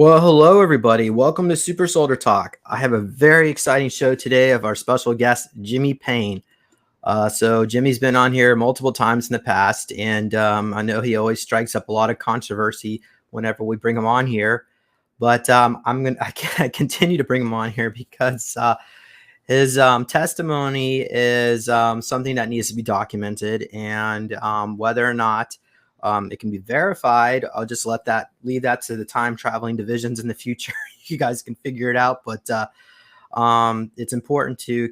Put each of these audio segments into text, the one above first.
Well, hello, everybody. Welcome to Super Soldier Talk. I have a very exciting show today of our special guest, Jimmy Paine. So Jimmy's been on here multiple times in the past, and I know he always strikes up a lot of controversy whenever we bring him on here. But I continue to bring him on here because his testimony is something that needs to be documented, and whether or not it can be verified, I'll just leave that to the time traveling divisions in the future. You guys can figure it out, but it's important to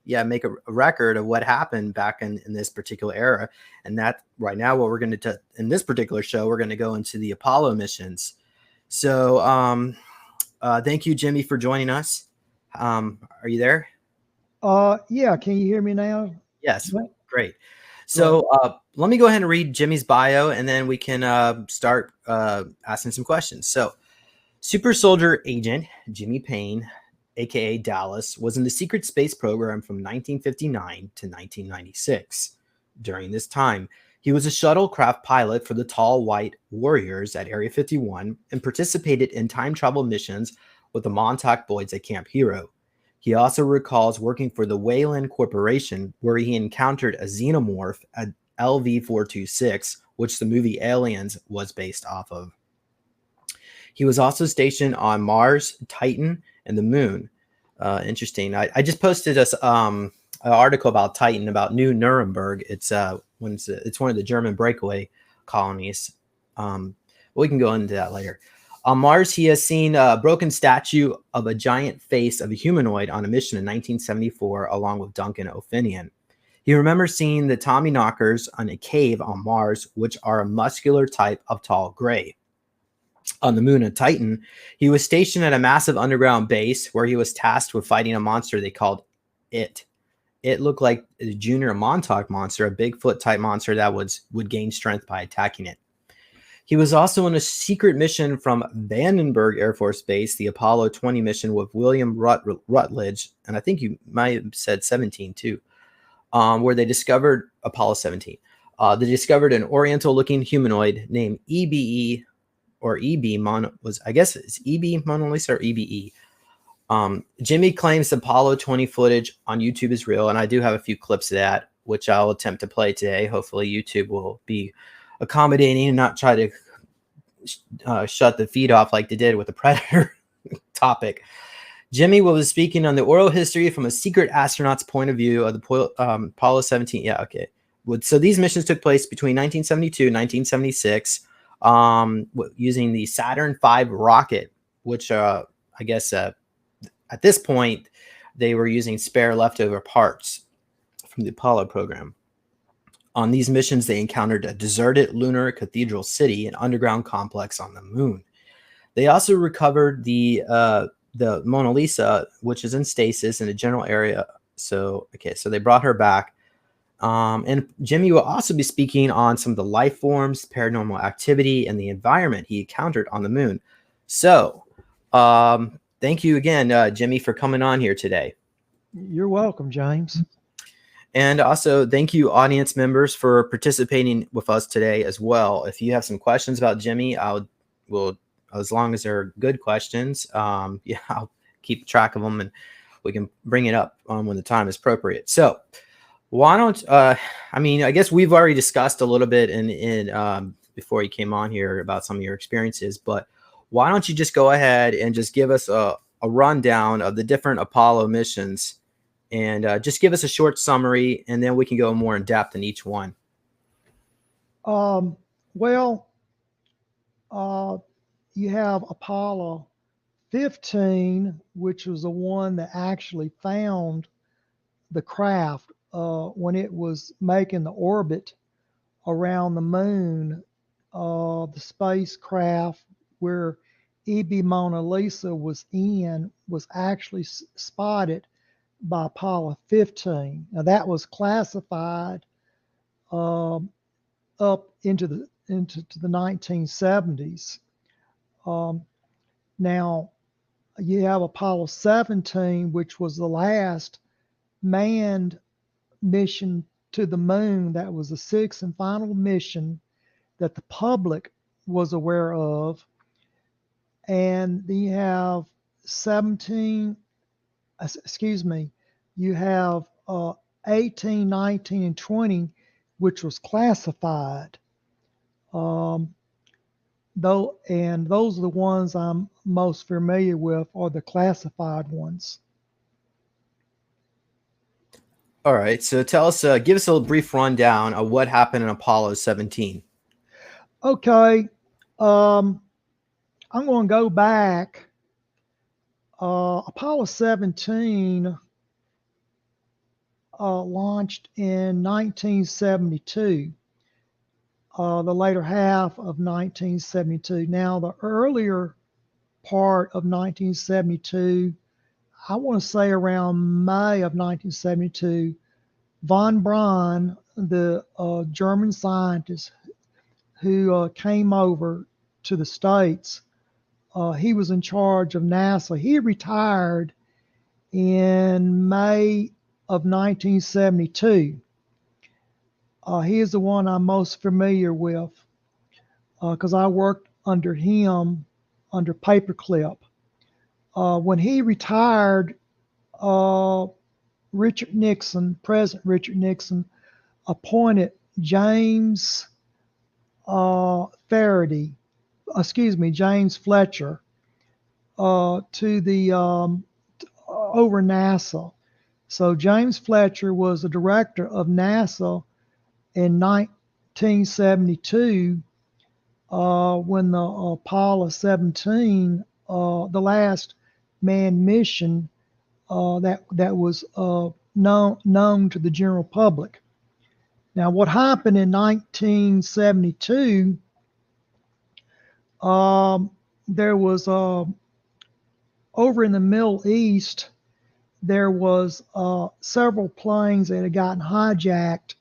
make a record of what happened back in this particular era. And that right now, what we're going to in this particular show, we're going to go into the Apollo missions. So thank you, Jimmy, for joining us. Are you there? Yeah. Can you hear me now? Yes. Great. So let me go ahead and read Jimmy's bio, and then we can start asking some questions. So Super Soldier Agent Jimmy Paine, a.k.a. Dallas, was in the secret space program from 1959 to 1996. During this time, he was a shuttlecraft pilot for the Tall White Warriors at Area 51 and participated in time travel missions with the Montauk Boys at Camp Hero. He also recalls working for the Weyland Corporation, where he encountered a xenomorph at LV-426, which the movie Aliens was based off of. He was also stationed on Mars, Titan, and the Moon. Interesting. I just posted an article about Titan, about New Nuremberg. It's one of the German breakaway colonies. We can go into that later. On Mars, he has seen a broken statue of a giant face of a humanoid on a mission in 1974, along with Duncan O'Finoian. He remembers seeing the Tommyknockers on a cave on Mars, which are a muscular type of tall gray. On the Moon of Titan, he was stationed at a massive underground base where he was tasked with fighting a monster they called It. It looked like a junior Montauk monster, a Bigfoot type monster that would gain strength by attacking it. He was also on a secret mission from Vandenberg Air Force Base, the Apollo 20 mission with William Rutledge, and I think you might have said 17 too, where they discovered Apollo 17. They discovered an Oriental-looking humanoid named EBE, or EB I guess it's EB Mona Lisa or EBE. Jimmy claims the Apollo 20 footage on YouTube is real, and I do have a few clips of that, which I'll attempt to play today. Hopefully YouTube will be accommodating and not try to shut the feed off like they did with the Predator topic. Jimmy was speaking on the oral history from a secret astronaut's point of view of the Apollo 17. Yeah, okay. So these missions took place between 1972 and 1976 using the Saturn V rocket, which I guess at this point they were using spare leftover parts from the Apollo program. On these missions, they encountered a deserted lunar cathedral city, an underground complex on the Moon. They also recovered the Mona Lisa, which is in stasis in a general area. So they brought her back. And Jimmy will also be speaking on some of the life forms, paranormal activity, and the environment he encountered on the Moon. So thank you again, Jimmy, for coming on here today. You're welcome, James. And also, thank you, audience members, for participating with us today as well. If you have some questions about Jimmy, as long as they're good questions, I'll keep track of them, and we can bring it up when the time is appropriate. So, why don't I guess we've already discussed a little bit in before you came on here about some of your experiences, but why don't you just go ahead and just give us a rundown of the different Apollo missions? And just give us a short summary, and then we can go more in depth in each one. You have Apollo 15, which was the one that actually found the craft when it was making the orbit around the Moon. The spacecraft where EB Mona Lisa was actually spotted by Apollo 15. Now that was classified up into the 1970s. Now you have Apollo 17, which was the last manned mission to the Moon. That was the sixth and final mission that the public was aware of. and then you have 17, excuse me, you have 18, 19, and 20, which was classified. And those are the ones I'm most familiar with, are the classified ones. All right. So tell us, give us a brief rundown of what happened in Apollo 17. Okay. I'm going to go back. Apollo 17 launched in 1972, the later half of 1972. Now, the earlier part of 1972, I want to say around May of 1972, von Braun, the German scientist who came over to the States, he was in charge of NASA. He retired in May of 1972. He is the one I'm most familiar with because I worked under him under Paperclip. When he retired, Richard Nixon, President Richard Nixon, appointed James Faraday, James Fletcher, to the over NASA. So James Fletcher was the director of NASA in 1972 when the Apollo 17, the last manned mission that was known to the general public. Now, what happened in 1972? There was over in the Middle East, there was several planes that had gotten hijacked,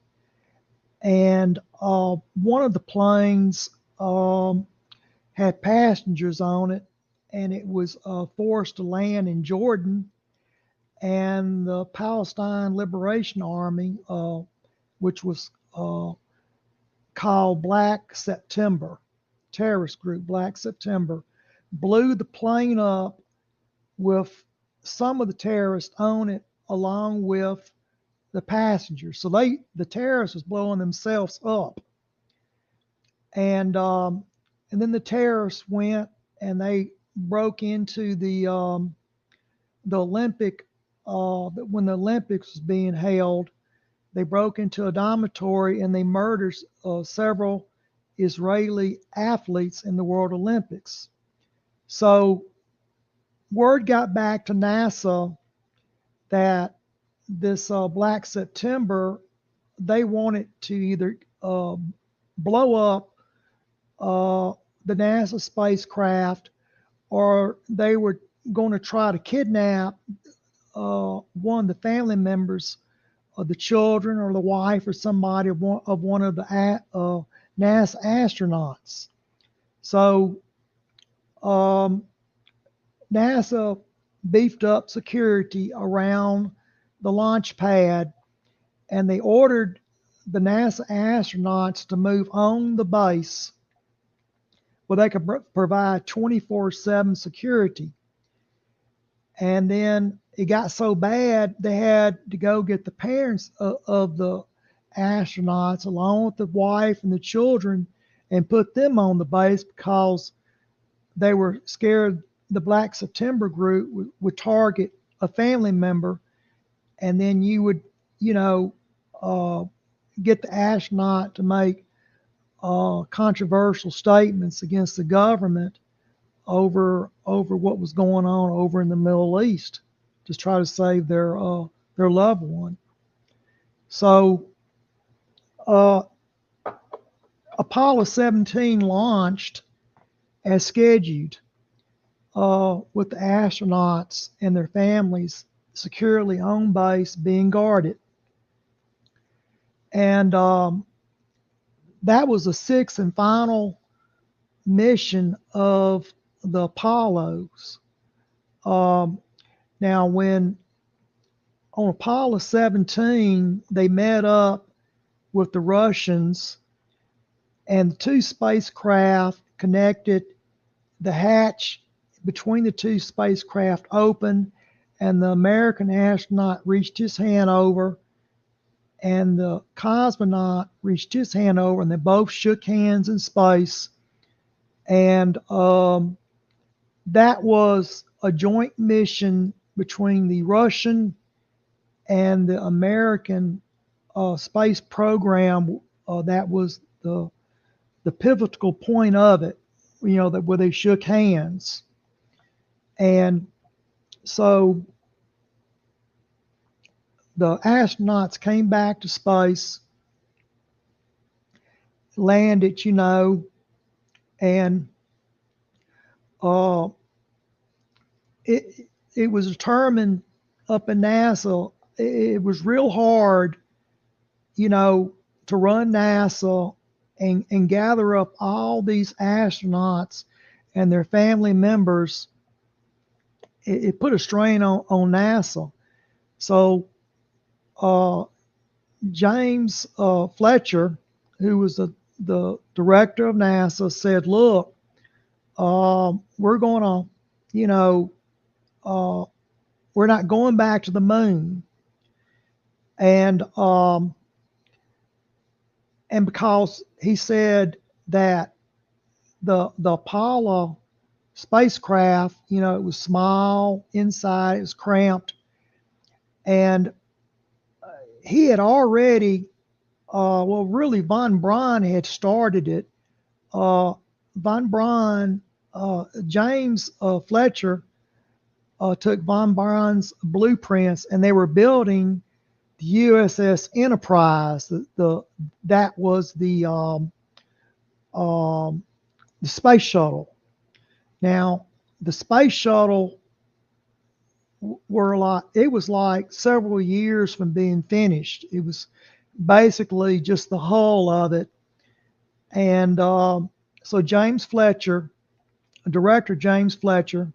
and one of the planes had passengers on it, and it was forced to land in Jordan. And the Palestine Liberation Army, which was called Black September, terrorist group Black September, blew the plane up with some of the terrorists on it along with the passengers. So the terrorists was blowing themselves up. And then the terrorists went and they broke into the Olympic, when the Olympics was being held, they broke into a dormitory and they murdered several Israeli athletes in the World Olympics. So word got back to NASA that this Black September, they wanted to either blow up the NASA spacecraft, or they were going to try to kidnap one of the family members of the children or the wife or somebody of one of the NASA astronauts. So NASA beefed up security around the launch pad, and they ordered the NASA astronauts to move on the base where they could provide 24/7 security. And then it got so bad, they had to go get the parents of the astronauts along with the wife and the children and put them on the base because they were scared the Black September group would target a family member, and then you would, get the astronaut to make controversial statements against the government over what was going on over in the Middle East, just try to save their loved one. So Apollo 17 launched as scheduled, with the astronauts and their families securely on base being guarded. And that was the sixth and final mission of the Apollos. Now, when on Apollo 17, they met up with the Russians, and the two spacecraft connected the hatch between the two spacecraft opened, and the American astronaut reached his hand over, and the cosmonaut reached his hand over, and they both shook hands in space. And that was a joint mission between the Russian and the American space program. That was the pivotal point of it, that where they shook hands. And so the astronauts came back to space, landed, and it was determined up in NASA, it was real hard, to run NASA and gather up all these astronauts and their family members. It put a strain on NASA. So James Fletcher, who was the director of NASA, said, look, we're going to, we're not going back to the moon. And because he said that the Apollo spacecraft, it was small inside, it was cramped, and he had already, really von Braun had started it. Von Braun, James Fletcher took von Braun's blueprints, and they were building the USS Enterprise. That was the space shuttle. Now, the space shuttle it was like several years from being finished. It was basically just the hull of it. And so James Fletcher, director James Fletcher,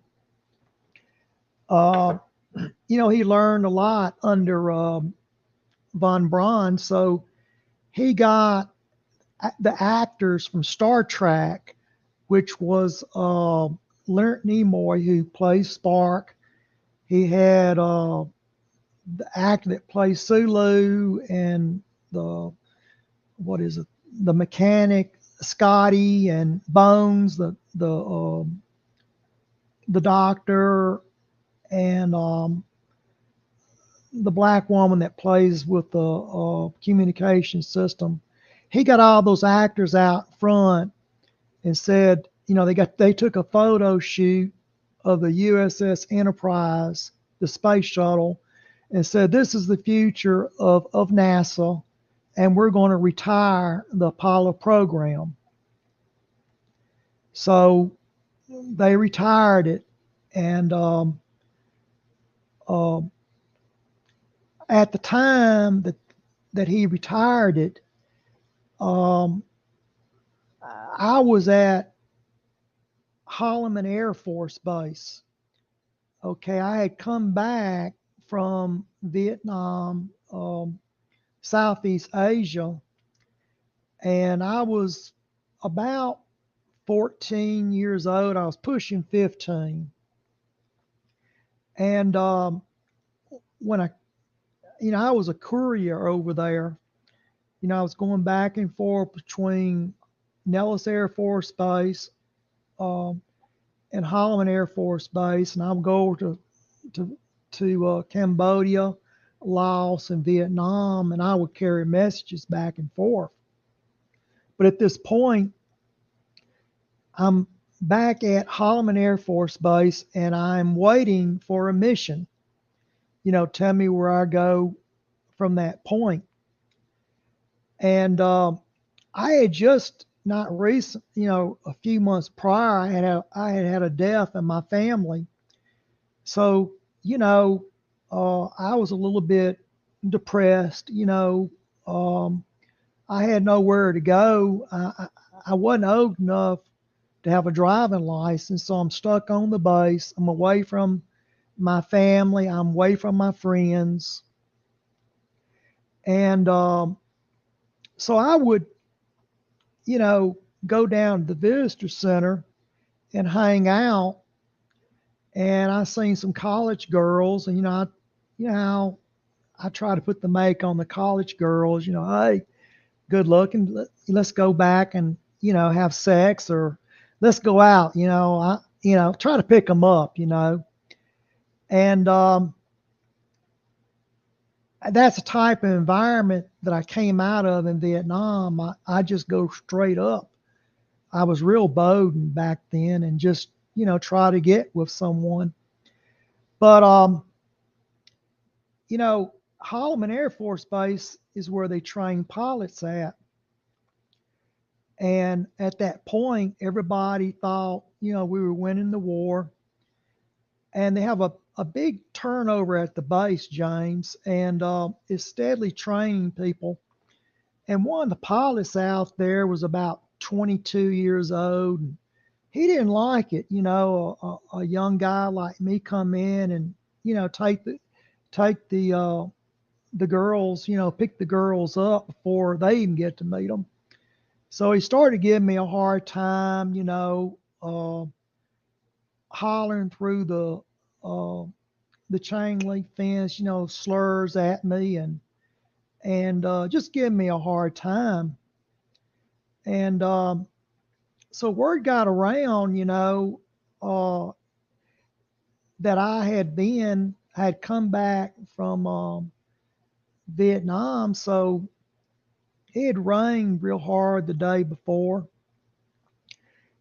he learned a lot under von Braun. So he got the actors from Star Trek, which was Leonard Nimoy, who plays Spock. He had the actor that plays Sulu, and the mechanic Scotty, and Bones, the doctor, and the black woman that plays with the communication system. He got all those actors out front and said, they took a photo shoot of the USS Enterprise, the space shuttle, and said, this is the future of NASA, and we're going to retire the Apollo program. So they retired it, and at the time that he retired it, I was at Holloman Air Force Base. Okay, I had come back from Vietnam, Southeast Asia, and I was about 14 years old. I was pushing 15. And when I was a courier over there, I was going back and forth between Nellis Air Force Base and Holloman Air Force Base, and I would go over to Cambodia, Laos, and Vietnam, and I would carry messages back and forth. But at this point, I'm back at Holloman Air Force Base, and I'm waiting for a mission. Tell me where I go from that point. And I had just not recent, a few months prior, I had a death in my family. So, I was a little bit depressed. I had nowhere to go. I wasn't old enough to have a driving license, so I'm stuck on the base. I'm away from my family. I'm away from my friends. And so I would, go down to the visitor center and hang out and I seen some college girls, and you know how I try to put the make on the college girls. Hey, good looking. Let's go back and have sex, or let's go out. Try to pick them up. And that's the type of environment that I came out of in Vietnam. I just go straight up. I was real bold back then, and just try to get with someone. But you know, Holloman Air Force Base is where they train pilots at. And at that point, everybody thought, we were winning the war. And they have a big turnover at the base, James, and is steadily training people. And one of the pilots out there was about 22 years old. And he didn't like it, a young guy like me come in and, take the girls, pick the girls up before they even get to meet them. So he started giving me a hard time, hollering through the chain link fence, slurs at me, and just giving me a hard time. And so word got around, that I had come back from Vietnam. So it had rained real hard the day before.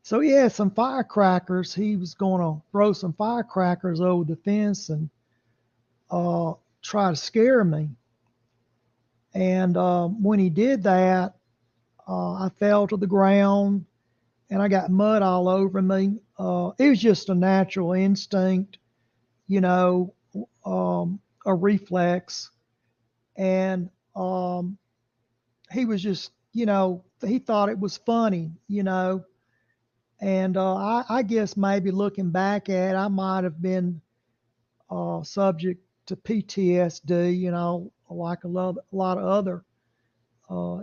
So he had some firecrackers. He was going to throw some firecrackers over the fence and try to scare me. And when he did that, I fell to the ground and I got mud all over me. It was just a natural instinct, a reflex. And he was just, he thought it was funny, and I guess maybe looking back at it, I might have been subject to PTSD, like a lot of other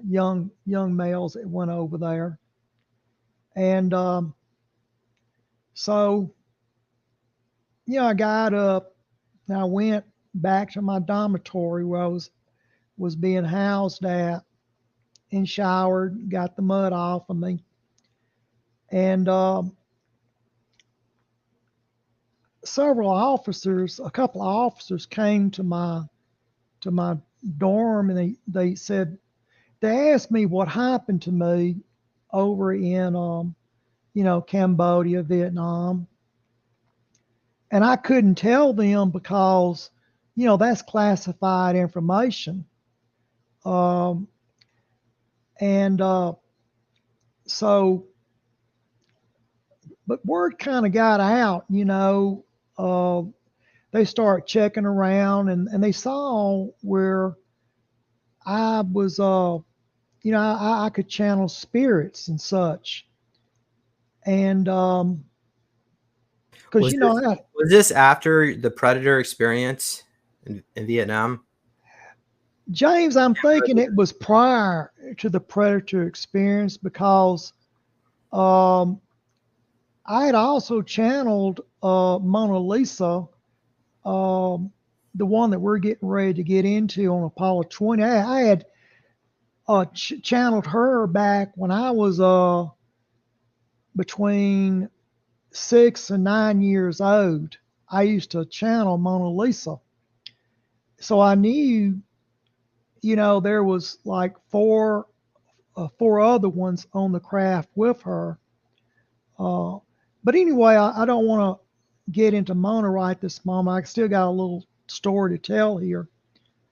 young males that went over there. And so, I got up and I went back to my dormitory where I was being housed at, and showered, got the mud off of me. And a couple of officers came to my dorm, and they asked me what happened to me over in Cambodia, Vietnam. And I couldn't tell them because that's classified information. And so, but word kind of got out, they start checking around, and they saw where I was, I could channel spirits and such. And because Was this after the Predator experience in Vietnam? James, I'm thinking it was prior to the Predator experience, because I had also channeled Mona Lisa, the one that we're getting ready to get into on Apollo 20. I had channeled her back when I was between 6 and 9 years old. I used to channel Mona Lisa. So I knew, there was like four other ones on the craft with her. But anyway, I don't want to get into Mona right this moment. I still got a little story to tell here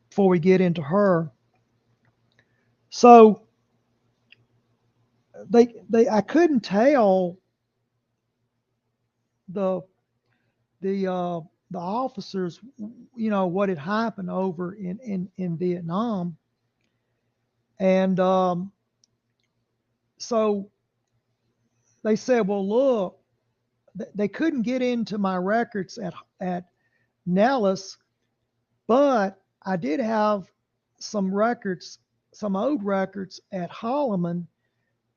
before we get into her. So I couldn't tell the officers, what had happened over in Vietnam. And so they said, well, look, they couldn't get into my records at Nellis, but I did have some records, some old records at Holloman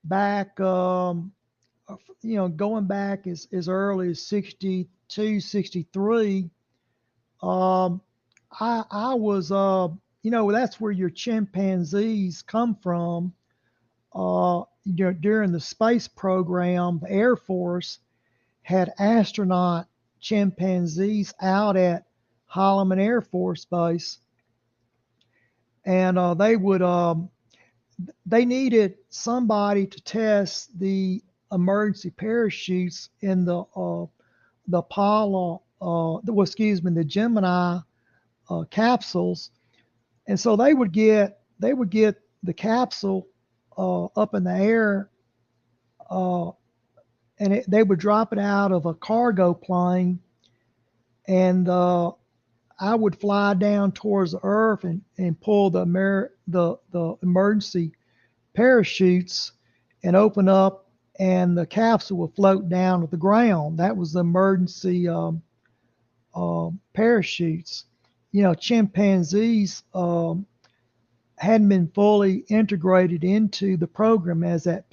back, going back as early as 62, 63, I was, that's where your chimpanzees come from. During the space program, the Air Force had astronaut chimpanzees out at Holloman Air Force Base, and they needed somebody to test the emergency parachutes in the Apollo, the Gemini capsules, and so they would get the capsule up in the air, and they would drop it out of a cargo plane, and I would fly down towards the Earth and pull the emergency parachutes and open up, and the capsule would float down to the ground. That was the emergency parachutes. Chimpanzees hadn't been fully integrated into the program as of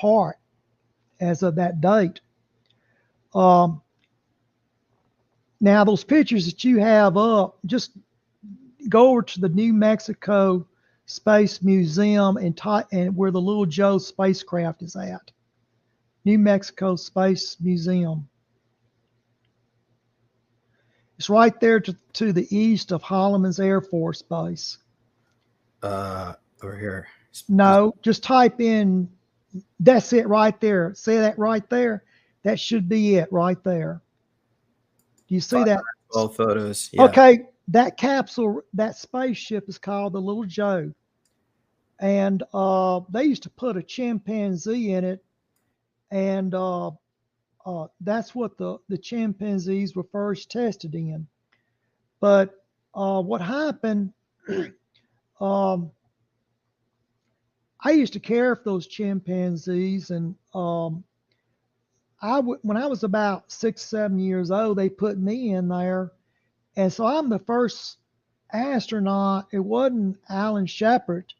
that date. Now, those pictures that you have up, just go over to the New Mexico Space Museum and where the Little Joe spacecraft is at. New Mexico Space Museum. It's right there to the east of Holloman's Air Force Base. Over here. No, just type in, that's it right there. See that right there? That should be it right there. Do you see that? All photos. Yeah. Okay, that capsule, that spaceship is called the Little Joe. And they used to put a chimpanzee in it, and that's what the chimpanzees were first tested in. But what happened, I used to care for those chimpanzees, and when I was about 6, 7 years old, they put me in there, and so I'm the first astronaut. It wasn't Alan Shepard.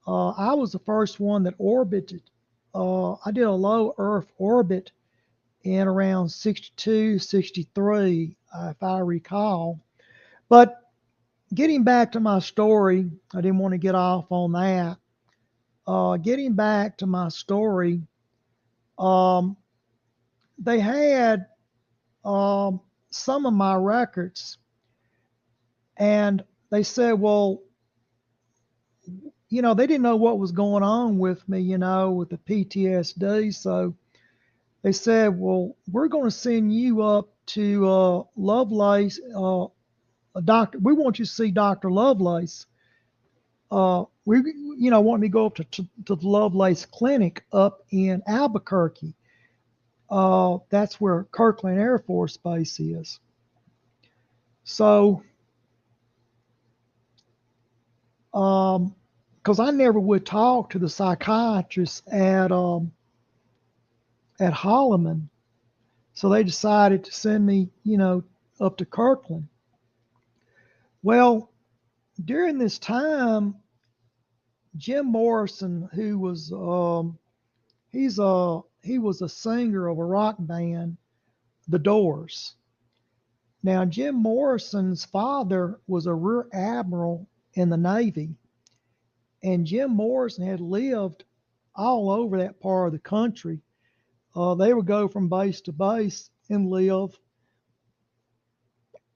I was the first one that orbited. I did a low Earth orbit in around 62, 63, if I recall. But getting back to my story, I didn't want to get off on that. Getting back to my story, they had some of my records, and they said, well, they didn't know what was going on with me, with the PTSD. So they said, well, we're going to send you up to Lovelace, a doctor. We want you to see Dr. Lovelace. We want me to go up to the Lovelace Clinic up in Albuquerque. That's where Kirkland Air Force Base is. So, because I never would talk to the psychiatrist at Holloman, so they decided to send me, up to Kirkland. Well, during this time, Jim Morrison, who was he was a singer of a rock band, The Doors. Now, Jim Morrison's father was a rear admiral in the Navy, and Jim Morrison had lived all over that part of the country. They would go from base to base and live.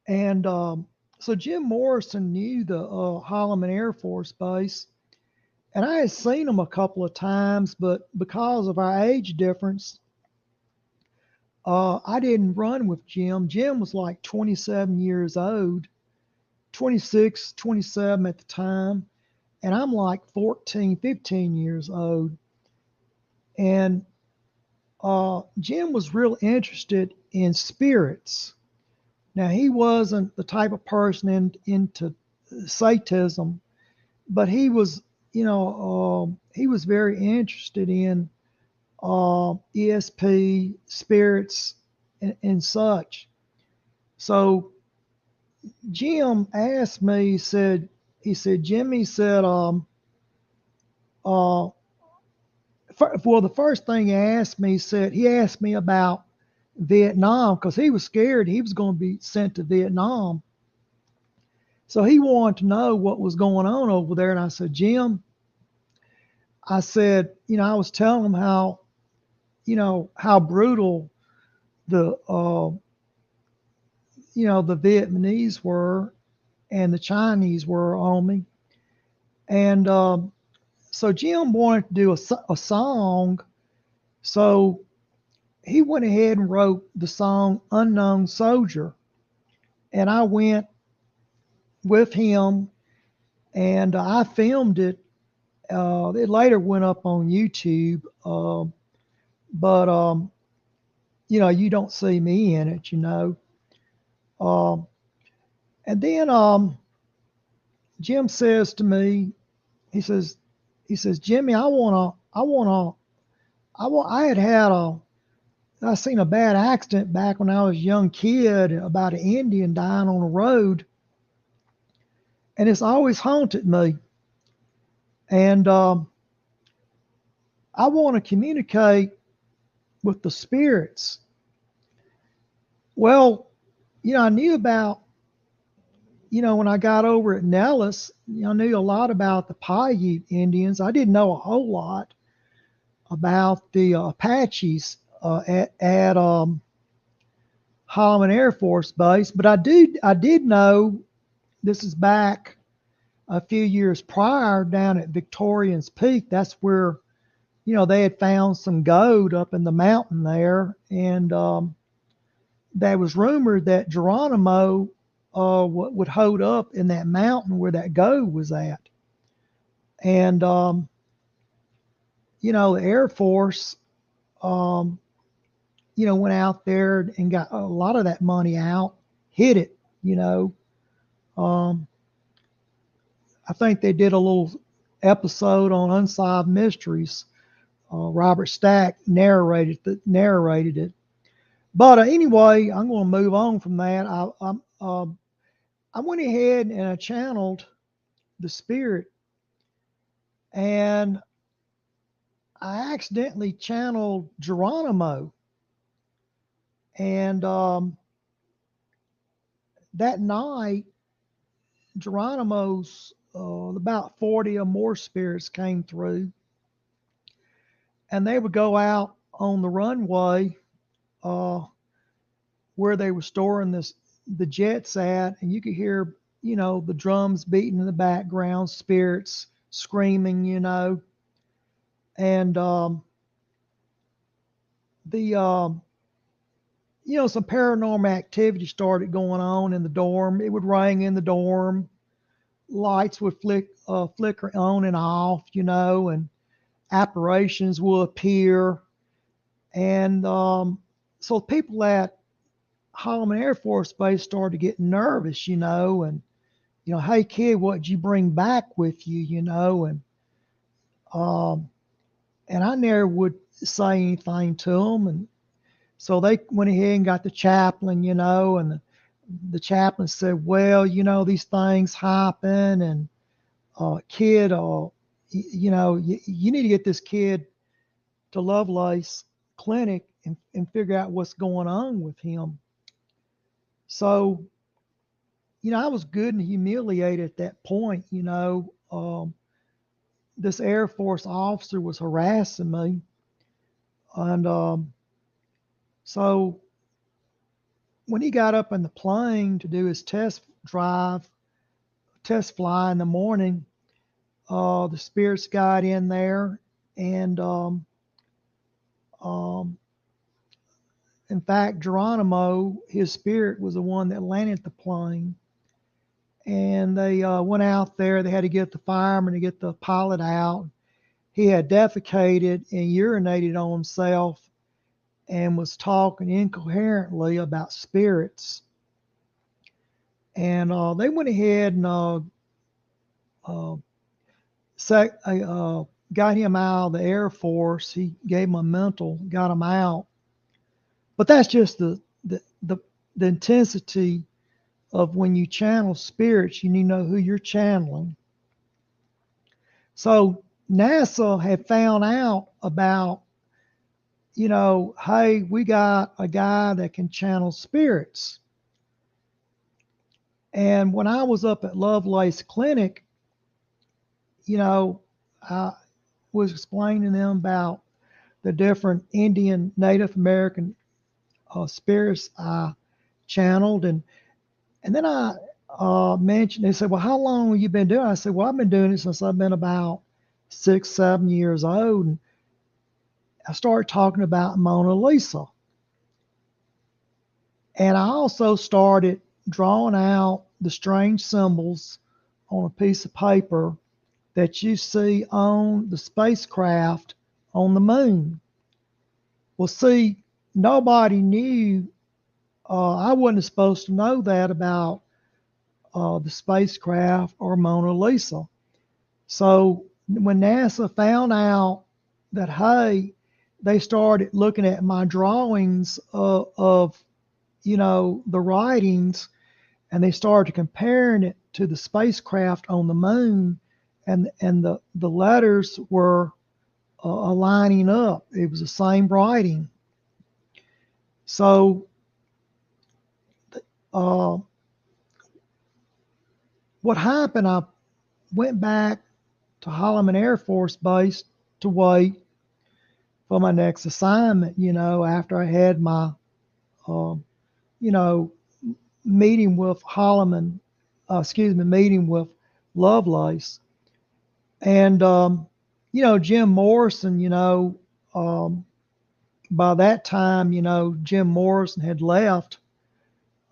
And so Jim Morrison knew the Holloman Air Force Base, and I had seen him a couple of times, but because of our age difference, I didn't run with Jim. Jim was like 27 years old, 26, 27 at the time, and I'm like 14, 15 years old. And Jim was real interested in spirits. Now, he wasn't the type of person into Satanism, but he was, he was very interested in ESP, spirits, and such. So Jim asked me, he said, Jimmy said, well, the first thing he asked me about Vietnam because he was scared he was going to be sent to Vietnam. So he wanted to know what was going on over there. And I said, Jim, I said, I was telling him how, how brutal the, the Vietnamese were and the Chinese were on me. And so Jim wanted to do a song. So he went ahead and wrote the song Unknown Soldier. And I went with him and I filmed it. It later went up on YouTube. But you don't see me in it, And then Jim says to me, he says, Jimmy, I seen a bad accident back when I was a young kid about an Indian dying on the road. And it's always haunted me. And I want to communicate with the spirits. Well, I knew about, when I got over at Nellis, I knew a lot about the Paiute Indians. I didn't know a whole lot about the Apaches at Holloman Air Force Base, but I did know this is back a few years prior down at Victorian's Peak. That's where, they had found some gold up in the mountain there, and there was rumored that Geronimo would hold up in that mountain where that gold was at. And, the Air Force, went out there and got a lot of that money out, hid it, I think they did a little episode on Unsolved Mysteries. Robert Stack narrated it. But anyway, I'm going to move on from that. I went ahead and I channeled the spirit, and I accidentally channeled Geronimo. And that night, Geronimo's about 40 or more spirits came through, and they would go out on the runway where they were storing the jets at, and you could hear, the drums beating in the background, spirits screaming, and some paranormal activity started going on in the dorm. It would ring in the dorm. Lights would flicker on and off, and apparitions will appear. And so people at Holloman Air Force Base started getting nervous, and, hey kid, what'd you bring back with you, and I never would say anything to them. And so they went ahead and got the chaplain, and the chaplain said, well, these things happen, and kid, you need to get this kid to Lovelace Clinic and figure out what's going on with him. So, I was good and humiliated at that point. This Air Force officer was harassing me. And so when he got up in the plane to do his test fly in the morning, the spirits got in there, and in fact, Geronimo, his spirit was the one that landed the plane. And they went out there. They had to get the fireman to get the pilot out. He had defecated and urinated on himself and was talking incoherently about spirits. And they went ahead and got him out of the Air Force. He gave him a mental, got him out. But that's just the intensity of when you channel spirits. You need to know who you're channeling. So NASA had found out about, hey, we got a guy that can channel spirits. And when I was up at Lovelace Clinic, I was explaining to them about the different Indian Native American spirits I channeled. And then I mentioned, they said, well, how long have you been doing it? I said, well, I've been doing it since I've been about 6, 7 years old. And I started talking about Mona Lisa. And I also started drawing out the strange symbols on a piece of paper that you see on the spacecraft on the moon. Well, see, nobody knew. I wasn't supposed to know that about the spacecraft or Mona Lisa. So when NASA found out that, hey, they started looking at my drawings of the writings, and they started comparing it to the spacecraft on the moon, and the letters were lining up. It was the same writing. So what happened, I went back to Holloman Air Force Base to wait for my next assignment, after I had my, you know, meeting with meeting with Lovelace. And, Jim Morrison, by that time, Jim Morrison had left,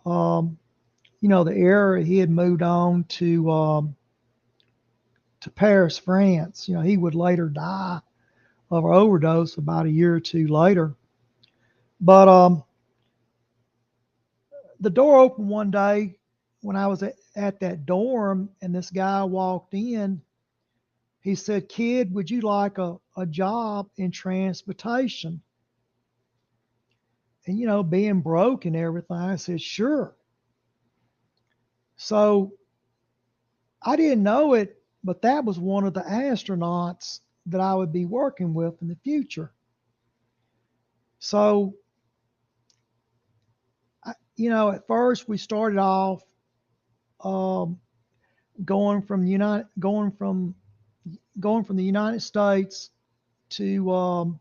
the area. He had moved on to Paris, France. He would later die of an overdose about a year or two later. But the door opened one day when I was at that dorm, and this guy walked in. He said, "Kid, would you like a job in transportation?" And, being broke and everything, I said, "Sure." So I didn't know it, but that was one of the astronauts that I would be working with in the future. So, at first we started off going from the United States to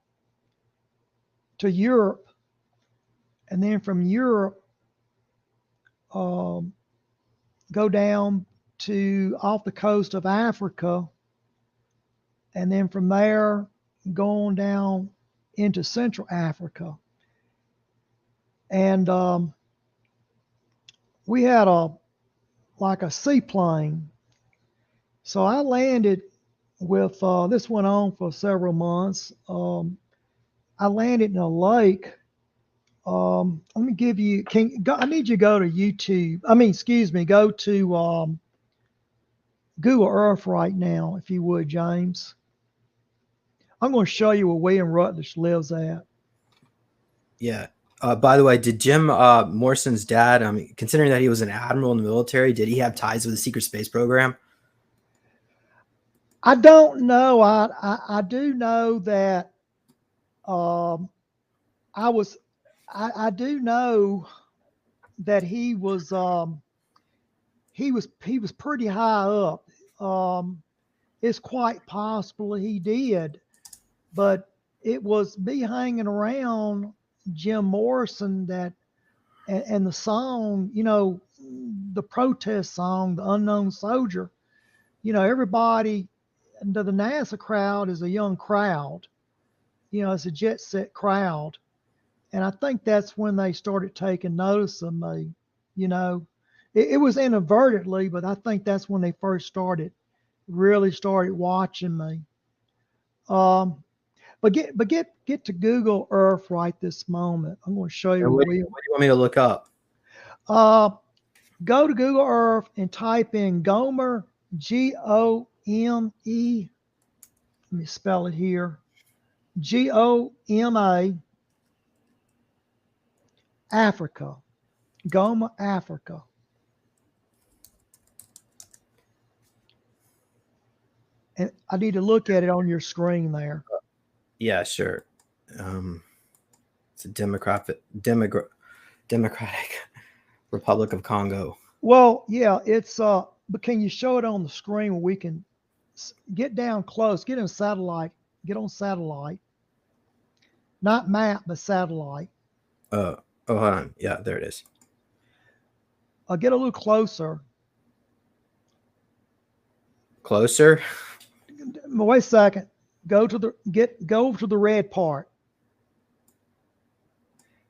Europe, and then from Europe go down to off the coast of Africa, and then from there going down into Central Africa. And we had a seaplane. So I landed with this went on for several months. I landed in a lake. Let me give you. I need you to go to YouTube. Go to Google Earth right now, if you would, James. I'm going to show you where William Rutledge lives at. Yeah. By the way, did Jim Morrison's dad, considering that he was an admiral in the military, did he have ties with the secret space program? I don't know. I do know that I do know that he was pretty high up. It's quite possible he did, but it was me hanging around Jim Morrison and the song, the protest song, The Unknown Soldier. Everybody, the NASA crowd is a young crowd. It's a jet set crowd. And I think that's when they started taking notice of me. It was inadvertently, but I think that's when they first really started watching me. But get to Google Earth right this moment. I'm going to show you What do you want me to look up? Go to Google Earth and type in Gomer, Gome. Let me spell it here. Goma, Africa. Goma, Africa. And I need to look at it on your screen there. Yeah, sure. the Democratic Republic of Congo. Well, yeah, it's but can you show it on the screen where we can get down close, get on satellite, not map, but satellite. Oh, hold on. Yeah, there it is. Get a little closer. Closer. Wait a second. Go to the red part.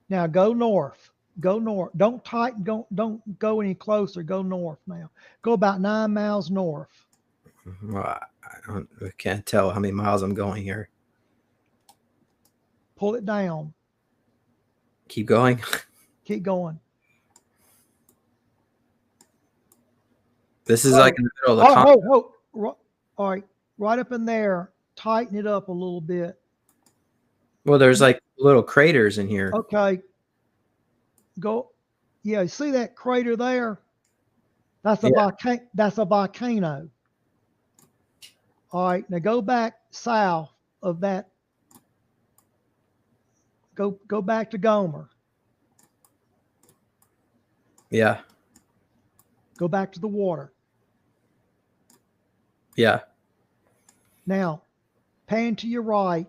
Now go north. Go north. Don't tighten. Don't go any closer. Go north now. Go about 9 miles north. Well, I can't tell how many miles I'm going here. Pull it down. Keep going. Keep going. This is like in the middle of the Congo. All right. Right up in there. Tighten it up a little bit. Well, there's like little craters in here. Okay. Go. Yeah, you see that crater there? That's a volcano. All right, now go back south of that. Go back to Gomer. Yeah. Go back to the water. Yeah. Now, pan to your right.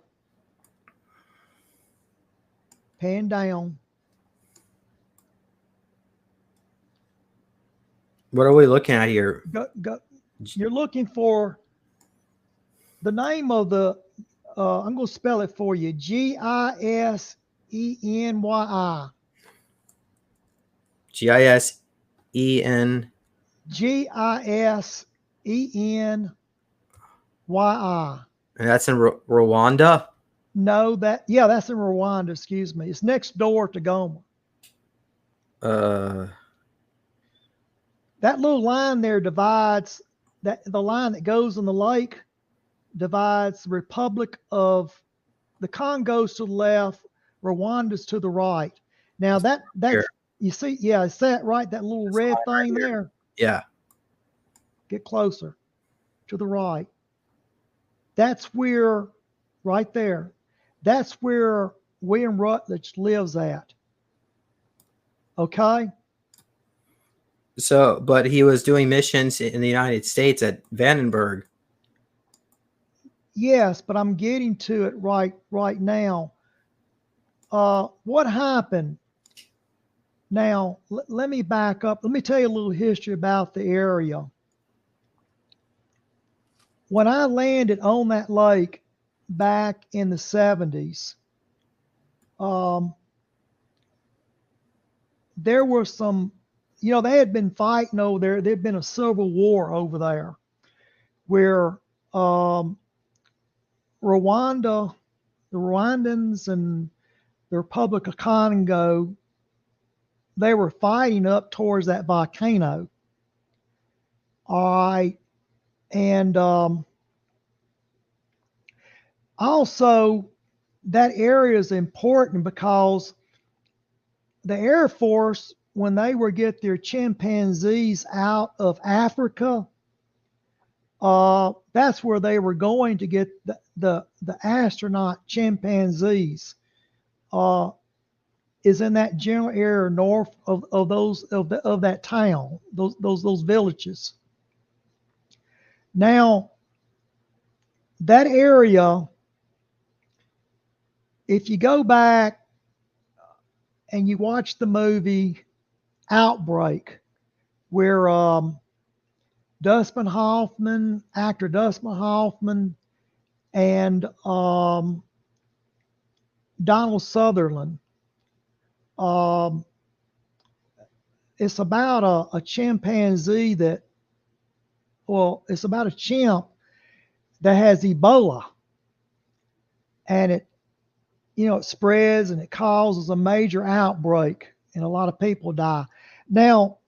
Pan down. What are we looking at here? Go. You're looking for the name of the. I'm going to spell it for you. Giseny. GISEN. Giseny. And that's in Rwanda? No, that's in Rwanda. Excuse me. It's next door to Goma. That little line there divides the line that goes in the lake divides the Republic of the Congo's to the left, Rwanda's to the right. Now that's here. You see, yeah, it's that right, that little red thing right there. Yeah. Get closer to the right. That's where, right there, that's where William Rutledge lives at. Okay? So, but he was doing missions in the United States at Vandenberg. Yes, but I'm getting to it right now. What happened? Now, let me back up. Let me tell you a little history about the area. When I landed on that lake back in the 70s, there were some, they had been fighting over there. There'd been a civil war over there where Rwanda, the Rwandans and the Republic of Congo, they were fighting up towards that volcano. All right. And also, that area is important because the Air Force, when they would get their chimpanzees out of Africa, that's where they were going to get the astronaut chimpanzees. Is in that general area north of that town, those villages. Now, that area, if you go back and you watch the movie Outbreak, where actor Dustin Hoffman and Donald Sutherland, it's about a chimpanzee it's about a chimp that has Ebola, and it spreads and it causes a major outbreak and a lot of people die. Now,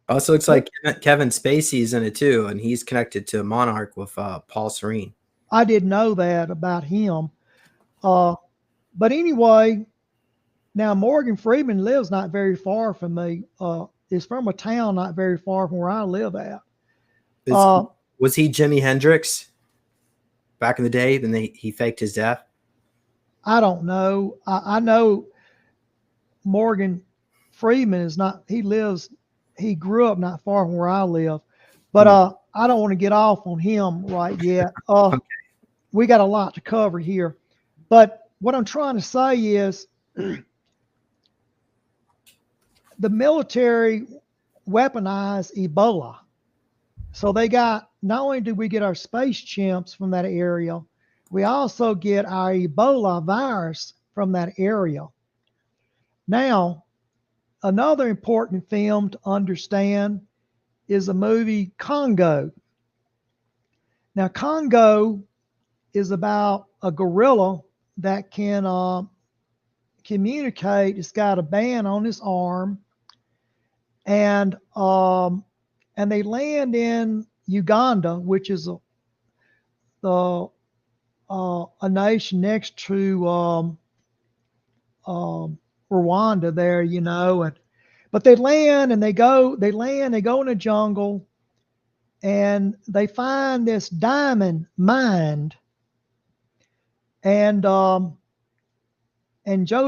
also looks like Kevin Spacey's in it too, and he's connected to Monarch with Paul Serene. I didn't know that about him. But anyway, now Morgan Freeman lives not very far from me. Is from a town not very far from where I live at. Was he Jimi Hendrix back in the day? Then he faked his death. I don't know. I know Morgan Freeman is not, he grew up not far from where I live, but I don't want to get off on him right yet. Okay. We got a lot to cover here, but what I'm trying to say is the military weaponized Ebola. So they got, not only do we get our space chimps from that area, we also get our Ebola virus from that area. Now, another important film to understand is the movie Congo. Now, Congo is about a gorilla that can communicate. It's got a band on its arm, and they land in Uganda, which is a nation next to Rwanda there, you know. But they land and they go in a jungle, and they find this diamond mined, and Joe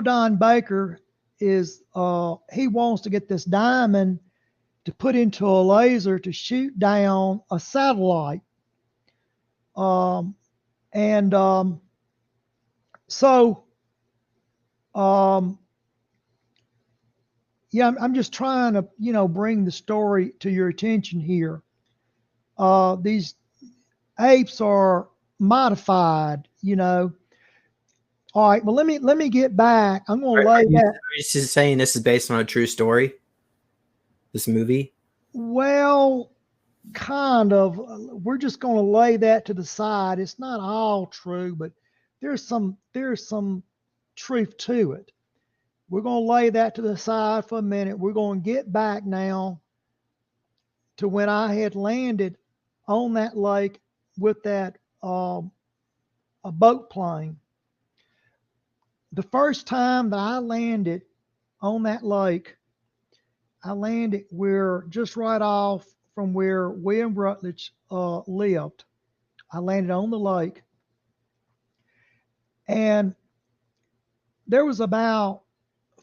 Don Baker is he wants to get this diamond to put into a laser to shoot down a satellite. And so yeah, I'm just trying to, you know, bring the story to your attention here. These apes are modified, you know. All right, well, let me get back. I'm going to lay that. Are you just saying this is based on a true story? This movie? Well, kind of. We're just going to lay that to the side. It's not all true, but there's some truth to it. We're going to lay that to the side for a minute. We're going to get back now to when I had landed on that lake with that a boat plane. The first time that I landed on that lake, I landed just right off from where William Rutledge lived. I landed on the lake, and there was about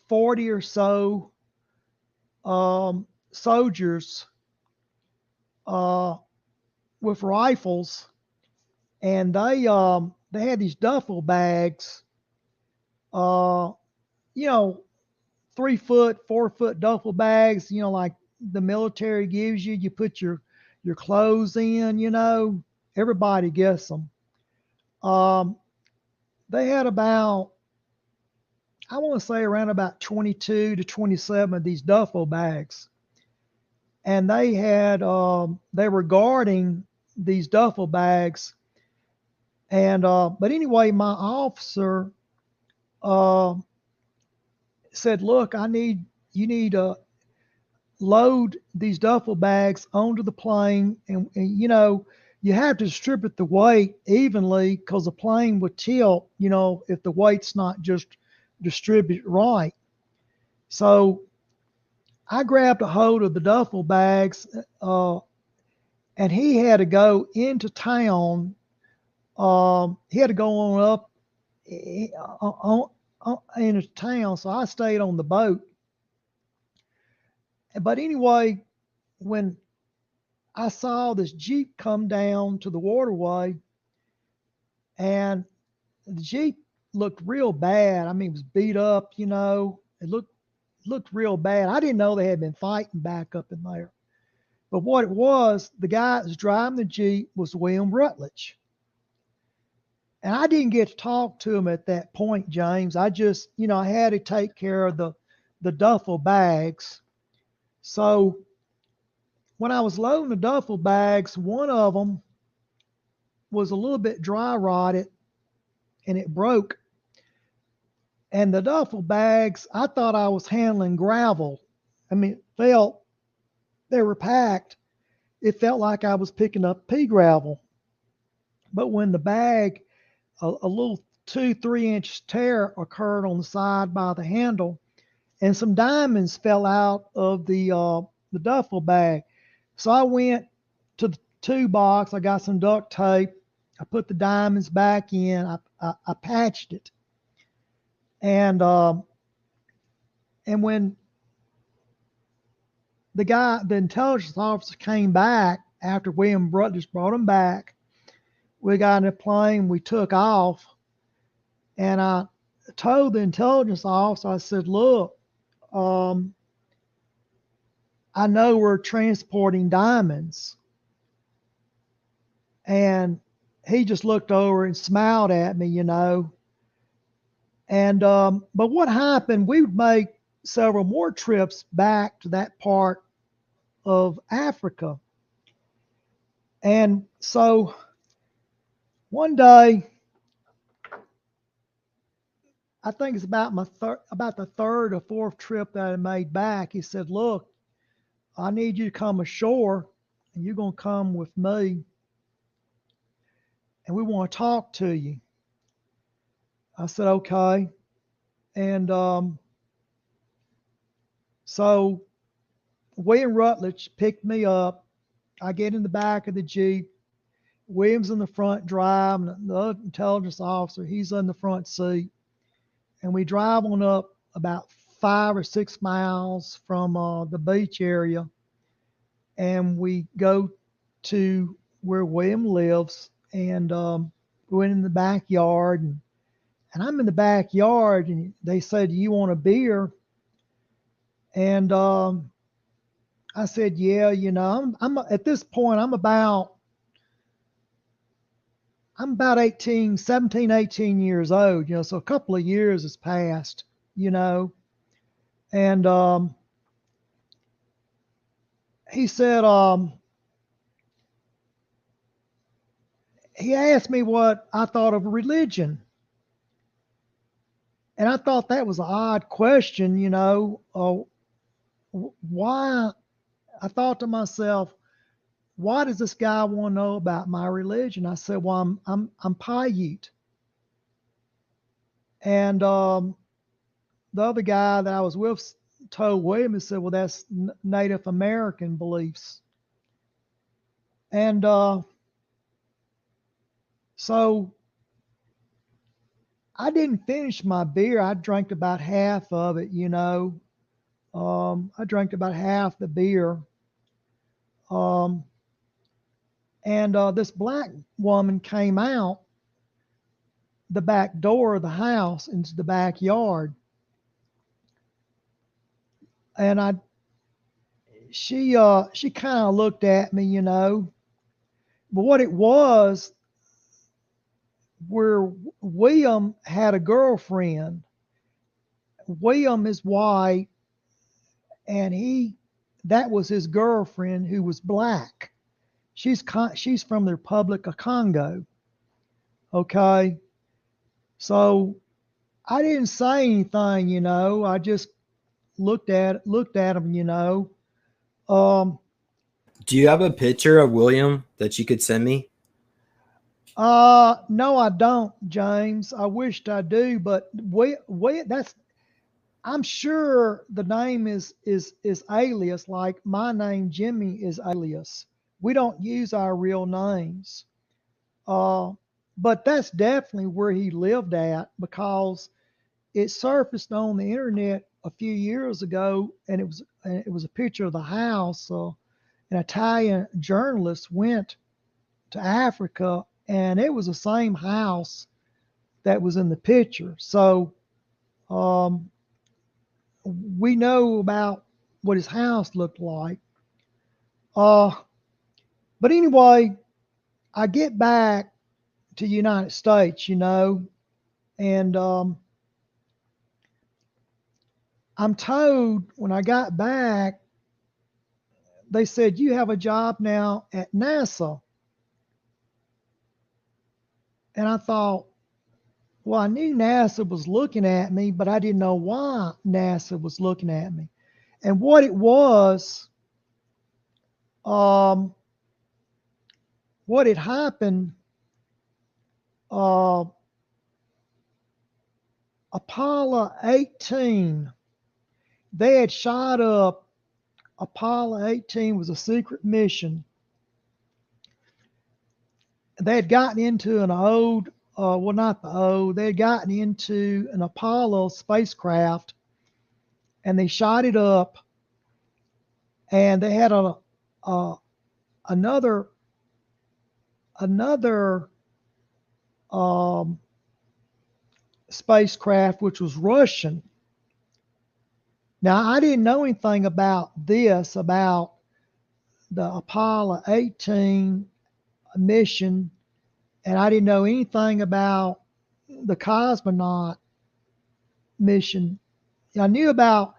40 or so soldiers with rifles, and they had these duffel bags, you know, 3 foot, 4 foot duffel bags, you know, like the military gives you. You put your clothes in, you know. Everybody gets them. They had about, I want to say around about 22 to 27 of these duffel bags. And they were guarding these duffel bags. And, but anyway, my officer said, look, you need to load these duffel bags onto the plane. And you know, you have to distribute the weight evenly because the plane would tilt, you know, if the weight's not just distributed right. So I grabbed a hold of the duffel bags, and he had to go into town. He had to go on up into town, so I stayed on the boat. But anyway, when I saw this Jeep come down to the waterway, and the Jeep looked real bad. I mean, it was beat up, you know. It looked real bad. I didn't know they had been fighting back up in there. But what it was, the guy that was driving the Jeep was William Rutledge. And I didn't get to talk to him at that point, James. I just, you know, I had to take care of the duffel bags. So when I was loading the duffel bags, one of them was a little bit dry rotted and it broke. And the duffel bags, I thought I was handling gravel. I mean, they were packed. It felt like I was picking up pea gravel. But when the bag, a little 2-3 inch tear occurred on the side by the handle, and some diamonds fell out of the duffel bag. So I went to the toolbox. I got some duct tape. I put the diamonds back in. I patched it, and And when the intelligence officer came back after William Rutledge brought him back, we got in a plane, we took off, and I told the intelligence officer, I said, look, I know we're transporting diamonds. And he just looked over and smiled at me, you know. And but what happened, we would make several more trips back to that part of Africa. And so one day, I think it's about about the third or fourth trip that I made back, he said, look, I need you to come ashore, and you're going to come with me, and we want to talk to you. I said, okay. And so William Rutledge picked me up. I get in the back of the Jeep. William's in the front driving. The intelligence officer, he's in the front seat. And we drive on up about 5 or 6 miles from the beach area. And we go to where William lives. And we went in the backyard. And I'm in the backyard. And they said, do you want a beer? And I said, yeah, you know, I'm at this point, I'm about 17, 18 years old, you know, so a couple of years has passed, you know. And he said, he asked me what I thought of religion. And I thought that was an odd question, you know. Why? I thought to myself, why does this guy want to know about my religion? I said, well, I'm Paiute. And the other guy that I was with told William, he said, well, that's Native American beliefs. And so I didn't finish my beer. I drank about half of it, you know. I drank about half the beer. And this black woman came out the back door of the house into the backyard. And she kind of looked at me, you know. But what it was, where William had a girlfriend. William is white, and that was his girlfriend, who was black. She's from the Republic of Congo. Okay. So I didn't say anything, you know. I just looked at him, you know. Do you have a picture of William that you could send me? No, I don't, James. I wished I do, but I'm sure the name is alias, like my name Jimmy is alias. We don't use our real names. But that's definitely where he lived at, because it surfaced on the internet a few years ago, and it was a picture of the house. An Italian journalist went to Africa, and it was the same house that was in the picture. So we know about what his house looked like. But anyway, I get back to the United States, you know, and I'm told when I got back, they said, you have a job now at NASA. And I thought, well, I knew NASA was looking at me, but I didn't know why NASA was looking at me. And what it was, what had happened, Apollo 18, they had shot up. Apollo 18 was a secret mission. They had gotten into an old, well, not the old, they had gotten into an Apollo spacecraft, and they shot it up, and they had another spacecraft, which was Russian. Now, I didn't know anything about this, about the Apollo 18 mission, and I didn't know anything about the cosmonaut mission. I knew about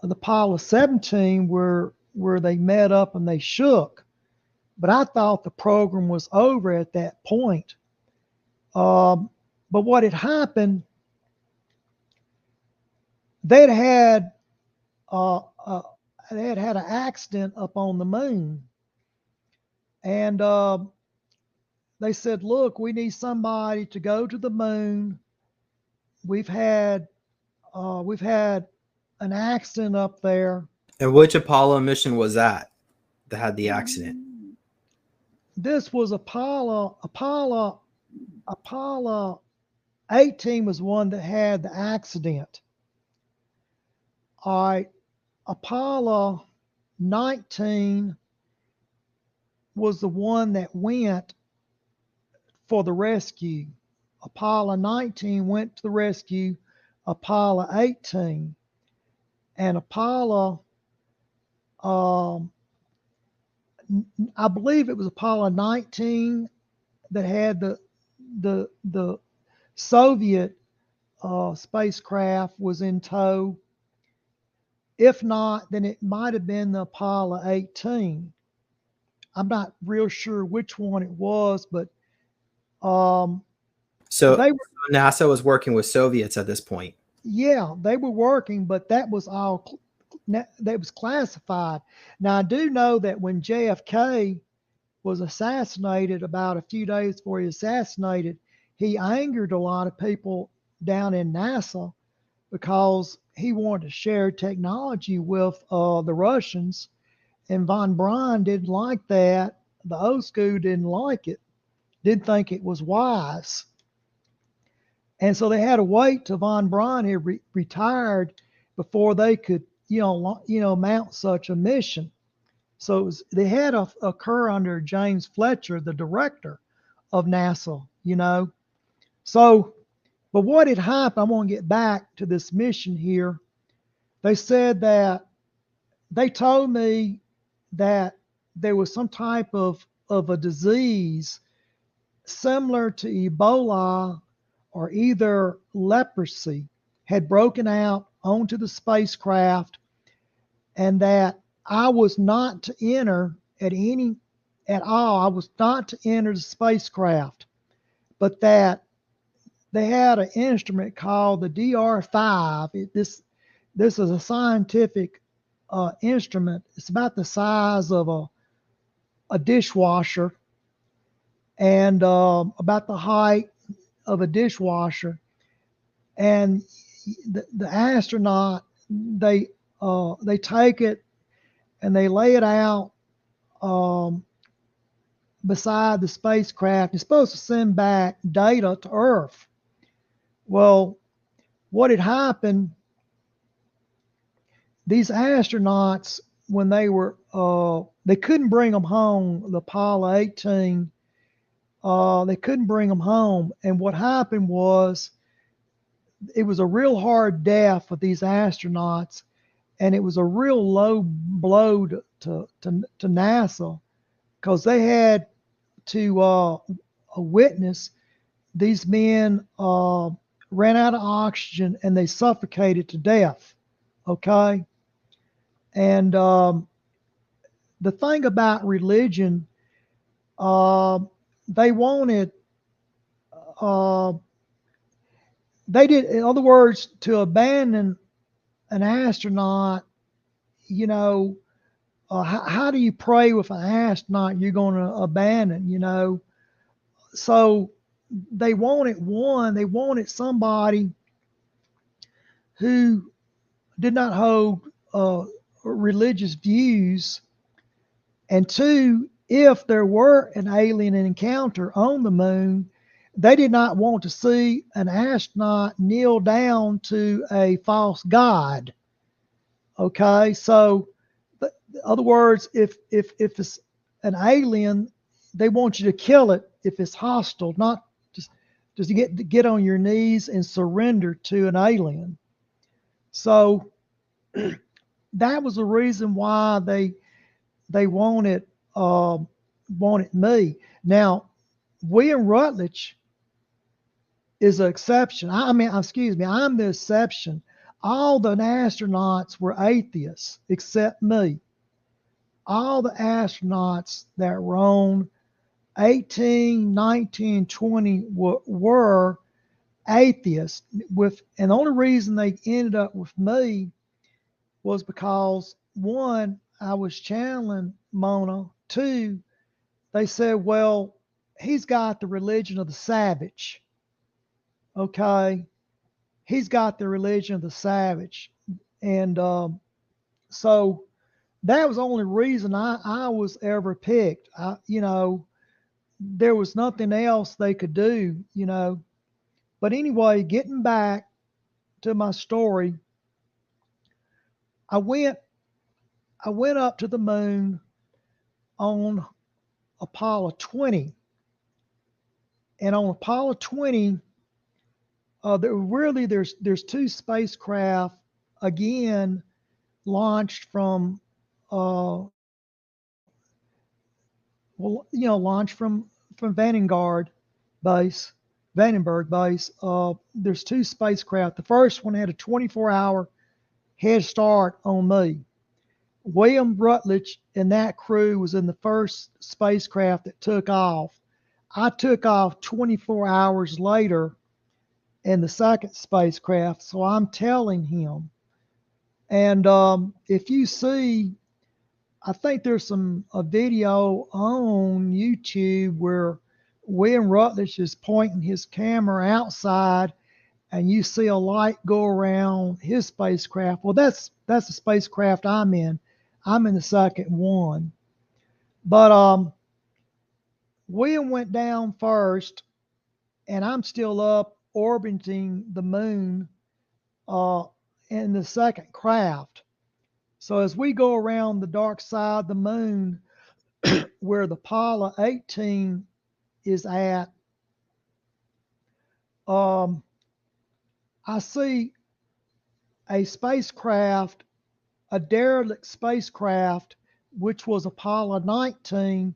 the Apollo 17 where they met up and they shook, but I thought the program was over at that point. But what had happened, they'd had an accident up on the moon, and they said, "Look, we need somebody to go to the moon. We've had an accident up there." And which Apollo mission was that had the accident? This was Apollo 18 was one that had the accident. All right, Apollo 19 was the one that went for the rescue. Apollo 19 went to the rescue Apollo 18. And Apollo, I believe it was Apollo 19 that had the Soviet spacecraft was in tow. If not, then it might have been the Apollo 18. I'm not real sure which one it was, but so NASA was working with Soviets at this point. Yeah, they were working, but that was classified. Now, I do know that when JFK was assassinated, about a few days before he was assassinated, he angered a lot of people down in NASA because he wanted to share technology with the Russians, and von Braun didn't like that. The old school didn't like it, didn't think it was wise. And so they had to wait till von Braun had retired before they could, mount such a mission. So they had to occur under James Fletcher, the director of NASA, So, but what had happened, I want to get back to this mission here. They said that, they told me that there was some type of a disease similar to Ebola or either leprosy had broken out onto the spacecraft, and that I was not to enter at all. I was not to enter the spacecraft, but that they had an instrument called the DR5. This is a scientific instrument. It's about the size of a dishwasher, and about the height of a dishwasher. And the astronaut, they take it and they lay it out beside the spacecraft. It's supposed to send back data to Earth. Well, what had happened, these astronauts, when they were, they couldn't bring them home, the Apollo 18, they couldn't bring them home. And what happened was, it was a real hard death with these astronauts, and it was a real low blow to NASA, because they had to witness these men ran out of oxygen and they suffocated to death. Okay, and the thing about religion, they wanted. They did, in other words, to abandon an astronaut, how do you pray with an astronaut you're going to abandon, So they wanted somebody who did not hold religious views, and two, if there were an alien encounter on the moon, they did not want to see an astronaut kneel down to a false god. Okay, so in other words, if it's an alien, they want you to kill it if it's hostile, not just to get on your knees and surrender to an alien. So that was the reason why they wanted me. Now, William Rutledge is an exception. I mean, excuse me, I'm the exception. All the astronauts were atheists except me. All the astronauts that were on 18, 19, 20 were atheists. And the only reason they ended up with me was because, one, I was channeling Mona. Two, they said, well, he's got the religion of the savage. Okay. He's got the religion of the savage. And so that was the only reason I was ever picked. There was nothing else they could do. But anyway, getting back to my story, I went up to the moon on Apollo 20. And on Apollo 20, there's two spacecraft again launched from launched from Vandenberg base. There's two spacecraft. The first one had a 24-hour head start on me. William Rutledge and that crew was in the first spacecraft that took off. I took off 24 hours later in the second spacecraft, so I'm telling him. And if you see, I think there's a video on YouTube where William Rutledge is pointing his camera outside, and you see a light go around his spacecraft. Well, that's the spacecraft I'm in. I'm in the second one. But William went down first, and I'm still up orbiting the moon in the second craft. So as we go around the dark side of the moon, where the Apollo 18 is at, I see a spacecraft, a derelict spacecraft, which was Apollo 19.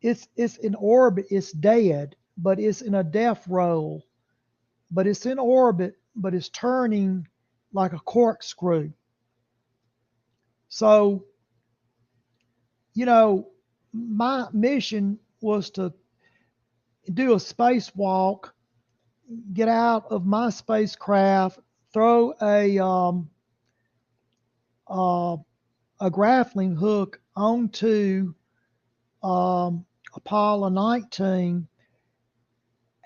It's in orbit. It's dead, but it's in a death roll. But it's in orbit, but it's turning like a corkscrew. So, my mission was to do a spacewalk, get out of my spacecraft, throw a grappling hook onto Apollo 19,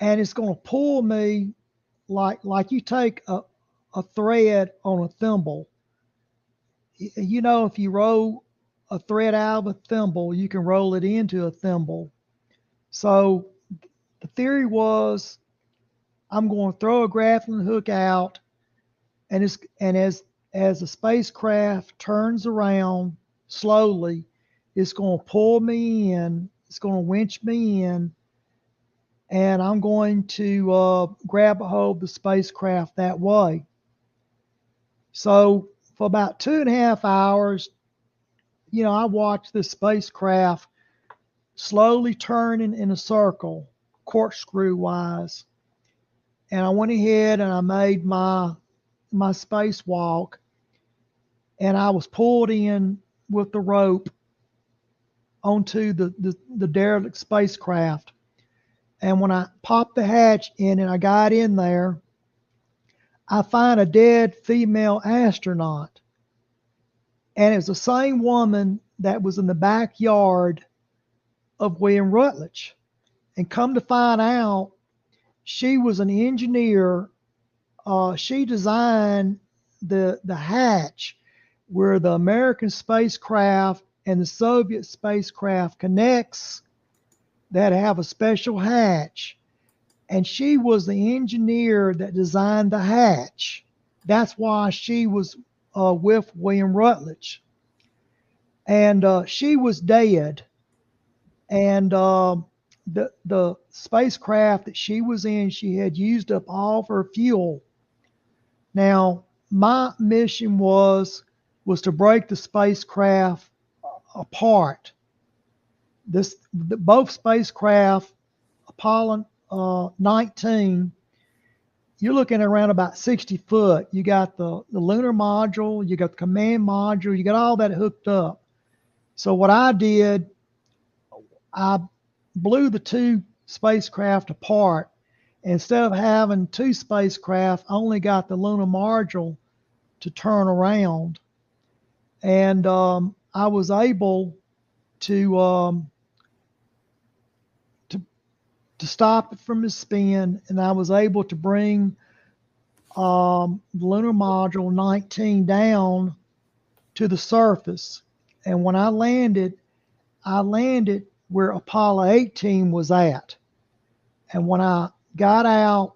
and it's going to pull me like you take a thread on a thimble. If you roll a thread out of a thimble, you can roll it into a thimble. So the theory was, I'm going to throw a grappling hook out, and as the spacecraft turns around slowly, it's going to pull me in. It's going to winch me in, and I'm going to grab a hold of the spacecraft that way. So for about 2.5 hours, I watched this spacecraft slowly turning in a circle, corkscrew wise. And I went ahead and I made my spacewalk, and I was pulled in with the rope onto the derelict spacecraft. And when I popped the hatch in and I got in there, I find a dead female astronaut. And it's the same woman that was in the backyard of William Rutledge. And come to find out, she was an engineer. She designed the hatch where the American spacecraft and the Soviet spacecraft connects, that have a special hatch. And she was the engineer that designed the hatch. That's why she was with William Rutledge, and she was dead. And the spacecraft that she was in, she had used up all of her fuel. Now, my mission was to break the spacecraft apart. Both spacecraft, Apollo 19, you're looking at around about 60 foot. You got the lunar module, you got the command module, you got all that hooked up. So what I did, I blew the two spacecraft apart. Instead of having two spacecraft, I only got the lunar module to turn around. And I was able to stop it from its spin, and I was able to bring the lunar module 19 down to the surface. And when I landed where Apollo 18 was at. And when I got out,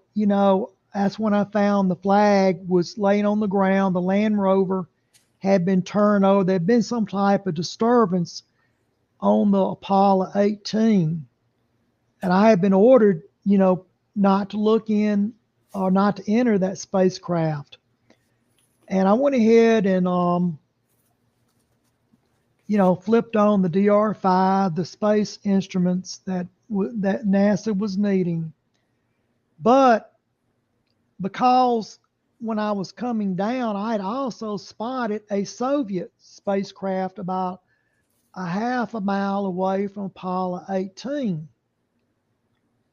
that's when I found the flag was laying on the ground. The Land Rover had been turned over. There had been some type of disturbance on the Apollo 18. And I had been ordered, not to look in or not to enter that spacecraft. And I went ahead and, flipped on the DR5, the space instruments that NASA was needing. But because when I was coming down, I had also spotted a Soviet spacecraft about a half a mile away from Apollo 18.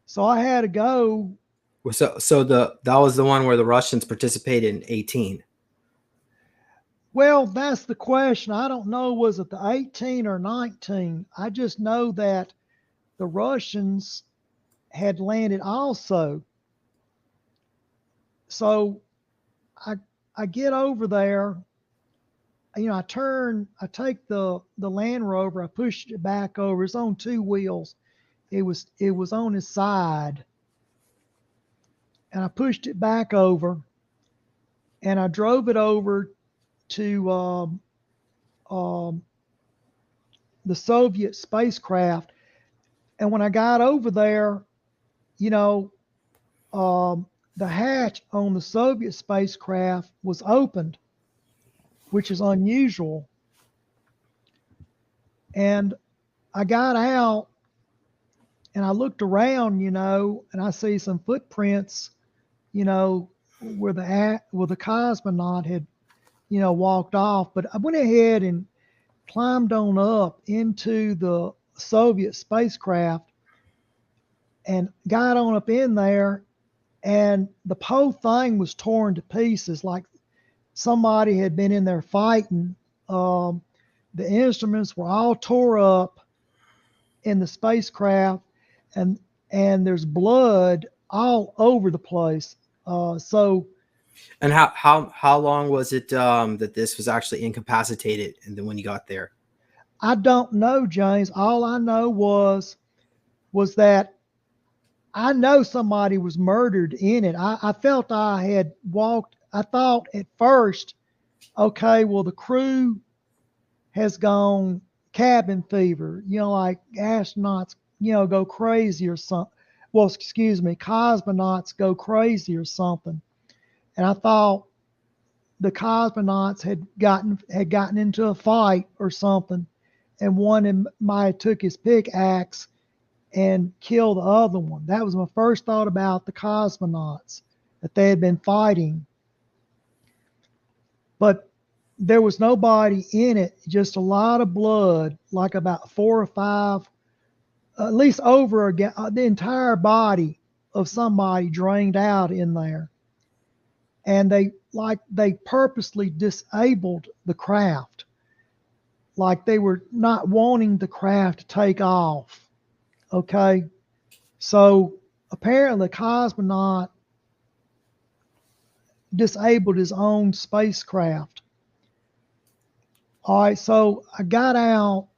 So I had to go. So that was the one where the Russians participated in 18. Well, that's the question. I don't know, was it the 18 or 19? I just know that the Russians had landed also. So I get over there, I take the Land Rover, I pushed it back over. It's on two wheels. It was on its side. And I pushed it back over, and I drove it over to the Soviet spacecraft. And when I got over there, the hatch on the Soviet spacecraft was opened, which is unusual. And I got out and I looked around, and I see some footprints, where the cosmonaut had, walked off. But I went ahead and climbed on up into the Soviet spacecraft and got on up in there, and the whole thing was torn to pieces, like somebody had been in there fighting. The instruments were all tore up in the spacecraft, and there's blood all over the place. And how long was it that this was actually incapacitated, and then when you got there? I don't know, James. All I know was that I know somebody was murdered in it. I felt I had walked. I thought at first, okay, well, the crew has gone cabin fever, like astronauts, go crazy or something. Well, excuse me, cosmonauts go crazy or something. And I thought the cosmonauts had gotten into a fight or something, and one might have took his pickaxe and killed the other one. That was my first thought about the cosmonauts, that they had been fighting. But there was nobody in it, just a lot of blood, like about 4 or 5, at least over the entire body of somebody drained out in there. And they purposely disabled the craft, like they were not wanting the craft to take off. Okay, so apparently the cosmonaut disabled his own spacecraft. All right, so I got out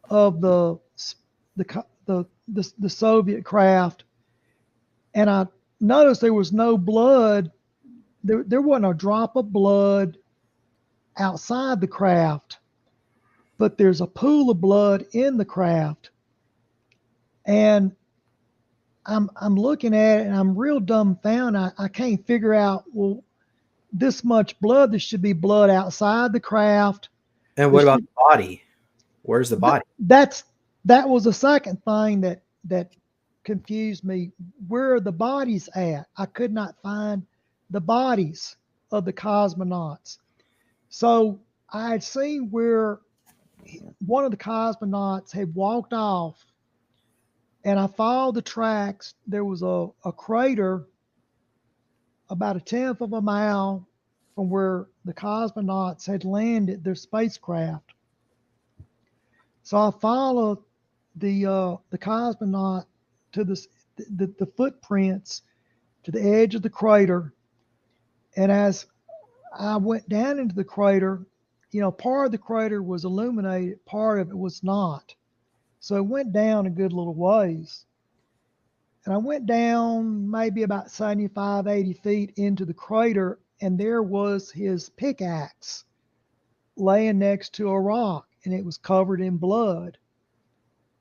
of the Soviet craft, and I noticed there was no blood. There wasn't a drop of blood outside the craft, but there's a pool of blood in the craft. And I'm looking at it and I'm real dumbfounded. I can't figure out, well, this much blood, there should be blood outside the craft. And what about the body? Where's the body? That was the second thing that confused me. Where are the bodies at? I could not find the bodies of the cosmonauts. So I had seen where one of the cosmonauts had walked off, and I followed the tracks. There was a crater about 1/10 of a mile from where the cosmonauts had landed their spacecraft. So I followed the cosmonaut to the footprints to the edge of the crater, and as I went down into the crater, part of the crater was illuminated, part of it was not. So it went down a good little ways. And I went down maybe about 75, 80 feet into the crater, and there was his pickaxe laying next to a rock, and it was covered in blood.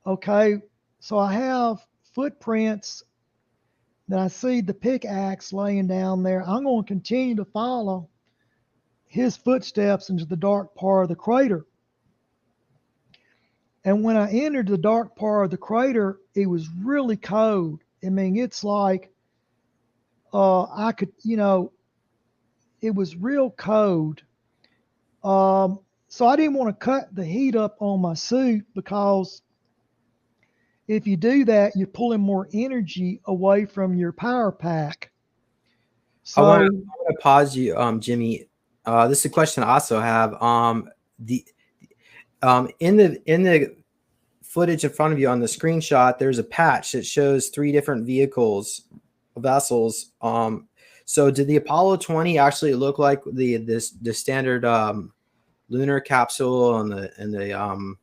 Okay, so I have footprints that I see the pickaxe laying down there. I'm going to continue to follow his footsteps into the dark part of the crater. And when I entered the dark part of the crater, it was really cold. I mean, it's like I could, it was real cold. So I didn't want to cut the heat up on my suit, because if you do that, you're pulling more energy away from your power pack. So I want to pause you, Jimmy. This is a question I also have. In the footage in front of you on the screenshot, there's a patch that shows 3 different vessels. So did the Apollo 20 actually look like the standard lunar capsule and the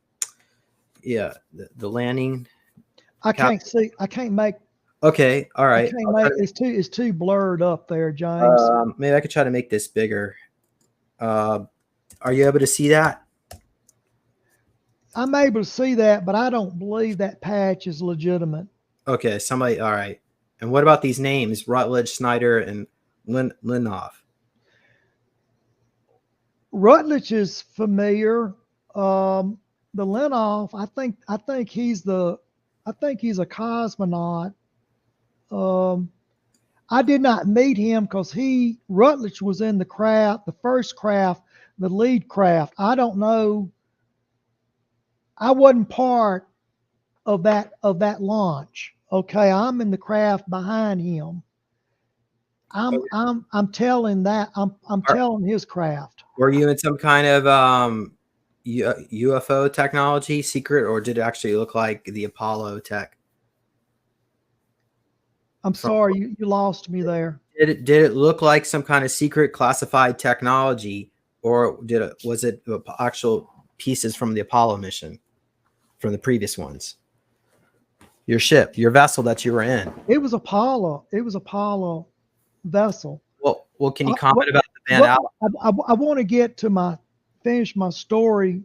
landing? I can't see. I can't make. Okay, all right. It's too blurred up there, James. Maybe I could try to make this bigger. Are you able to see that? I'm able to see that, but I don't believe that patch is legitimate. Okay, somebody. All right. And what about these names, Rutledge, Snyder, and Linoff? Rutledge is familiar. The Linoff, I think he's a cosmonaut. I did not meet him because Rutledge was in the craft, the first craft, the lead craft. I don't know. I wasn't part of that launch. Okay, I'm in the craft behind him. I'm telling telling his craft. Were you in some kind of UFO technology secret, or did it actually look like the Apollo tech? I'm sorry, you lost me there. Did it look like some kind of secret classified technology, or was it actual pieces from the Apollo mission, from the previous ones? Your ship, your vessel that you were in. It was Apollo. It was Apollo vessel. Well, can you comment about the Van Allen? I want to finish my story.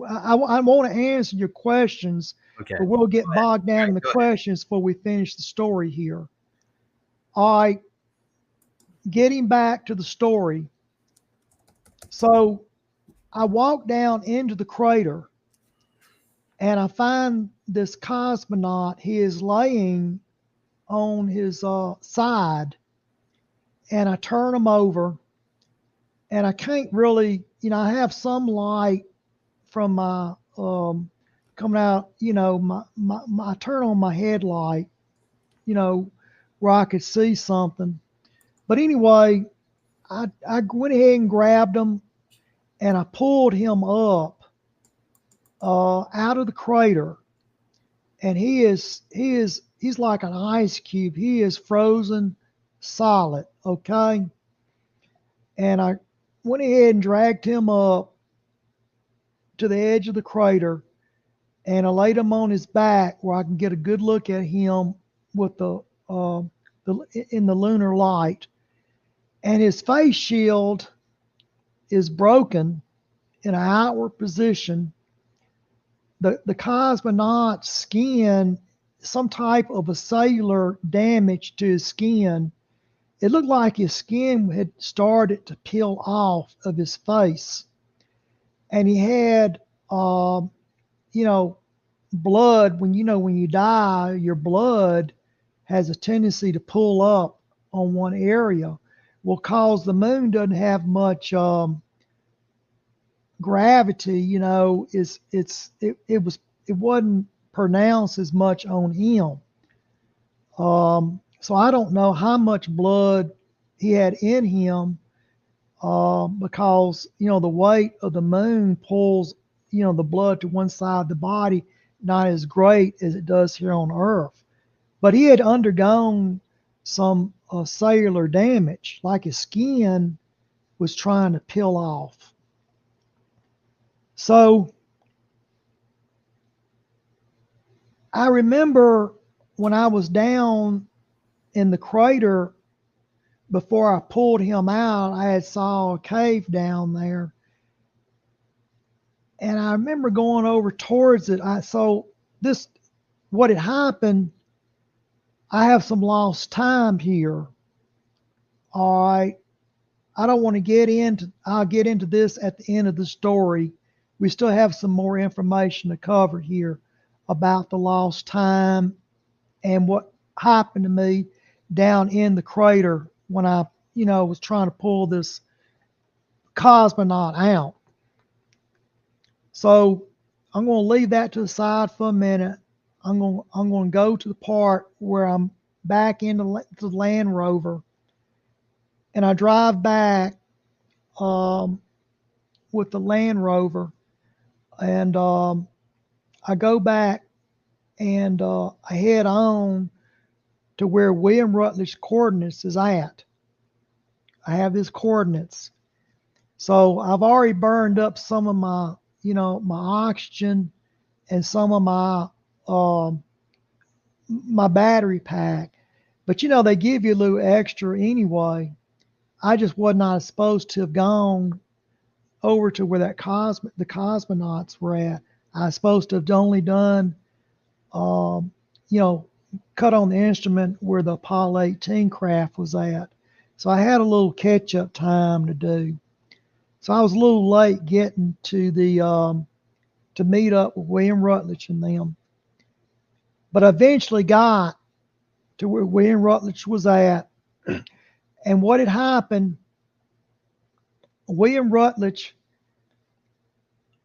I want to answer your questions, okay, but we'll get bogged down in the questions before we finish the story here. All right, getting back to the story. So I walk down into the crater, and I find this cosmonaut. He is laying on his side, and I turn him over, and I can't really, I have some light from my coming out, I turn on my headlight, where I could see something. But anyway, I went ahead and grabbed him, and I pulled him up out of the crater, and he's like an ice cube. He is frozen solid. Okay. And I went ahead and dragged him up to the edge of the crater, and I laid him on his back where I can get a good look at him with in the lunar light. And his face shield is broken, in an outward position. The cosmonaut's skin, some type of a cellular damage to his skin. It looked like his skin had started to peel off of his face, and he had, you know, blood. When you die, your blood has a tendency to pull up on one area. Well, cause the moon doesn't have much gravity, it wasn't pronounced as much on him. So I don't know how much blood he had in him, because the weight of the moon pulls the blood to one side of the body, not as great as it does here on Earth. But he had undergone some cellular damage, like his skin was trying to peel off. So I remember when I was down in the crater, before I pulled him out, I had saw a cave down there. And I remember going over towards it. What had happened, I have some lost time here. All right. I don't want to I'll get into this at the end of the story. We still have some more information to cover here about the lost time and what happened to me down in the crater when I, was trying to pull this cosmonaut out. So I'm going to leave that to the side for a minute. I'm going to go to the part where I'm back into the Land Rover, and I drive back with the Land Rover, and I go back and I head on to where William Rutledge's coordinates is at. I have his coordinates. So I've already burned up some of my, my oxygen and some of my battery pack. But they give you a little extra anyway. I just was not supposed to have gone over to where the cosmonauts were at. I was supposed to have only done, cut on the instrument where the Apollo 18 craft was at. So I had a little catch-up time to do. So I was a little late getting to to meet up with William Rutledge and them. But I eventually got to where William Rutledge was at. And what had happened, William Rutledge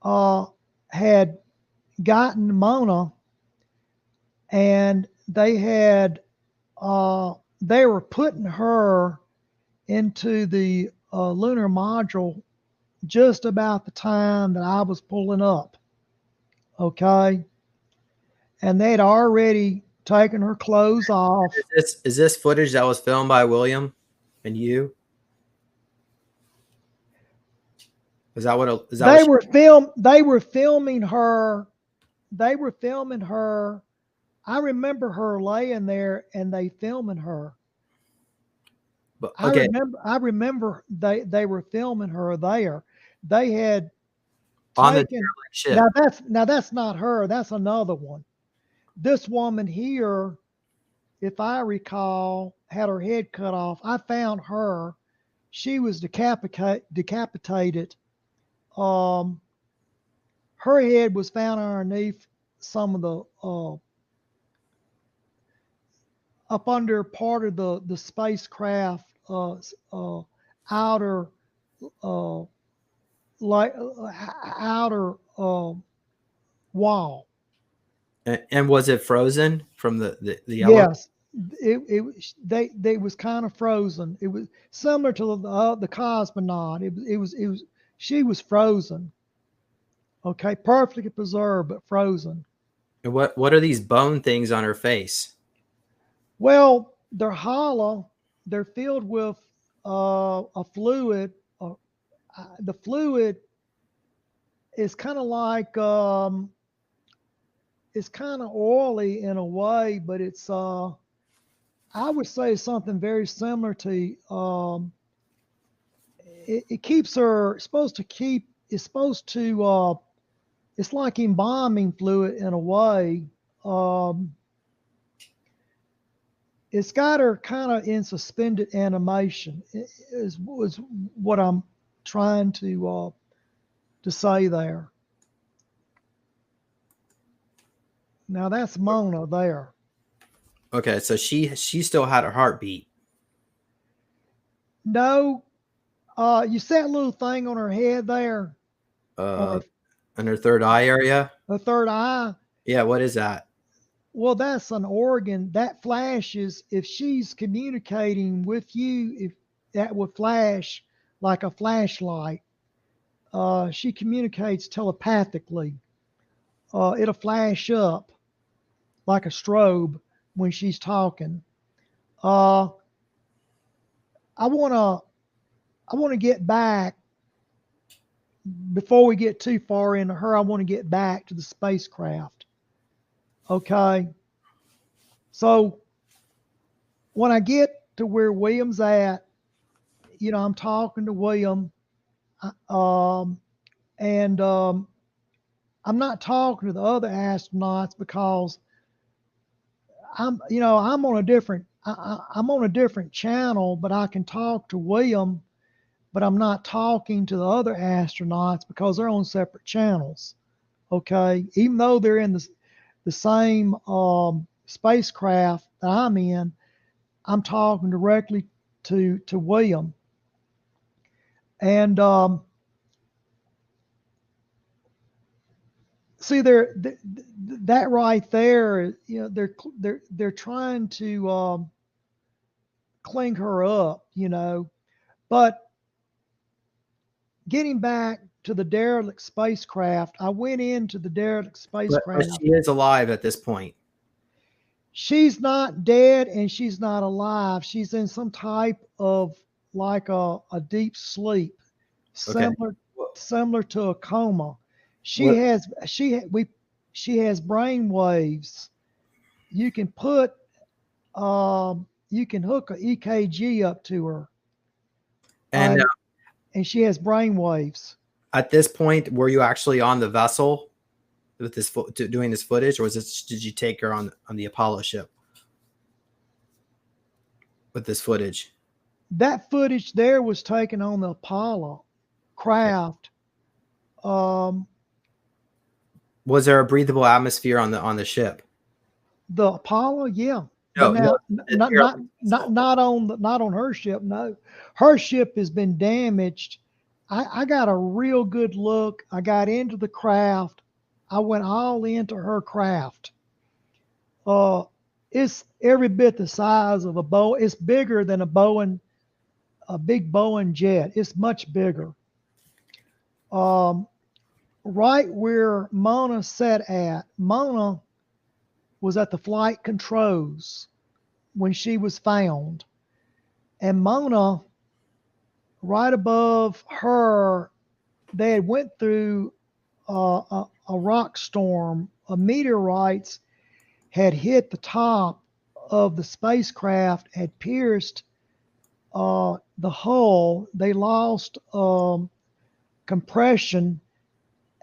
had gotten Mona, and they were putting her into the lunar module just about the time that I was pulling up. Okay. And they'd already taken her clothes off. Is this footage that was filmed by William and you? Is that what they were filming her. They were filming her. I remember her laying there and they filming her. But, okay. I remember they were filming her there. They had on taken, the ship. Now that's not her. That's another one. This woman here, if I recall, had her head cut off. I found her. She was decapitated. Her head was found underneath some of the up under part of the spacecraft outer wall. And was it frozen from the Yes, they was kind of frozen. It was similar to the cosmonaut. She was frozen. Okay, perfectly preserved but frozen. And what are these bone things on her face? Well, they're hollow. They're filled with a fluid. The fluid is kind of like it's kind of oily in a way, but it's I would say something very similar to it keeps her supposed to keep supposed to it's like embalming fluid in a way. It's got her kind of in suspended animation. Is what I'm trying to say there. Now that's Mona there. Okay, so she still had her heartbeat. No, you see that little thing on her head there, In her third eye area. her third eye. Yeah, what is that? Well, that's an organ that flashes if she's communicating with you. If that would flash like a flashlight, she communicates telepathically. It'll flash up like a strobe when she's talking. I wanna get back before we get too far into her. I want to get back to the spacecraft. Okay. So when I get to where William's at, I'm talking to William, and I'm not talking to the other astronauts because I'm on a different I'm on a different channel, but I can talk to William, but I'm not talking to the other astronauts because they're on separate channels. Okay, even though they're in the same spacecraft that I'm in, I'm talking directly to William, and see that right there, they're trying to cling her up, but getting back to the derelict spacecraft, I went into the derelict spacecraft. But she is alive at this point. She's not dead and she's not alive. She's in some type of like a deep sleep, similar to a coma. She has brain waves. You can hook a EKG up to her, and she has brain waves. At this point, were you actually on the vessel with this doing this footage, or did you take her on the Apollo ship with this footage? That footage there was taken on the Apollo craft. Was there a breathable atmosphere on the ship? The Apollo, yeah. No, not on her ship. No, her ship has been damaged. I got a real good look. I got into the craft. I went all into her craft. It's every bit the size of a Boeing. It's bigger than a big Boeing jet. It's much bigger. Right where Mona sat at, Mona was at the flight controls when she was found. And Mona, right above her, they had went through a rock storm. Meteorites had hit the top of the spacecraft, had pierced the hull. They lost compression,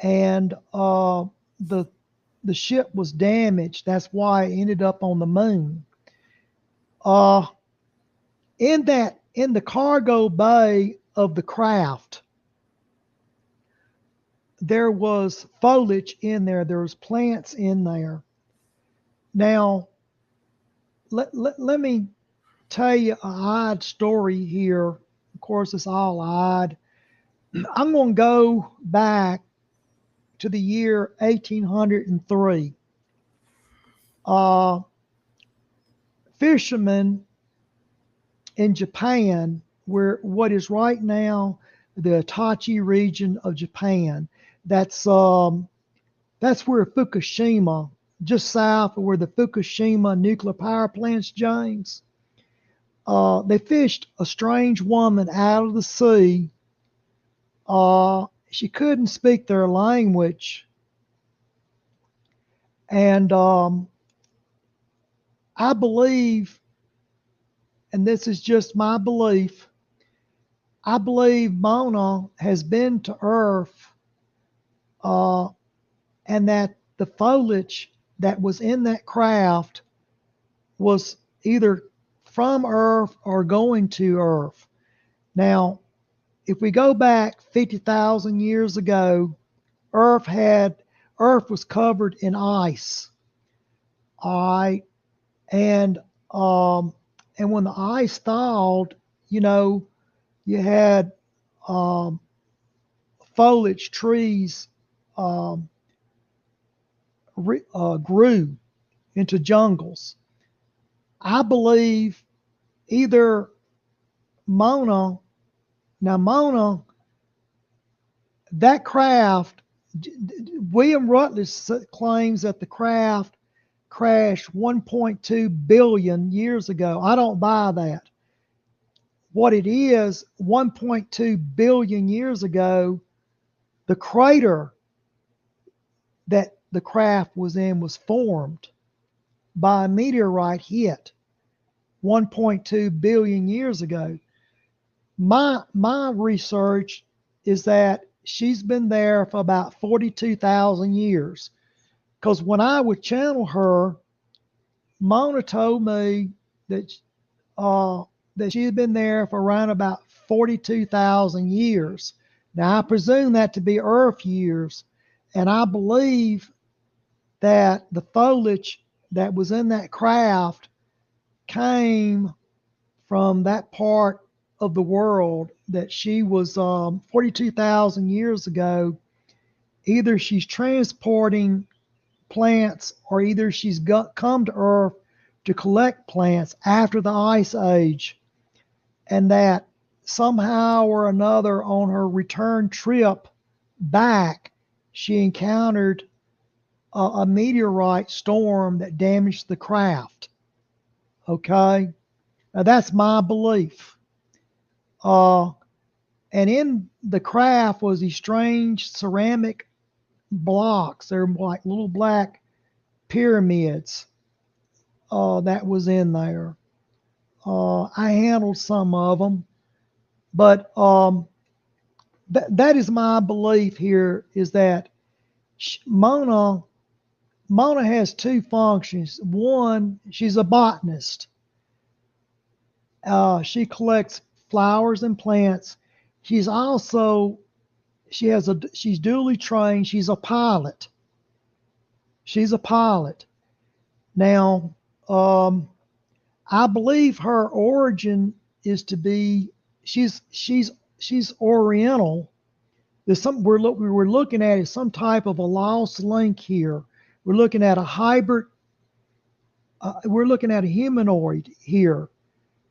and the ship was damaged. That's why it ended up on the moon. In the cargo bay of the craft, there was foliage in there. There was plants in there. Now, let me tell you an odd story here. Of course, it's all odd. I'm going to go back to the year 1803. Fishermen in Japan, where what is right now the Itachi region of Japan, that's where Fukushima, just south of where the Fukushima nuclear power plant's, James. They fished a strange woman out of the sea. She couldn't speak their language. And I believe, and this is just my belief, I believe Mona has been to Earth and that the foliage that was in that craft was either from Earth or going to Earth. Now, if we go back 50,000 years ago, Earth was covered in ice. All right, and when the ice thawed, you had um, foliage trees um, grew into jungles. I believe either Mona, now Mona, that craft, William Rutledge claims that the craft crashed 1.2 billion years ago. I don't buy that. What it is, 1.2 billion years ago, the crater that the craft was in was formed by a meteorite hit 1.2 billion years ago. My research is that she's been there for about 42,000 years. Because when I would channel her, Mona told me that that she had been there for around about 42,000 years. Now I presume that to be Earth years, and I believe that the foliage that was in that craft came from that part of the world that she was 42,000 years ago. Either she's transporting plants or either she's come to Earth to collect plants after the Ice Age, and that somehow or another on her return trip back, she encountered a meteorite storm that damaged the craft. Okay, now that's my belief. And in the craft was these strange ceramic blocks. They're like little black pyramids that was in there. I handled some of them, but that is my belief here is that Mona has two functions. One, she's a botanist. She collects flowers and plants. She's duly trained. She's a pilot. Now, I believe her origin is to be she's Oriental. There's some we're looking at is some type of a lost link here. We're looking at a hybrid. We're looking at a humanoid here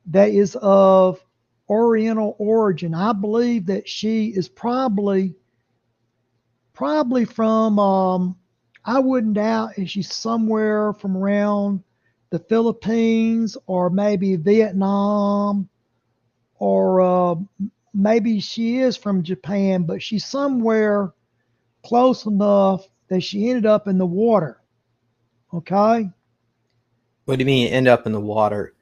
that is of Oriental origin. I believe that she is probably from. I wouldn't doubt if she's somewhere from around the Philippines or maybe Vietnam, or maybe she is from Japan, but she's somewhere close enough that she ended up in the water. Okay? What do you mean end up in the water?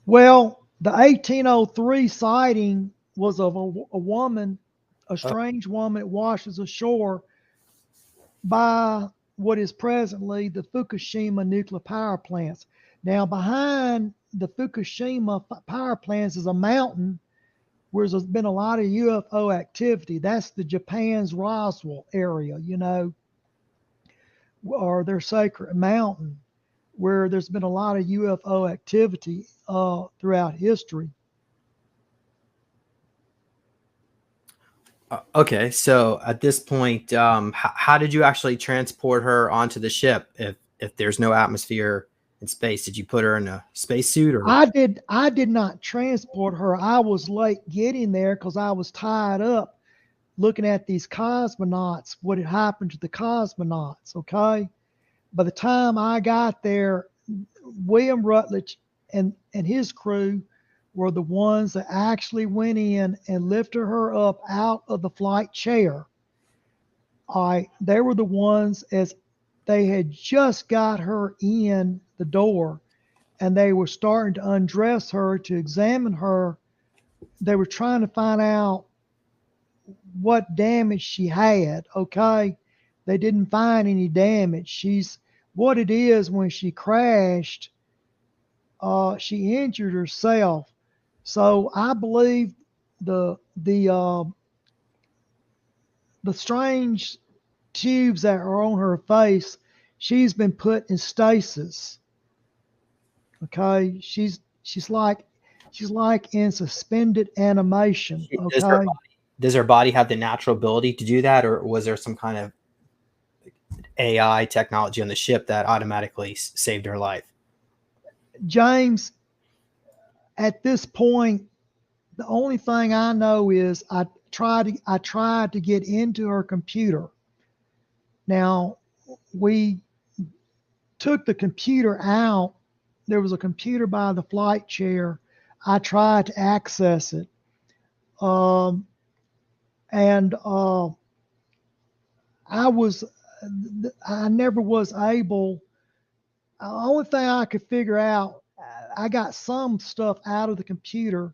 Well, the 1803 sighting was of a woman, a strange woman that washes ashore by what is presently the Fukushima nuclear power plants. Now, behind the Fukushima power plants is a mountain where there's been a lot of UFO activity. That's the Japan's Roswell area, or their sacred mountain, where there's been a lot of UFO activity throughout history. Okay, so at this point, how did you actually transport her onto the ship if there's no atmosphere in space? Did you put her in a spacesuit or? I did not transport her. I was late getting there because I was tied up looking at these cosmonauts, what had happened to the cosmonauts. Okay, by the time I got there, William Rutledge and his crew were the ones that actually went in and lifted her up out of the flight chair. They were the ones, as they had just got her in the door and they were starting to undress her to examine her. They were trying to find out what damage she had. Okay, They didn't find any damage. What it is, when she crashed, she injured herself. So I believe the the uh, the strange tubes that are on her face, she's been put in stasis. Okay, she's like in suspended animation. Okay, Does her body have the natural ability to do that, or was there some kind of AI technology on the ship that automatically saved her life? James, at this point, the only thing I know is I tried to get into her computer. Now, we took the computer out. There was a computer by the flight chair. I tried to access it. Um, and I never was able. The only thing I could figure out, I got some stuff out of the computer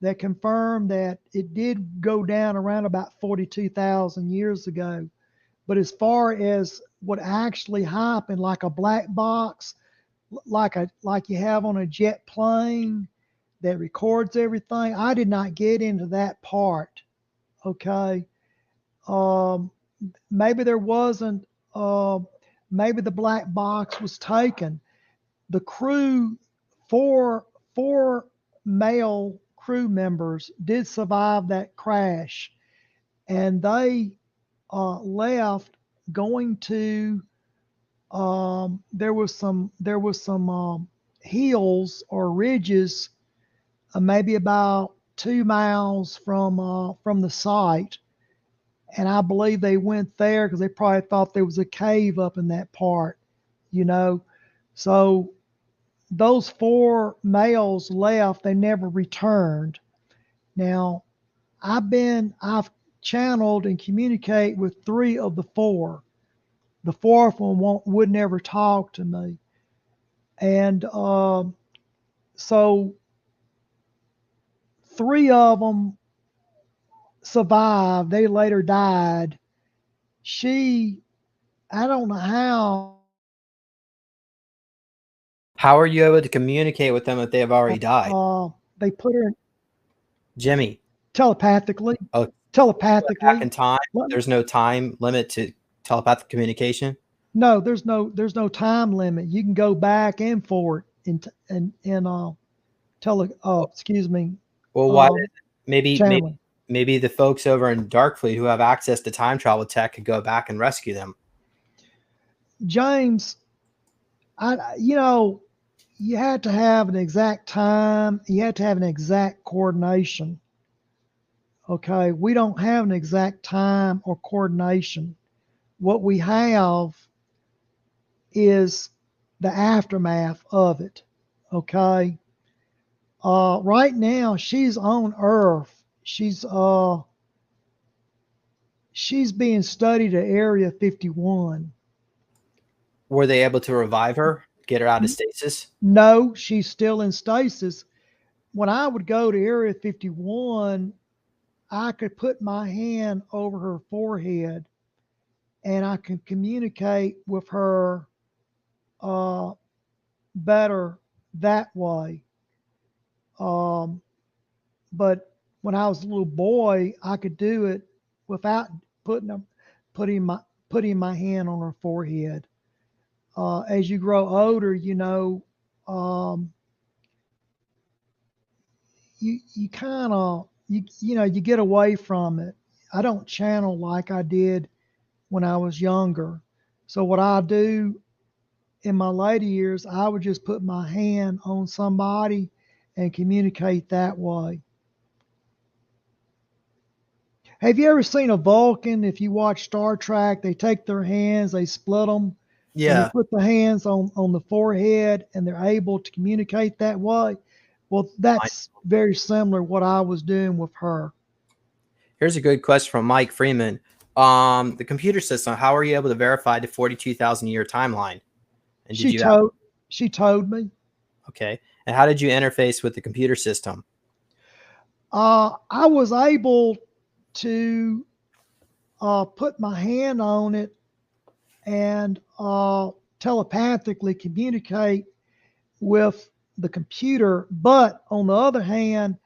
that confirmed that it did go down around about 42,000 years ago. But as far as what actually happened, like a black box, like you have on a jet plane that records everything, I did not get into that part. Okay. Um, maybe there wasn't. Maybe the black box was taken. The crew, four male crew members did survive that crash, and they left going to. There was some hills or ridges, maybe about 2 miles from the site, and I believe they went there because they probably thought there was a cave up in that part, you know. So those four males left, they never returned. Now, I've channeled and communicate with three of the four. The fourth one would never talk to me. And so three of them survived. They later died. I don't know how. How are you able to communicate with them if they have already died? They put her Jimmy. telepathically. Oh, Telepathically. back in time. There's no time limit to telepathic communication. No, there's no time limit. You can go back and forward excuse me. Well, why? Maybe Channeling. maybe the folks over in Darkfleet who have access to time travel tech could go back and rescue them. James, you had to have an exact time. You had to have an exact coordination. Okay, we don't have an exact time or coordination. What we have is the aftermath of it. Okay. Right now she's on Earth. She's being studied at Area 51. Were they able to revive her, get her out of stasis? No, she's still in stasis. When I would go to Area 51, I could put my hand over her forehead and I could communicate with her better that way. But when I was a little boy, I could do it without putting my hand on her forehead. As you grow older, you kind of you get away from it. I don't channel like I did when I was younger. So what I do in my later years, I would just put my hand on somebody and communicate that way. Have you ever seen a Vulcan? If you watch Star Trek, they take their hands, they split them, and they put the hands on the forehead, and they're able to communicate that way. Well, that's very similar to what I was doing with her. Here's a good question from Mike Freeman. The computer system, how are you able to verify the 42,000 year timeline? And she told me. Okay. And how did you interface with the computer system? I was able to put my hand on it and telepathically communicate with the computer. But on the other hand,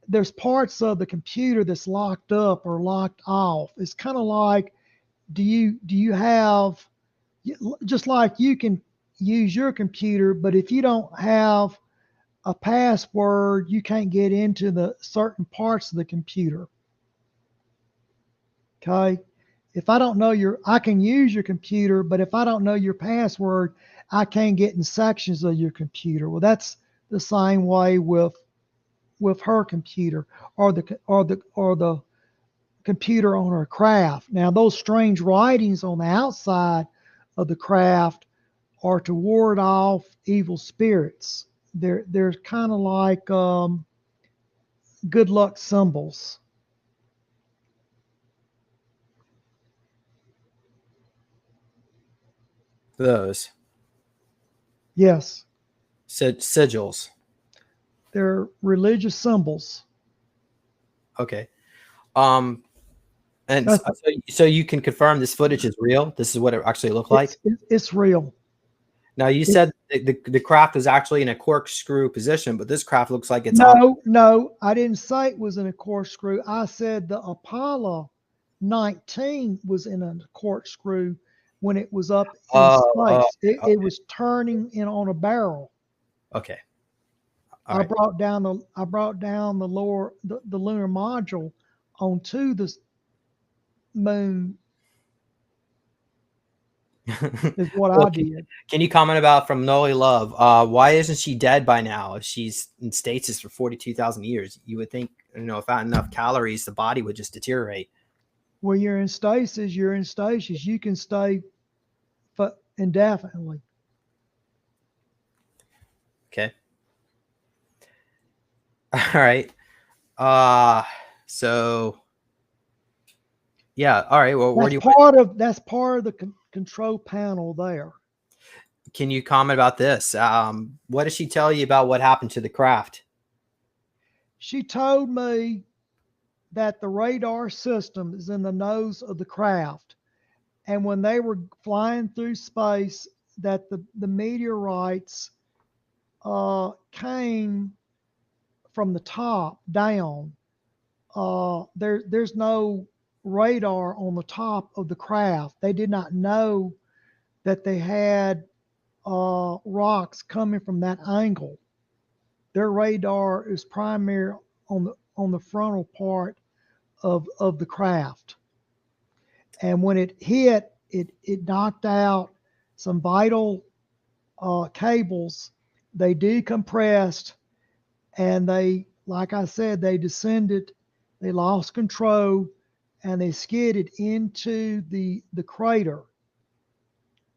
there's parts of the computer that's locked up or locked off. It's kind of like, do you have, just like you can use your computer, but if you don't have a password, you can't get into the certain parts of the computer. Okay. If I don't know I can use your computer, but if I don't know your password, I can't get in sections of your computer. Well, that's the same way with her computer, or the computer on her craft. Now, those strange writings on the outside of the craft are to ward off evil spirits. They're kind of like good luck symbols. Those Yes, sigils. they're religious symbols. Okay. And That's, so you can confirm this footage is real. This is what it actually looked like. It's real. Now you said the craft is actually in a corkscrew position, but this craft looks like it's No, I didn't say it was in a corkscrew. I said the Apollo 19 was in a corkscrew when it was up in space. Okay. It was turning in on a barrel. Okay. I brought down the lower the lunar module onto the moon. Is what I did. Can you comment about from Noli Love? Why isn't she dead by now? If she's in stasis for 42,000 years, you would think, if not enough calories, the body would just deteriorate. When you're in stasis, you can stay indefinitely. Okay. All right. So yeah. All right. Well, that's part of the control panel there. Can you comment about this? What did she tell you about what happened to the craft? She told me that the radar system is in the nose of the craft, and when they were flying through space, that the meteorites came from the top down. There's no radar on the top of the craft. They did not know that they had rocks coming from that angle. Their radar is primary on the frontal part of the craft. And when it hit, it knocked out some vital cables. They decompressed, and they, like I said, they descended. They lost control, and they skidded into the crater.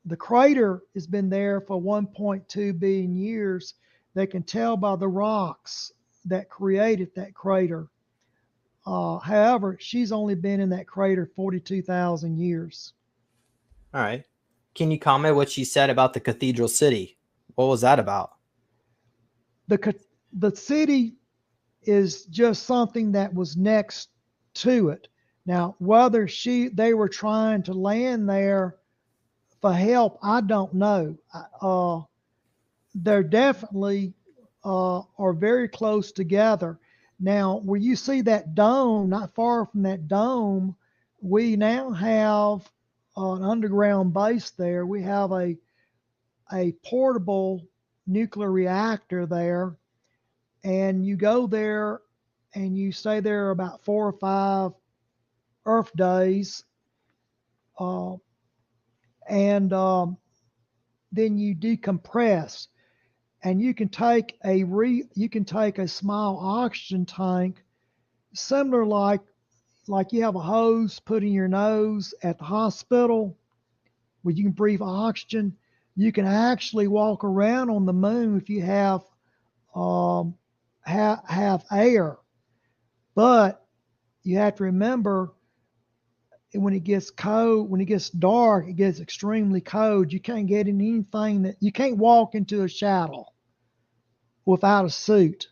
The crater has been there for 1.2 billion years. They can tell by the rocks that created that crater. However, she's only been in that crater 42,000 years. All right. Can you comment what she said about the cathedral city? What was that about? The city is just something that was next to it. Now, whether they were trying to land there for help, I don't know. They're definitely are very close together. Now, where you see that dome, not far from that dome, we now have an underground base there. We have a portable nuclear reactor there, and you go there and you stay there about 4 or 5 Earth days, and then you decompress, and you can take a small oxygen tank, similar like you have a hose put in your nose at the hospital where you can breathe oxygen. You can actually walk around on the moon if you have air, but you have to remember, when it gets cold, when it gets dark, it gets extremely cold. You can't get in anything you can't walk into a shuttle without a suit.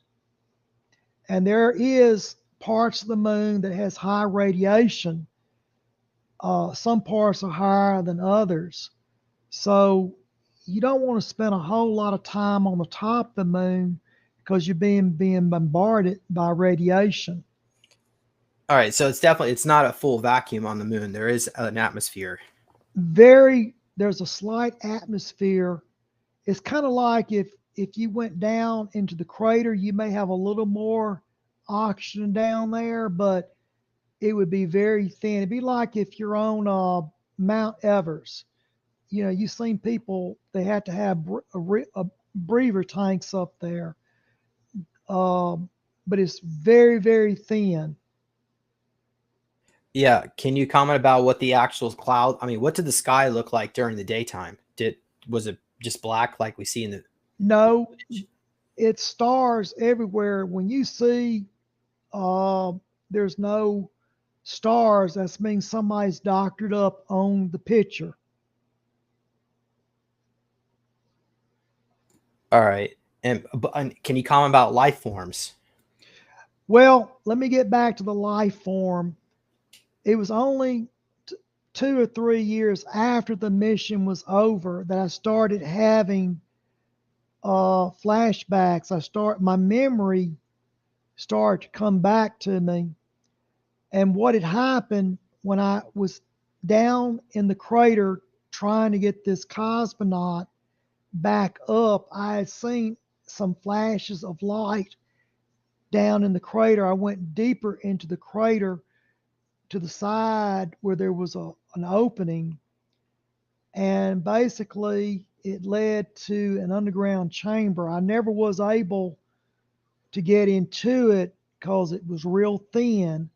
And there is parts of the moon that has high radiation. Some parts are higher than others. So you don't want to spend a whole lot of time on the top of the moon because you're being bombarded by radiation. All right, so it's not a full vacuum on the moon. There is an atmosphere. There's a slight atmosphere. It's kind of like if you went down into the crater, you may have a little more oxygen down there, but it would be very thin. It'd be like if you're on Mount Everest. You know, you've seen people, they had to have breather tanks up there, but it's very, very thin. Yeah, can you comment about what the actual cloud? I mean, what did the sky look like during the daytime? Was it just black like we see in the No, footage? it's stars everywhere. When you see uh, there's no stars, that means somebody's doctored up on the picture. All right, and can you comment about life forms? Well, let me get back to the life form. It was only 2 or 3 years after the mission was over that I started having flashbacks. My memory started to come back to me. And what had happened when I was down in the crater trying to get this cosmonaut back up, I had seen some flashes of light down in the crater. I went deeper into the crater to the side where there was an opening, and basically it led to an underground chamber. I never was able to get into it because it was real thin.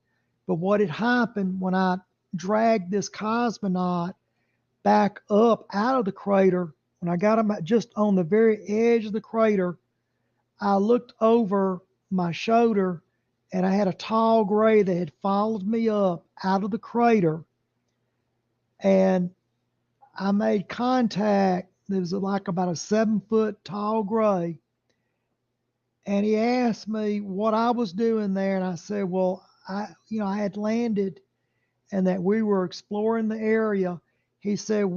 But what had happened when I dragged this cosmonaut back up out of the crater, when I got him just on the very edge of the crater, I looked over my shoulder and I had a tall gray that had followed me up out of the crater. And I made contact. There was like about a 7 foot tall gray. And he asked me what I was doing there. And I said, well, I had landed and that we were exploring the area. He said,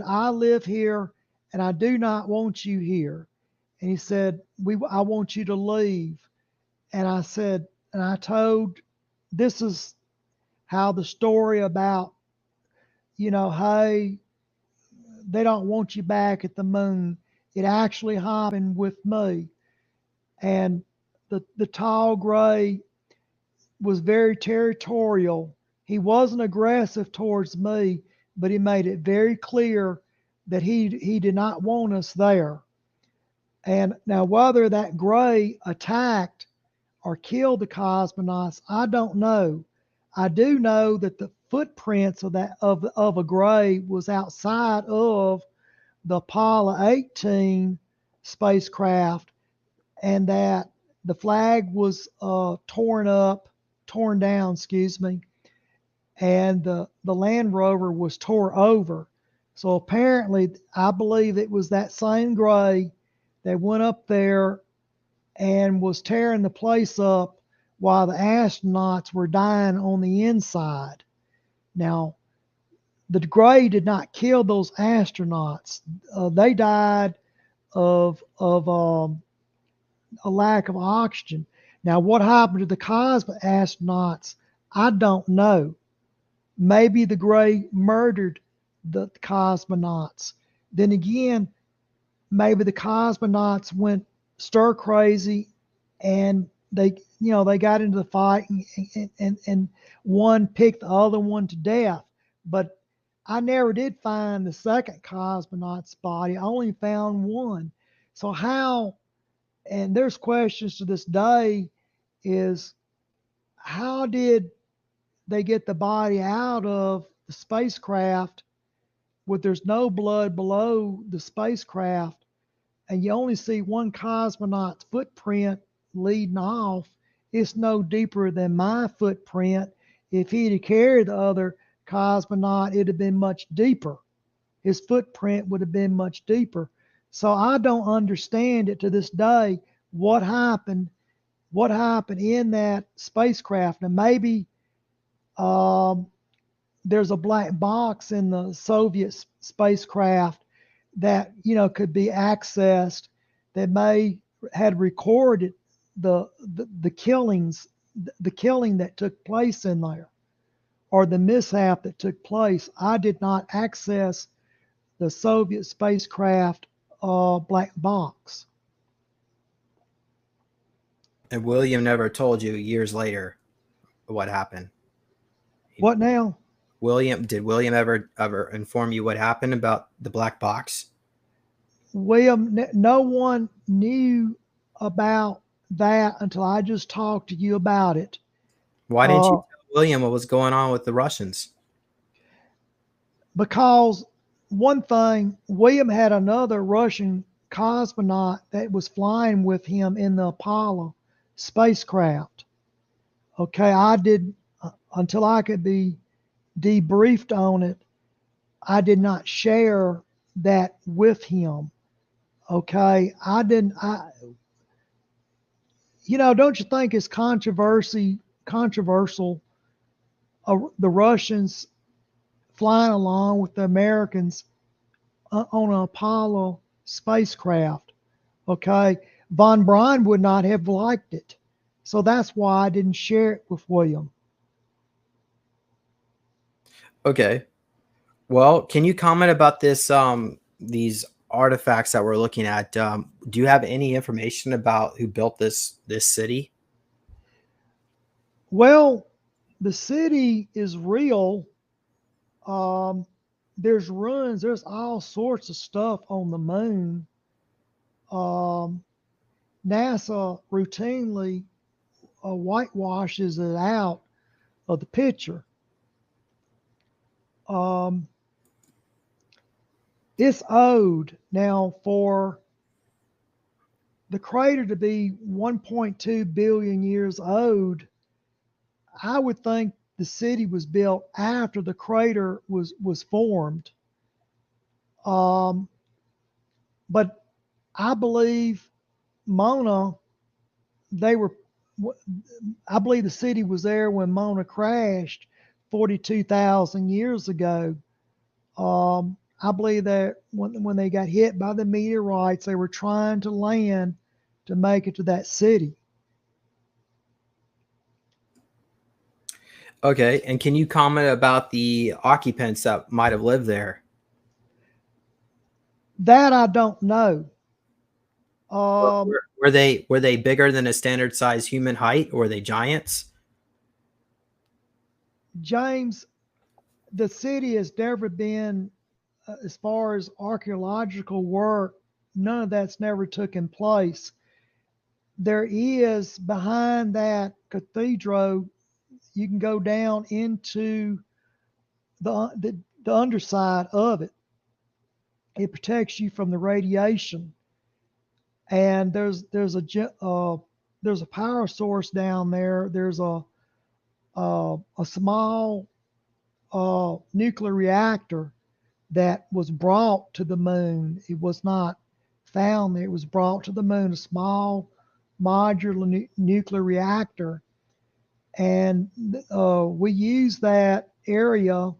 I live here and I do not want you here. And he said, I want you to leave. And I said, and I told, this is how the story about, hey, they don't want you back at the moon. It actually happened with me. And the tall gray was very territorial. He wasn't aggressive towards me, but he made it very clear that he did not want us there. And now whether that gray attacked or killed the cosmonauts, I don't know. I do know that the footprints of a gray was outside of the Apollo 18 spacecraft, and that the flag was torn down, excuse me, and the Land Rover was tore over. So apparently, I believe it was that same gray that went up there and was tearing the place up while the astronauts were dying on the inside. Now, the gray did not kill those astronauts. They died of a lack of oxygen. Now, what happened to the Cosmic astronauts, I don't know. Maybe the gray murdered the cosmonauts. Then again, maybe the cosmonauts went stir crazy and they got into the fight and one picked the other one to death. But I never did find the second cosmonaut's body. I only found one. So how, and there's questions to this day, is how did they get the body out of the spacecraft with there's no blood below the spacecraft and you only see one cosmonaut's footprint leading off? It's no deeper than my footprint. If he'd have carried the other cosmonaut, it'd have been much deeper. His footprint would have been much deeper. So I don't understand it to this day. What happened in that spacecraft? And maybe um, there's a black box in the Soviet spacecraft that, could be accessed, that had recorded the killings, the killing that took place in there, or the mishap that took place. I did not access the Soviet spacecraft black box. And William never told you years later what happened. What now? Did William ever inform you what happened about the black box? William, no one knew about that until I just talked to you about it. Why didn't you tell William what was going on with the Russians? Because one thing, William had another Russian cosmonaut that was flying with him in the Apollo spacecraft. Okay, I did, until I could be debriefed on it, I did not share that with him. Okay, don't you think it's controversial, the Russians flying along with the Americans on an Apollo spacecraft? Okay, Von Braun would not have liked it. So that's why I didn't share it with William. Okay. Well, can you comment about these artifacts that we're looking at? Do you have any information about who built this city? Well, the city is real. There's ruins. There's all sorts of stuff on the moon. NASA routinely whitewashes it out of the picture. It's owed now for the crater to be 1.2 billion years old. I would think the city was built after the crater was formed. But I believe Mona, I believe the city was there when Mona crashed 42,000 years ago. I believe that when they got hit by the meteorites, they were trying to land to make it to that city. Okay, and can you comment about the occupants that might have lived there? That I don't know. Were they bigger than a standard size human height, or were they giants? James, the city has never been, as far as archaeological work, none of that's never taken place. There is, behind that cathedral, you can go down into the underside of it. It protects you from the radiation, and there's a power source down there. There's a small nuclear reactor that was brought to the moon. It was not found there. It was brought to the moon, a small modular nuclear reactor. And we use that area,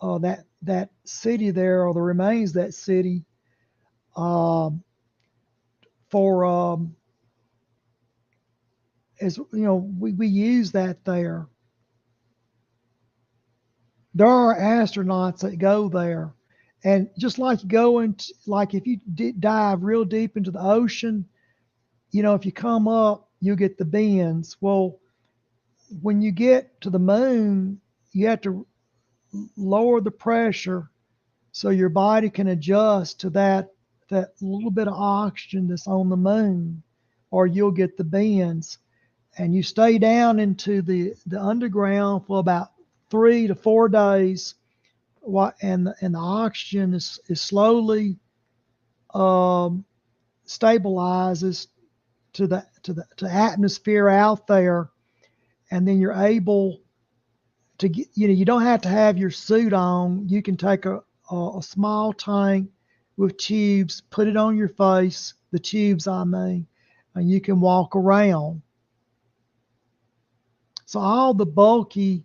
that city there, or the remains of that city, for as we use that there. There are astronauts that go there, and just like like if you dive real deep into the ocean, if you come up, you get the bends. Well, when you get to the moon, you have to lower the pressure so your body can adjust to that little bit of oxygen that's on the moon, or you'll get the bends. And you stay down into the underground for about 3 to 4 days, and the oxygen is slowly stabilizes to atmosphere out there, and then you're able to get, you don't have to have your suit on. You can take a small tank with tubes, put it on your face, the tubes I mean, and you can walk around. So all the bulky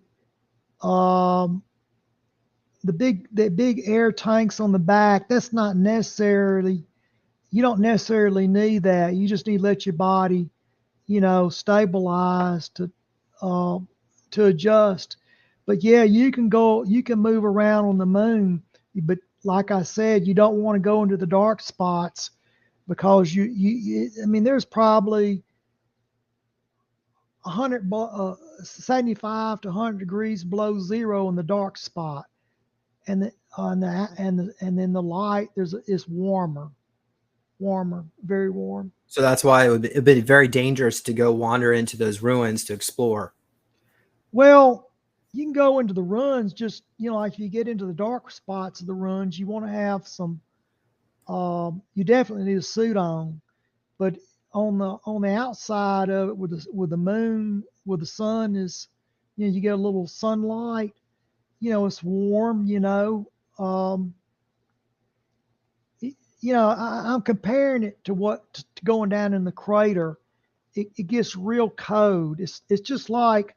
the big air tanks on the back, that's not necessarily, you don't necessarily need that. You just need to let your body, stabilize uh, to adjust. But yeah, you can move around on the moon. But like I said, you don't want to go into the dark spots because I mean, there's probably 75 to 100 degrees below zero in the dark spot, and and then the light it's warmer, very warm. So that's why it'd be very dangerous to go wander into those ruins to explore. Well, you can go into the runs, just like if you get into the dark spots of the runs, you want to have some. You definitely need a suit on, but on the outside of it, with the moon, with the sun is, you get a little sunlight. It's warm. Um, I'm comparing it to to going down in the crater. It gets real cold. It's just like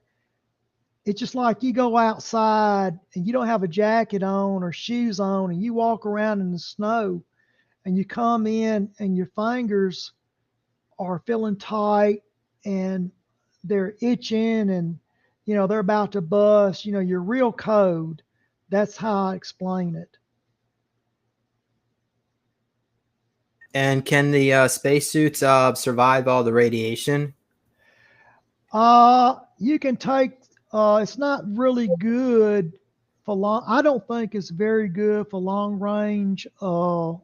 you go outside and you don't have a jacket on or shoes on, and you walk around in the snow, and you come in and your fingers are feeling tight and they're itching, and they're about to bust. You're real cold. That's how I explain it. And can the spacesuits survive all the radiation? You can take. It's not really good for long. I don't think it's very good for long range. To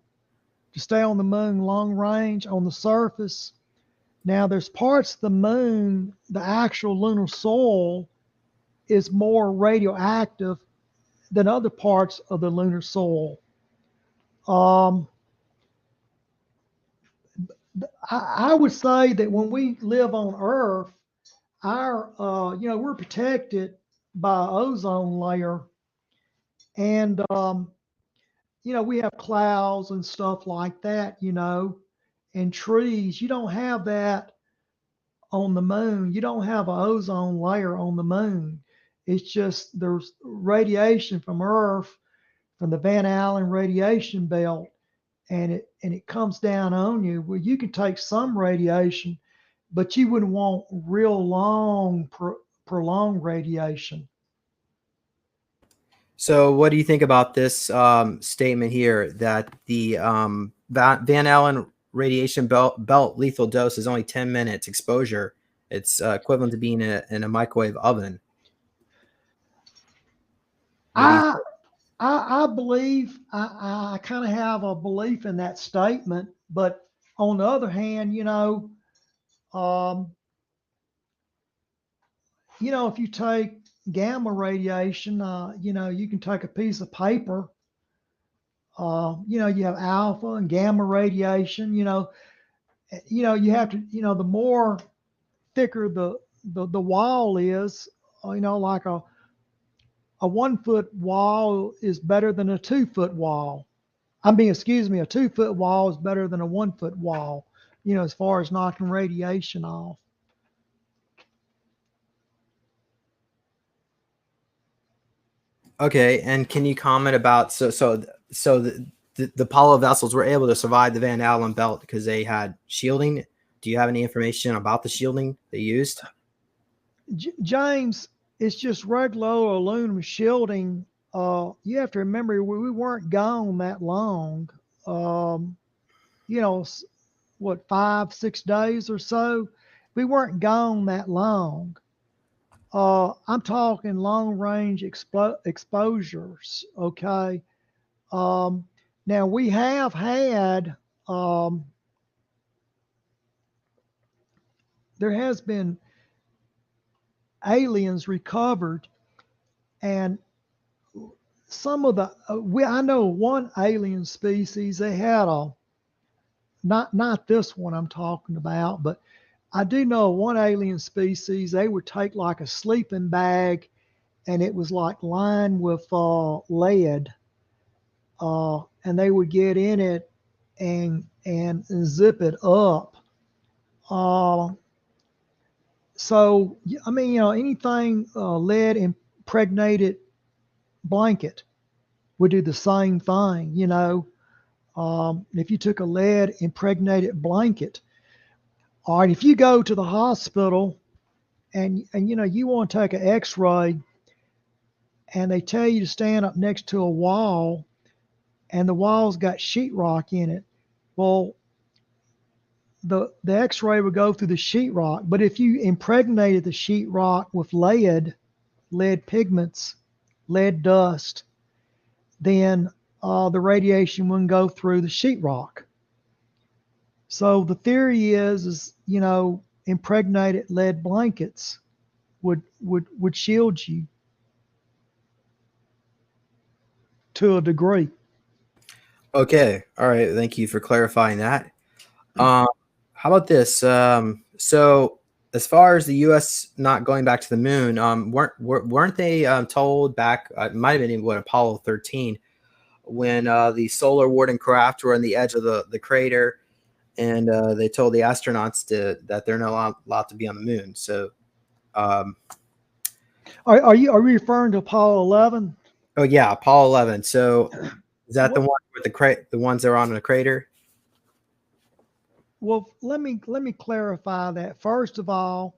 stay on the moon long range on the surface. Now, there's parts of the moon, the actual lunar soil is more radioactive than other parts of the lunar soil. Um, I would say that when we live on Earth, we're protected by ozone layer, and we have clouds and stuff like that, and trees. You don't have that on the moon. You don't have an ozone layer on the moon. It's just there's radiation from Earth, from the Van Allen radiation belt, and it comes down on you. Well, you can take some radiation, but you wouldn't want real long, prolonged radiation. So, what do you think about this statement here that the Van Allen radiation belt lethal dose is only 10 minutes exposure? It's equivalent to being in a microwave oven. I believe I kind of have a belief in that statement, but on the other hand, um, if you take gamma radiation, you can take a piece of paper. You have alpha and gamma radiation. You have to. The more thicker the wall is, like a 1 foot wall is better than a 2 foot wall. Excuse me, a 2 foot wall is better than a 1 foot wall, as far as knocking radiation off. Okay, and can you comment about the Apollo vessels were able to survive the Van Allen belt because they had shielding? Do you have any information about the shielding they used? James, it's just regular aluminum shielding. You have to remember we weren't gone that long. Um, what, 5, 6 days or so? We weren't gone that long. I'm talking long range exposures. Okay. Um, Now we have had, there has been aliens recovered, and some of the, I know one alien species, they had not this one I'm talking about, but I do know one alien species, they would take like a sleeping bag, and it was like lined with lead, and they would get in it and zip it up. Uh, so I mean, anything lead impregnated blanket, would do the same thing. If you took a lead impregnated blanket, all right, if you go to the hospital and you want to take an X-ray, and they tell you to stand up next to a wall, and the wall's got sheetrock in it, well, the X-ray would go through the sheetrock. But if you impregnated the sheetrock with lead pigments, lead dust, then the radiation wouldn't go through the sheetrock. So the theory is impregnated lead blankets would shield you to a degree. Okay. All right. Thank you for clarifying that. How about this? So as far as the U.S. not going back to the moon, weren't they told back? It might have been even Apollo 13, when the solar warden craft were on the edge of the crater, and they told the astronauts that they're not allowed to be on the moon. So, Are you referring to Apollo 11? oh yeah, Apollo 11. So is that the What? one with the ones that are on the crater? Well, let me clarify that. First of all,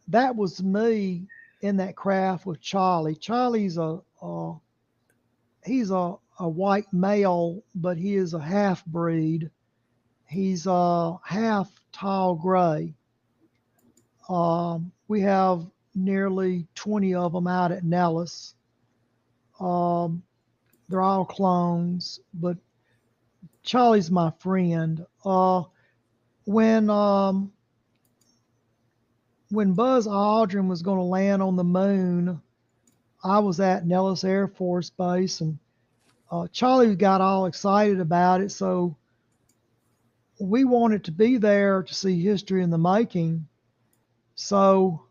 that was me in that craft with Charlie. Charlie's he's a white male, but he is a half breed. He's half tall gray. We have nearly 20 of them out at Nellis. They're all clones, but Charlie's my friend. When Buzz Aldrin was going to land on the moon, I was at Nellis Air Force Base, and Charlie got all excited about it. So we wanted to be there to see history in the making. So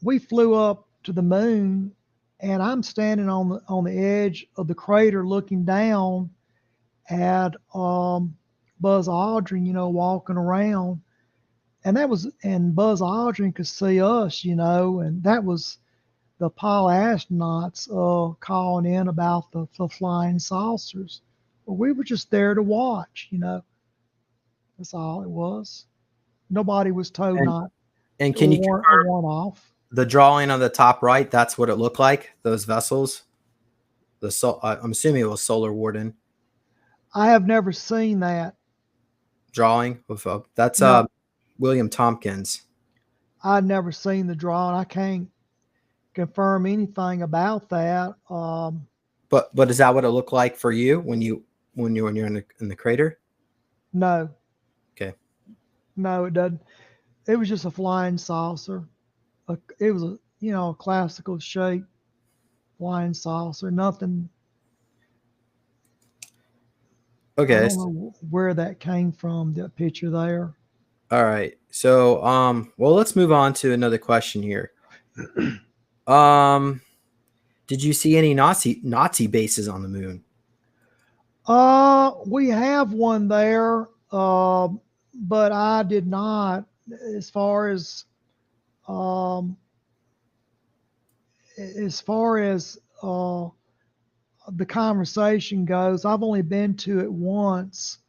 we flew up to the moon, and I'm standing on the edge of the crater looking down at Buzz Aldrin, walking around. And Buzz Aldrin could see us, and that was the Apollo astronauts calling in about the flying saucers. Well, we were just there to watch, That's all it was. Nobody was told And not and or can you warn off. the drawing on the top right? That's what it looked like. Those vessels. I'm assuming it was Solar Warden I have never seen that. drawing with that's No, William Tompkins. I've never seen the drawing. I can't confirm anything about that. But is that what it looked like for you when you're in the crater? No, Okay. no, it doesn't. It was just a flying saucer. It was a classical shape flying saucer. Nothing. I Okay. don't know where that came from. That picture there. All right. So well, let's move on to another question here. Um did you see any Nazi bases on the moon? We have one there, but I did not. As far as um, as far as the conversation goes, I've only been to it once,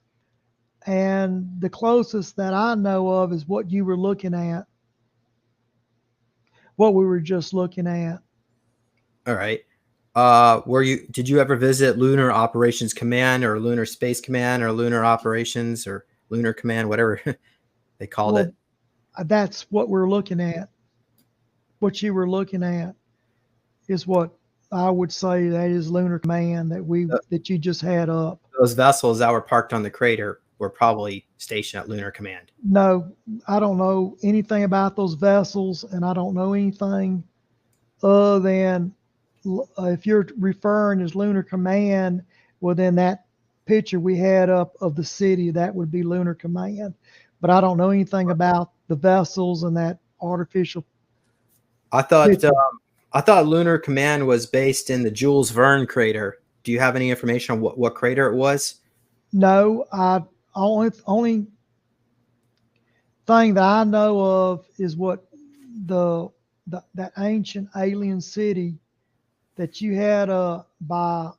and the closest that I know of is what you were looking at, what we were just looking at. All right. Did you ever visit Lunar Operations Command or Lunar Space Command or Lunar Operations or Lunar Command, whatever they called it? Well, that's what we're looking at. What you were looking at is what I would say that is Lunar Command that you just had up. Those vessels that were parked on the crater were probably stationed at Lunar Command. No, I don't know anything about those vessels, and I don't know anything other than if you're referring as Lunar Command, well, then that picture we had up of the city, that would be Lunar Command. But I don't know anything about the vessels and that artificial I thought picture. I thought Lunar Command was based in the Jules Verne crater. Do you have any information on what crater it was? No, I only thing that I know of is what that ancient alien city that you had by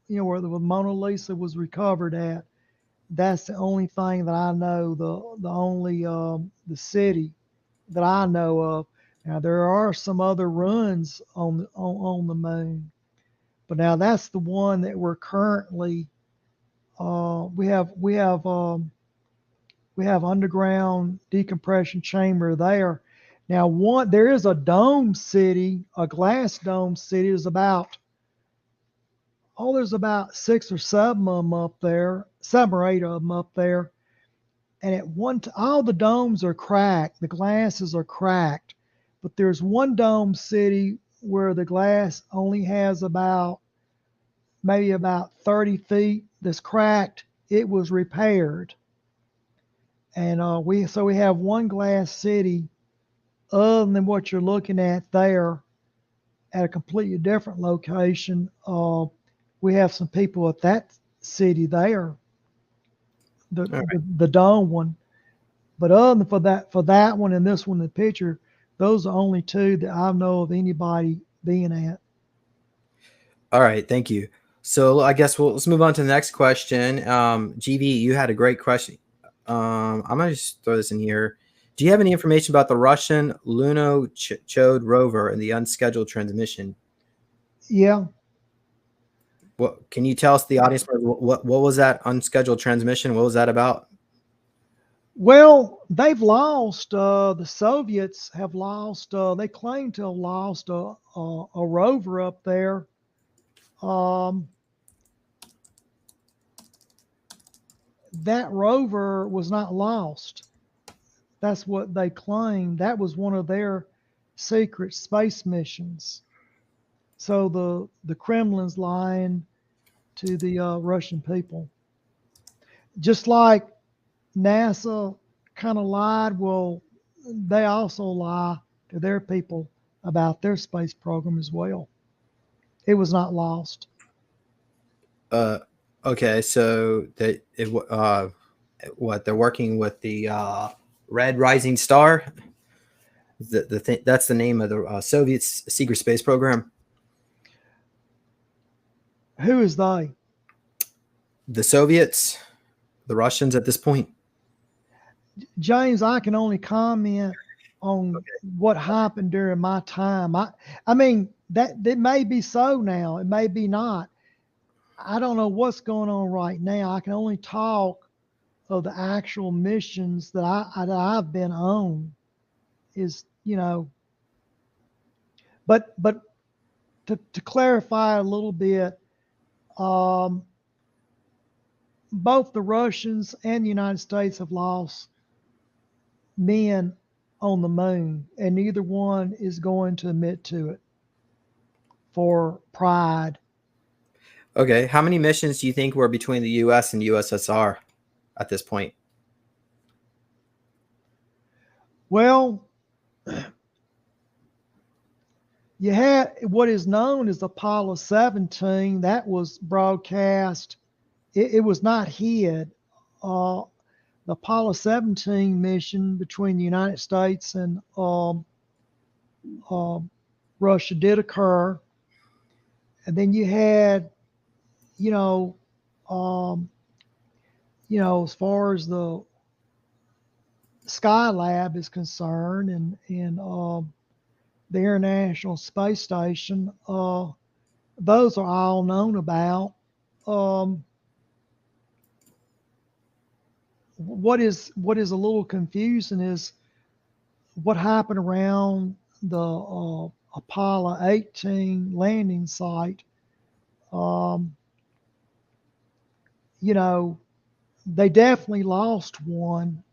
where the Mona Lisa was recovered at. That's the only thing that I know. The only the city that I know of. Now there are some other runs on the moon, but now that's the one that we're currently we have underground decompression chamber there. Now there is a dome city, a glass dome city. There's about 6 or 7 of them up there, 7 or 8 of them up there. And all the domes are cracked, the glasses are cracked, but there's one dome city where the glass only has maybe about 30 feet that's cracked. It was repaired. And we have one glass city other than what you're looking at there at a completely different location. We have some people at that city there, the dome one. But other than for that one and this one in the picture, those are only two that I know of anybody being at. All right, thank you. So I guess let's move on to the next question. GV, you had a great question. I'm gonna just throw this in here. Do you have any information about the Russian Lunochod rover and the unscheduled transmission? Yeah. What can you tell us, the audience, what was that unscheduled transmission? What was that about? Well, they've lost. The Soviets have lost. They claim to have lost a rover up there. That rover was not lost. That's what they claim. That was one of their secret space missions. So the Kremlin's lying to the Russian people. Just like NASA kind of lied, well, they also lie to their people about their space program as well. It was not lost. Okay, so what they're working with the Red Rising Star. That's the name of the Soviet secret space program. Who is they? The Soviets, the Russians at this point. James, I can only comment on what happened during my time. I mean that it may be so now, it may be not. I don't know what's going on right now. I can only talk of the actual missions that I've been on. But to clarify a little bit, both the Russians and the United States have lost men on the moon, and neither one is going to admit to it for pride. Okay, how many missions do you think were between the U.S. and USSR at this point? Well, you had what is known as Apollo 17. That was broadcast. It was not hid. The Apollo 17 mission between the United States and Russia did occur. And then you had, as far as the Skylab is concerned, and the International Space Station, those are all known about. What is a little confusing is what happened around the Apollo 18 landing site. They definitely lost one.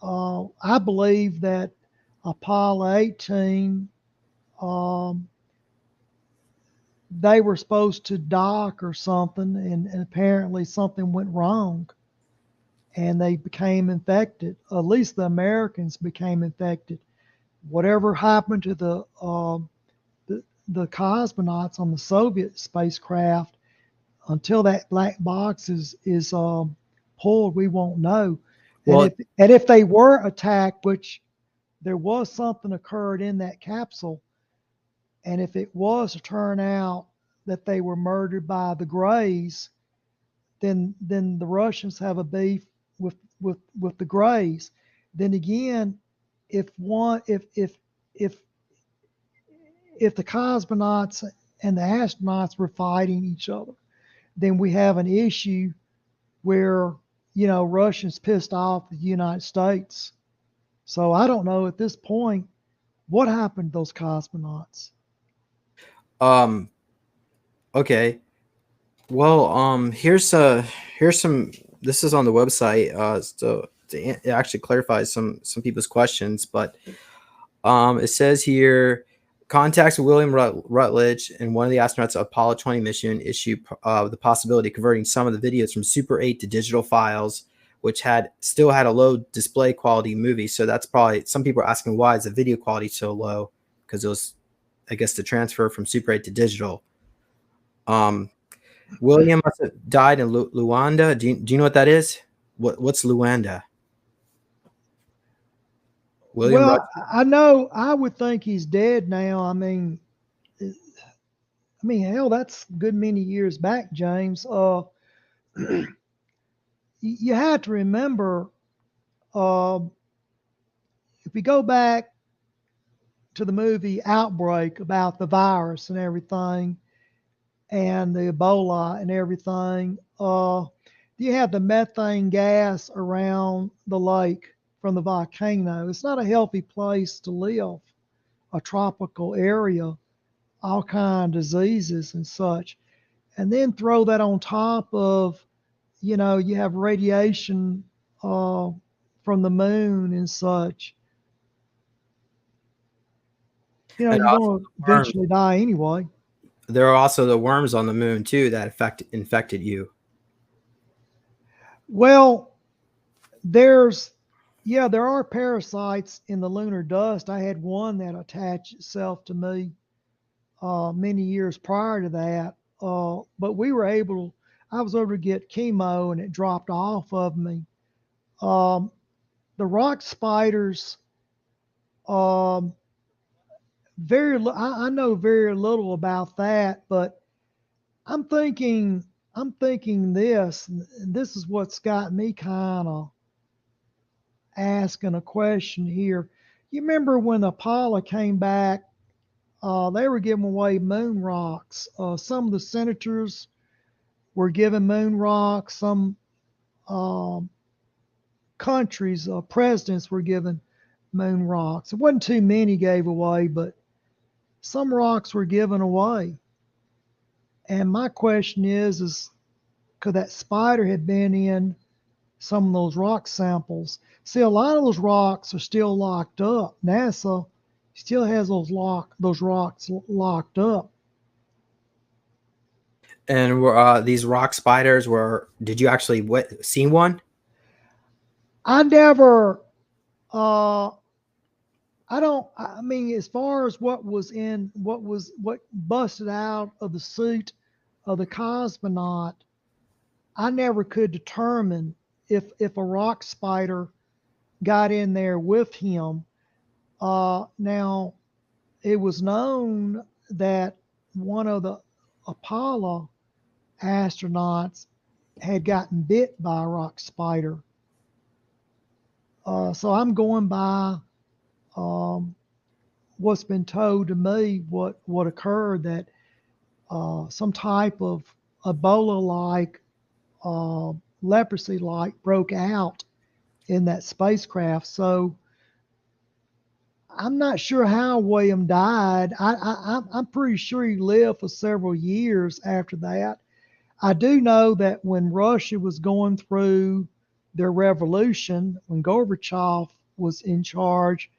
I believe that Apollo 18, they were supposed to dock or something, and apparently something went wrong, and they became infected. At least the Americans became infected. Whatever happened to the cosmonauts on the Soviet spacecraft, until that black box is pulled, we won't know. Well, and if they were attacked, which there was something occurred in that capsule, And if it was to turn out that they were murdered by the Greys, then the Russians have a beef with the Greys. Then again, if one if if the cosmonauts and the astronauts were fighting each other, then we have an issue where Russians pissed off the United States. So I don't know at this point what happened to those cosmonauts. Um. Okay. Well, here's some. This is on the website. So it actually clarifies some people's questions, but it says here, contacts with William Rutledge and one of the astronauts of Apollo 20 mission issued the possibility of converting some of the videos from Super 8 to digital files, which still had a low display quality movie. So that's probably, some people are asking why is the video quality so low, because it was, I guess, the transfer from Super 8 to digital. William must have died in Luanda. Do you know what that is? What's Luanda? William Well, I know. I would think he's dead now. Hell, that's a good many years back, James. You have to remember, uh, if we go back to the movie Outbreak about the virus and everything, and the Ebola and everything, you have the methane gas around the lake from the volcano. It's not a healthy place to live, a tropical area, all kind of diseases and such. And then throw that on top of, you have radiation from the moon and such. and You're also going to the worms. eventually die anyway. There are also the worms on the moon too that infected you. Well, there are parasites in the lunar dust. I had one that attached itself to me many years prior to that. But I was able to get chemo and it dropped off of me. Um, the rock spiders, um, I know very little about that, but I'm thinking, this, and this is what's got me kind of asking a question here. You remember when Apollo came back, they were giving away moon rocks. Some of the senators were given moon rocks. Some um, countries, presidents were given moon rocks. It wasn't too many gave away, but some rocks were given away. And my question is could that spider have been in some of those rock samples? See, a lot of those rocks are still locked up. NASA still has those rocks locked up. And were these rock spiders did you actually see one? I never uh I don't I mean as far as what busted out of the suit of the cosmonaut, I never could determine if a rock spider got in there with him. Now it was known that one of the Apollo astronauts had gotten bit by a rock spider. So I'm going by um, what's been told to me, what occurred, that some type of Ebola-like, leprosy-like broke out in that spacecraft. So I'm not sure how William died. I'm pretty sure he lived for several years after that. I do know that when Russia was going through their revolution, when Gorbachev was in charge,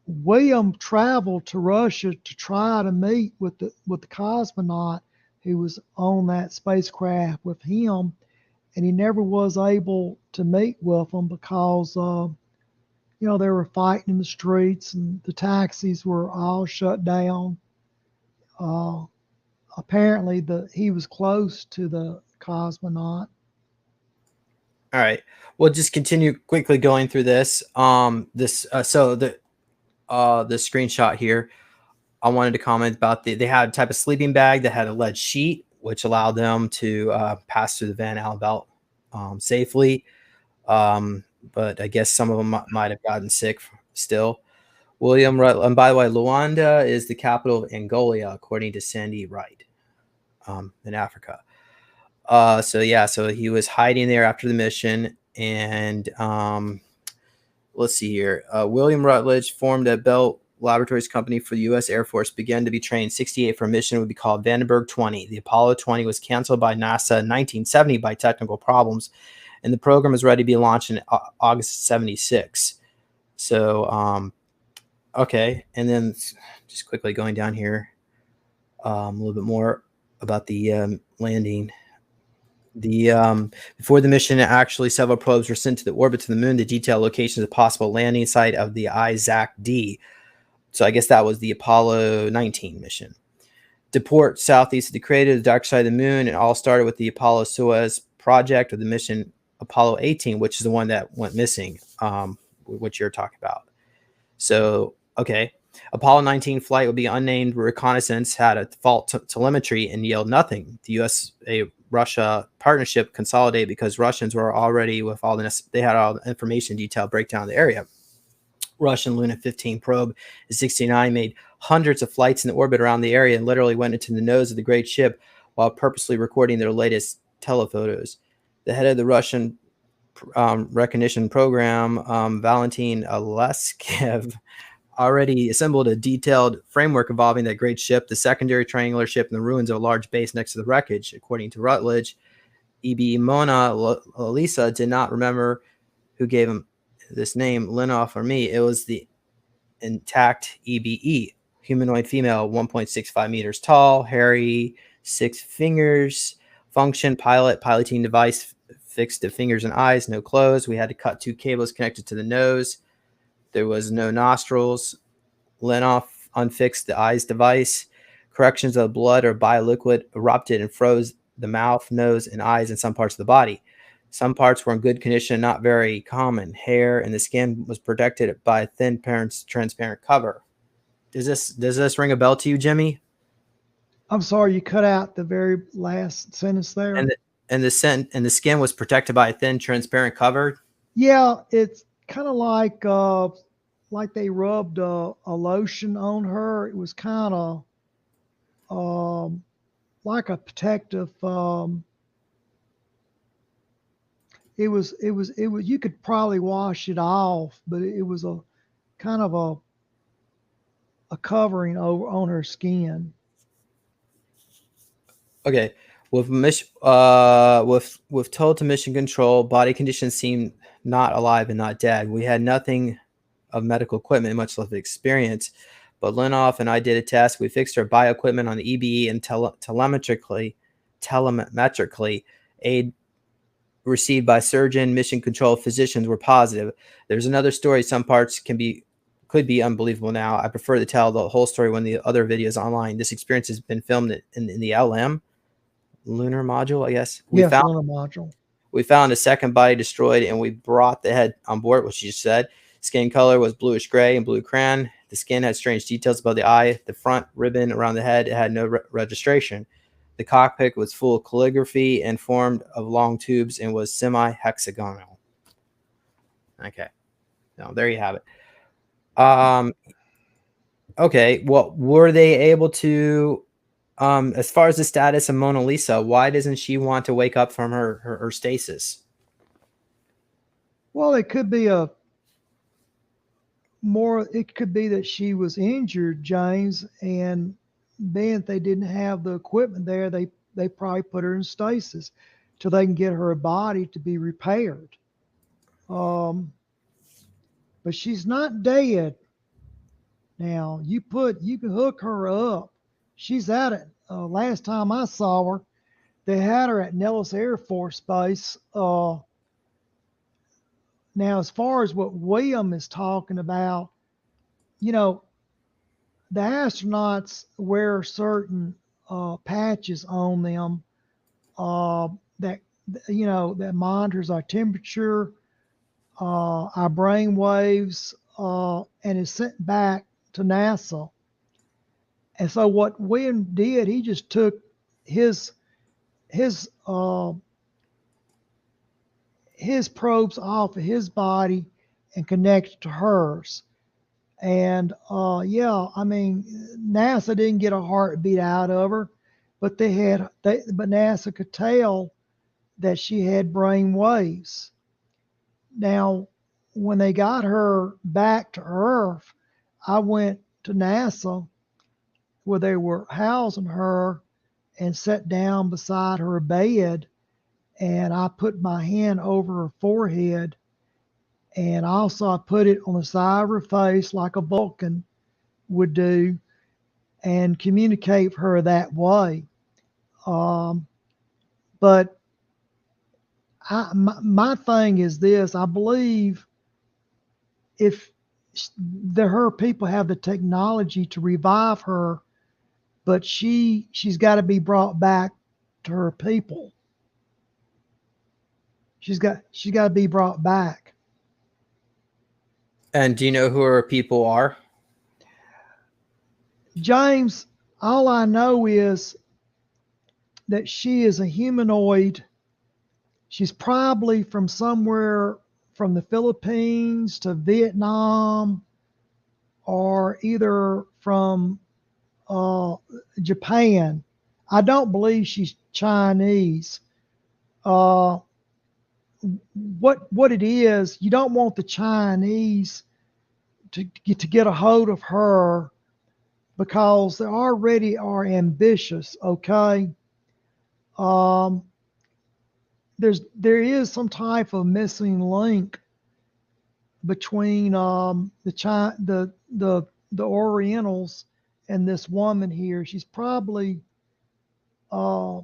William traveled to Russia to try to meet with the cosmonaut who was on that spacecraft with him, and he never was able to meet with him because they were fighting in the streets and the taxis were all shut down. Uh, Apparently, he was close to the cosmonaut. All right. We'll just continue quickly going through this. So the screenshot here. I wanted to comment about they had a type of sleeping bag that had a lead sheet, which allowed them to pass through the Van Allen belt safely. But I guess some of them might have gotten sick still. William Rutledge, and by the way, Luanda is the capital of Angola, according to Sandy Wright, in Africa. So he was hiding there after the mission, and let's see here. William Rutledge formed a Bell Laboratories company for the U.S. Air Force, began to be trained 68 for a mission would be called Vandenberg 20. The Apollo 20 was canceled by NASA in 1970 by technical problems, and the program was ready to be launched in August 76. So, okay. And then just quickly going down here, a little bit more about the landing. Before the mission, actually, several probes were sent to the orbit to the moon to detail locations of possible landing site of the ISAC-D. So I guess that was the Apollo 19 mission. Deport southeast of the crater, the dark side of the moon. It all started with the Apollo Soyuz project, or the mission Apollo 18, which is the one that went missing, which you're talking about. So, okay. Apollo 19 flight would be unnamed reconnaissance, had a fault telemetry, and yielded nothing. The U.S.-Russia partnership consolidated because Russians were already with all they had all the information detailed breakdown of the area. Russian Luna 15 probe in 69 made hundreds of flights in the orbit around the area and literally went into the nose of the great ship while purposely recording their latest telephotos. The head of the Russian recognition program, Valentin Aleskev, already assembled a detailed framework involving that great ship, the secondary triangular ship, and the ruins of a large base next to the wreckage. According to Rutledge, E.B. Mona Lisa did not remember who gave him this name, Linoff or me. It was the intact EBE, humanoid female, 1.65 meters tall, hairy, 6 fingers, function, piloting device fixed to fingers and eyes, no clothes. We had to cut 2 cables connected to the nose. There was no nostrils. Linoff unfixed the eyes device. Corrections of blood or bioliquid erupted and froze the mouth, nose, and eyes in some parts of the body. Some parts were in good condition, not very common. Hair and the skin was protected by a thin, transparent cover. Does this ring a bell to you, Jimmy? I'm sorry, you cut out the very last sentence there. And the skin was protected by a thin, transparent cover. Yeah, it's kind of like they rubbed a lotion on her. It was kind of like a protective. It was. You could probably wash it off, but it was a kind of a covering over on her skin. Okay. With told to mission control, body conditions seemed not alive and not dead. We had nothing of medical equipment, much less experience. But Linoff and I did a test. We fixed her bio equipment on the EBE and telemetrically aid received by surgeon, mission control physicians were positive. There's another story. Some parts could be unbelievable now. I prefer to tell the whole story when the other videos online. This experience has been filmed in the LM lunar module, I guess. Lunar module. We found a second body destroyed, and we brought the head on board, which you just said. Skin color was bluish gray and blue crayon. The skin had strange details above the eye. The front ribbon around the head had no registration. The cockpit was full of calligraphy and formed of long tubes and was semi-hexagonal. Okay. Now, there you have it. Okay. Well, were they able to, as far as the status of Mona Lisa, why doesn't she want to wake up from her stasis? Well, it could be it could be that she was injured, James, and being they didn't have the equipment there, they probably put her in stasis till they can get her body to be repaired. But she's not dead. Now you can hook her up. She's at it. Last time I saw her, they had her at Nellis Air Force Base. Now, as far as what William is talking about, the astronauts wear certain patches on them that that monitors our temperature, our brain waves, and is sent back to NASA. And so what William did, he just took his his uh, his probes off of his body and connected to hers. And yeah, I mean, NASA didn't get a heartbeat out of her, but but NASA could tell that she had brain waves. Now, when they got her back to Earth, I went to NASA where they were housing her and sat down beside her bed, and I put my hand over her forehead, and also I put it on the side of her face like a Vulcan would do, and communicate with her that way. Um, but my thing is this: I believe if her people have the technology to revive her, but she's got to be brought back to her people. She's got to be brought back. And do you know who her people are? James, all I know is that she is a humanoid. She's probably from somewhere from the Philippines to Vietnam, or either from Japan. I don't believe she's Chinese. Uh, what it is, you don't want the Chinese to get a hold of her because they already are ambitious. Okay, um, there is some type of missing link between the Orientals and this woman here. She's probably uh,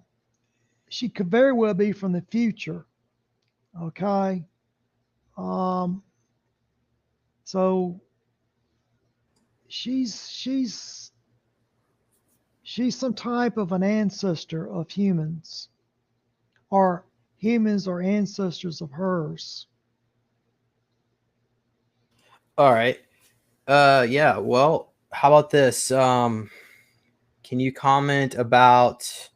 she could very well be from the future. Okay, um, so she's she's she's some type of an ancestor of humans, or humans are ancestors of hers. All right. Yeah. Well, how about this? Can you comment about?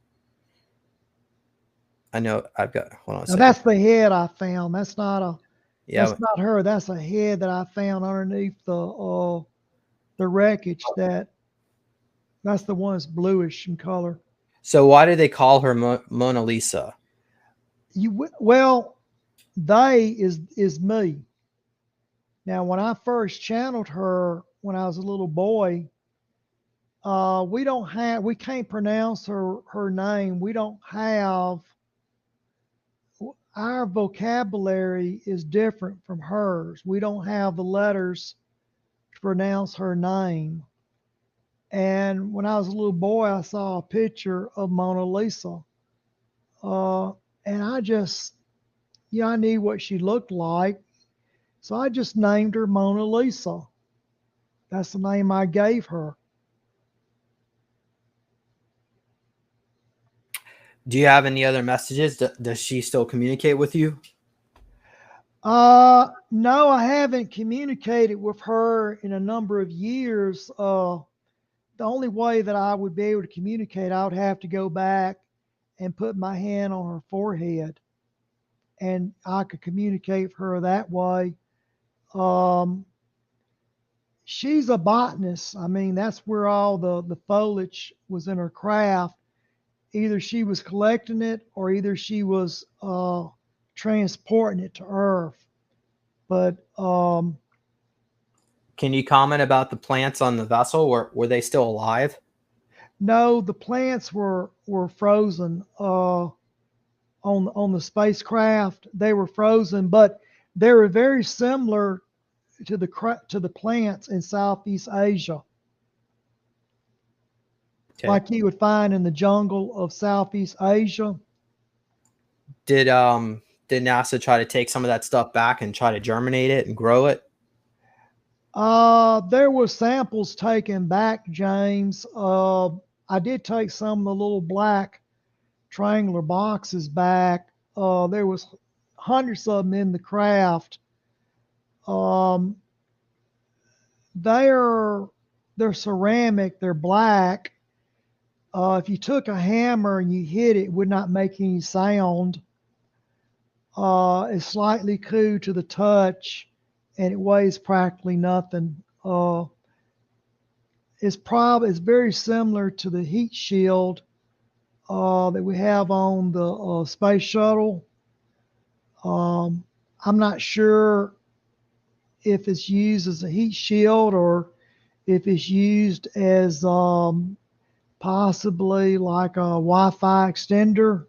I know I've got. Hold on a Now second. that's the head I found. Yeah. That's not her. That's a head that I found underneath the wreckage. That's the one that's bluish in color. So why do they call her Mona Lisa? Well, they is me. Now, when I first channeled her when I was a little boy, we can't pronounce her name. We don't have our vocabulary is different from hers. We don't have the letters to pronounce her name. And when I was a little boy, I saw a picture of Mona Lisa, uh, and I knew what she looked like, so I just named her Mona Lisa. That's the name I gave her. Do you have any other messages? Does she still communicate with you? No, I haven't communicated with her in a number of years. The only way that I would be able to communicate, I would have to go back and put my hand on her forehead, and I could communicate with her that way. Um, she's a botanist. I mean, that's where all the foliage was in her craft. Either she was collecting it, or either she was transporting it to Earth. But Can you comment about the plants on the vessel? Were they still alive? no, the plants were frozen on the spacecraft. They were frozen, but they were very similar to the plants in Southeast Asia, Okay. like you would find in the jungle of Southeast Asia. Did um did NASA try to take some of that stuff back and try to germinate it and grow it? There were samples taken back, James. I did take some of the little black triangular boxes back. There was hundreds of them in the craft. Um, they're they're ceramic, they're black. If you took a hammer and you hit it, it would not make any sound. It's slightly cool to the touch, and it weighs practically nothing. It's very similar to the heat shield that we have on the space shuttle. I'm not sure if it's used as a heat shield or if it's used as possibly like a Wi-Fi extender.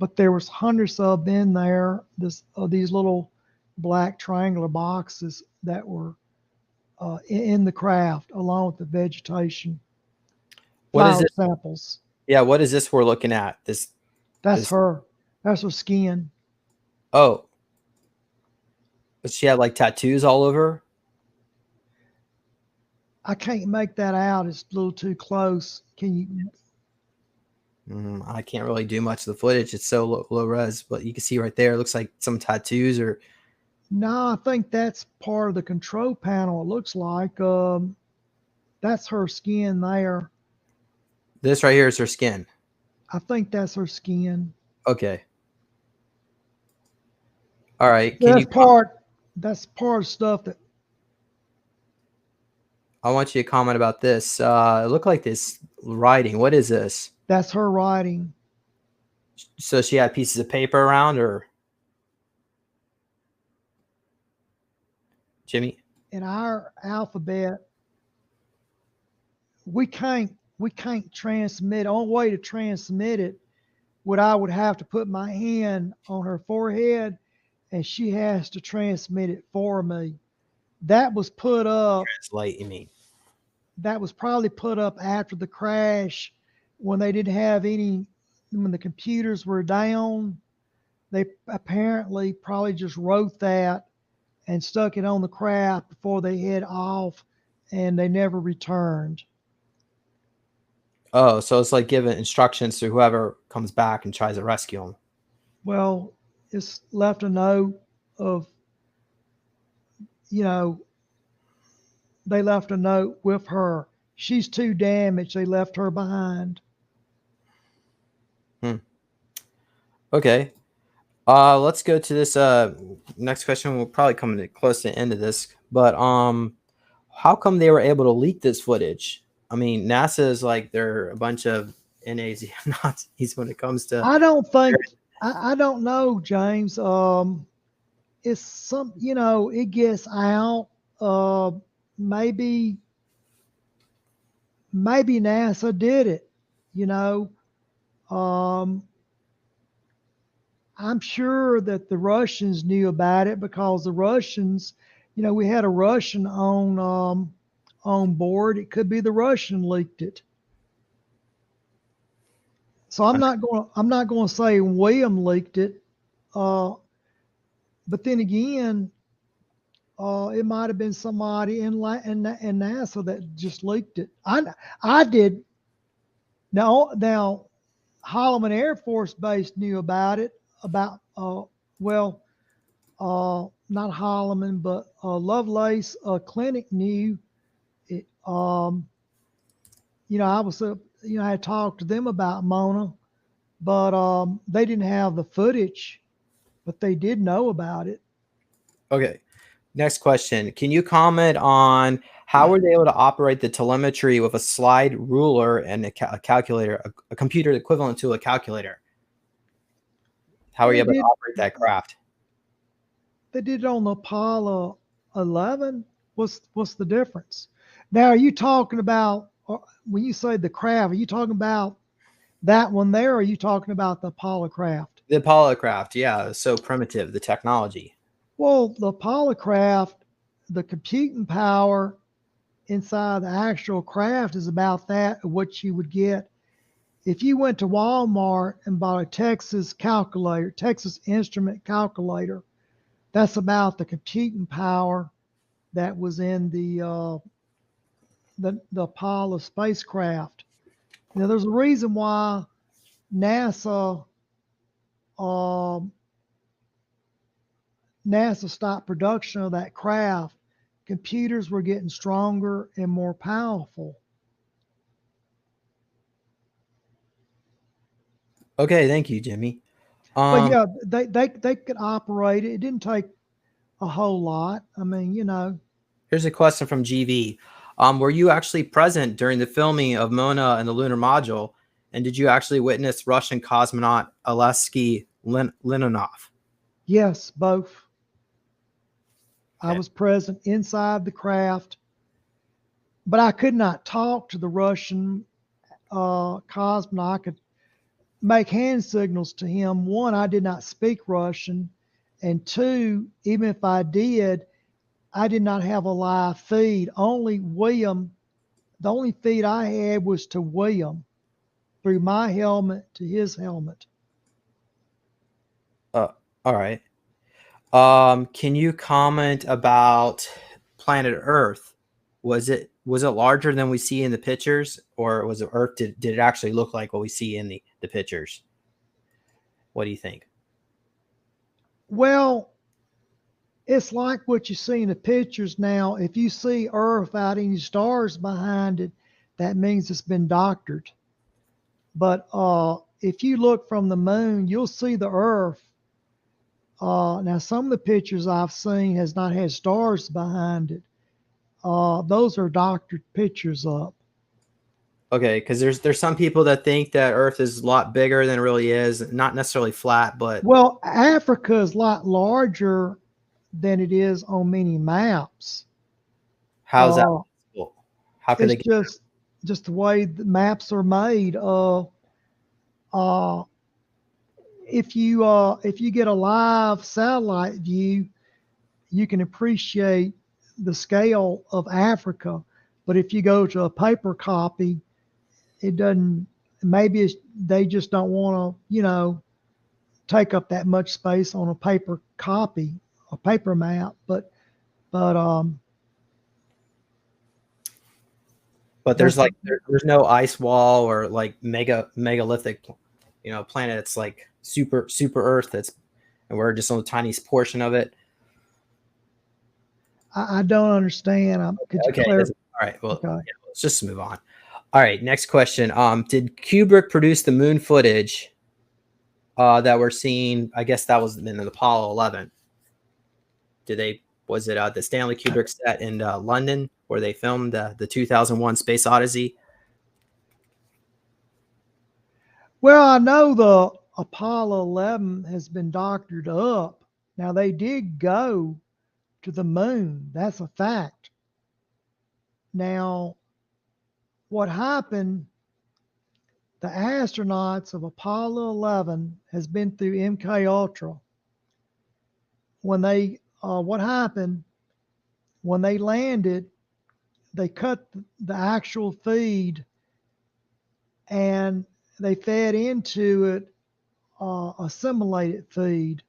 But there was hundreds of them in there. These little black triangular boxes that were in the craft, along with the vegetation. What is Flower it? samples. Yeah, what is this we're looking at? That's her. That's her skin. Oh, but she had like tattoos all over. I can't make that out. It's a little too close. Can you? I can't really do much of the footage. It's so low res, but you can see right there. It looks like some tattoos or. No, I think that's part of the control panel. It looks like that's her skin there. This right here is her skin. I think that's her skin. Okay. All right. That's part of stuff that. I want you to comment about this. It looked like this writing. What is this? That's her writing. So she had pieces of paper around, or Jimmy? In our alphabet, we can't transmit. The only way to transmit it I would have to put my hand on her forehead, and she has to transmit it for me. That was put up. Translate, you mean? That was probably put up after the crash, when they didn't have any, when the computers were down. They apparently probably just wrote that and stuck it on the craft before they head off, and they never returned. Oh, so it's like giving instructions to whoever comes back and tries to rescue them. Well, it's left a note of, they left a note with her. She's too damaged. They left her behind. Okay. Let's go to this next question. We'll probably come close to the end of this, but how come they were able to leak this footage? I mean, NASA is like they're a bunch of Nazis when it comes to. I don't know, James. It's some, it gets out. Maybe NASA did it. I'm sure that the Russians knew about it, because the Russians, we had a Russian on board. It could be the Russian leaked it. So I'm not going to say William leaked it. But then again, it might have been somebody in NASA that just leaked it. I did. Now Holloman Air Force Base knew about it. Not Holloman, but Lovelace Clinic knew it. I was I had talked to them about Mona, but they didn't have the footage, but they did know about it. Okay. Next question. Can you comment on how were they able to operate the telemetry with a slide ruler and a calculator, a computer equivalent to a calculator? How are you able to operate that craft? They did it on the Apollo 11. What's the difference? Now, are you talking about, when you say the craft, are you talking about that one there, or are you talking about the Apollo craft? The Apollo craft, yeah, so primitive, the technology. Well, the Apollo craft, the computing power inside the actual craft is about that of what you would get if you went to Walmart and bought a Texas Instrument calculator. That's about the computing power that was in the Apollo spacecraft. There's a reason why NASA stopped production of that craft, computers were getting stronger and more powerful. Okay, thank you, Jimmy. But yeah, they could operate it. It didn't take a whole lot. I mean, Here's a question from GV. Were you actually present during the filming of Mona and the lunar module? And did you actually witness Russian cosmonaut Alexei Leonov? yes, both. Okay. I was present inside the craft, but I could not talk to the Russian cosmonaut. I could make hand signals to him. One, I did not speak Russian. And two, even if I did not have a live feed. Only William, the only feed I had was to William through my helmet to his helmet. All right. Can you comment about planet Earth? Was it larger than we see in the pictures, or was it Earth? Did it actually look like what we see in the pictures? What do you think? Well, it's like what you see in the pictures now. If you see Earth without any stars behind it, that means it's been doctored. But if you look from the moon, you'll see the Earth. Now, some of the pictures I've seen has not had stars behind it. Those are doctored pictures up. Okay, because there's some people that think that Earth is a lot bigger than it really is, not necessarily flat, but Well, Africa is a lot larger than it is on many maps. how's that possible? How could It's they get just the way the maps are made. If you get a live satellite view, you can appreciate the scale of Africa. But if you go to a paper copy, it doesn't. Maybe they just don't want to, take up that much space on a paper copy, a paper map. But there's that's like there's no ice wall or like megalithic, planet that's like super Earth that's, and we're just on the tiniest portion of it. I don't understand. Could you Okay. clarify? All right. Well, Okay. yeah, let's just move on. All right. Next question. Did Kubrick produce the moon footage that we're seeing? I guess that was in the Apollo 11. Was it the Stanley Kubrick set in London where they filmed the 2001 Space Odyssey? Well, I know the Apollo 11 has been doctored up. Now, they did go to the moon. That's a fact. Now, what happened, the astronauts of Apollo 11 has been through MK Ultra. What happened, when they landed, they cut the actual feed and they fed into it assimilated feed.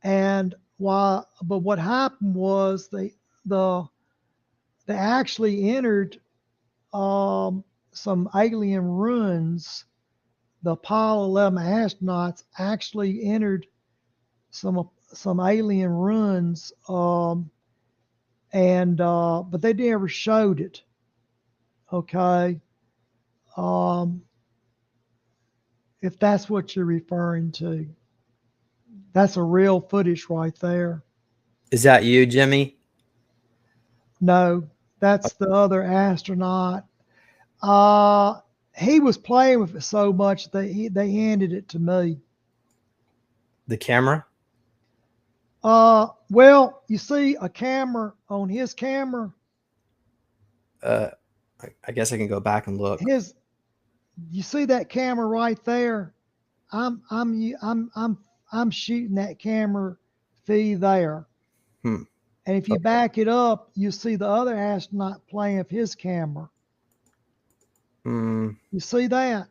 But what happened was they actually entered some alien ruins. The Apollo 11 astronauts actually entered some alien ruins, but they never showed it. Okay, if that's what you're referring to, that's a real footage right there. Is that you, Jimmy? No, that's the other astronaut. He was playing with it so much that they handed it to me. The camera? Well, you see a camera on his camera. I guess I can go back and look. You see that camera right there? I'm shooting that camera feed there. Hmm. And if you back it up, you see the other astronaut playing with his camera. Hmm. You see that?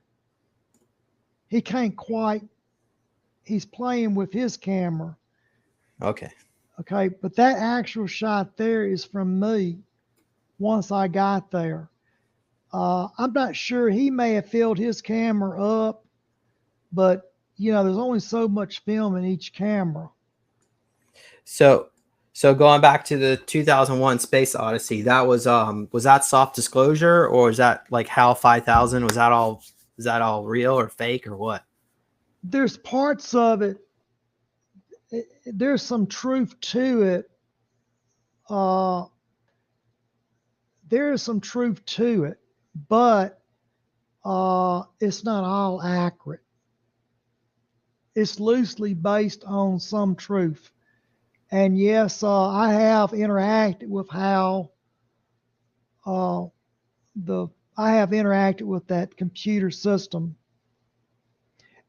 He can't quite. He's playing with his camera. Okay. Okay, but that actual shot there is from me once I got there. I'm not sure, he may have filled his camera up, but there's only so much film in each camera. So So going back to the 2001 Space Odyssey, that was that soft disclosure, or is that like HAL 5000? Was that all, is that all real or fake or what? There's parts of it. There's some truth to it. There is some truth to it, but it's not all accurate. It's loosely based on some truth. And yes, I have interacted with how I have interacted with that computer system,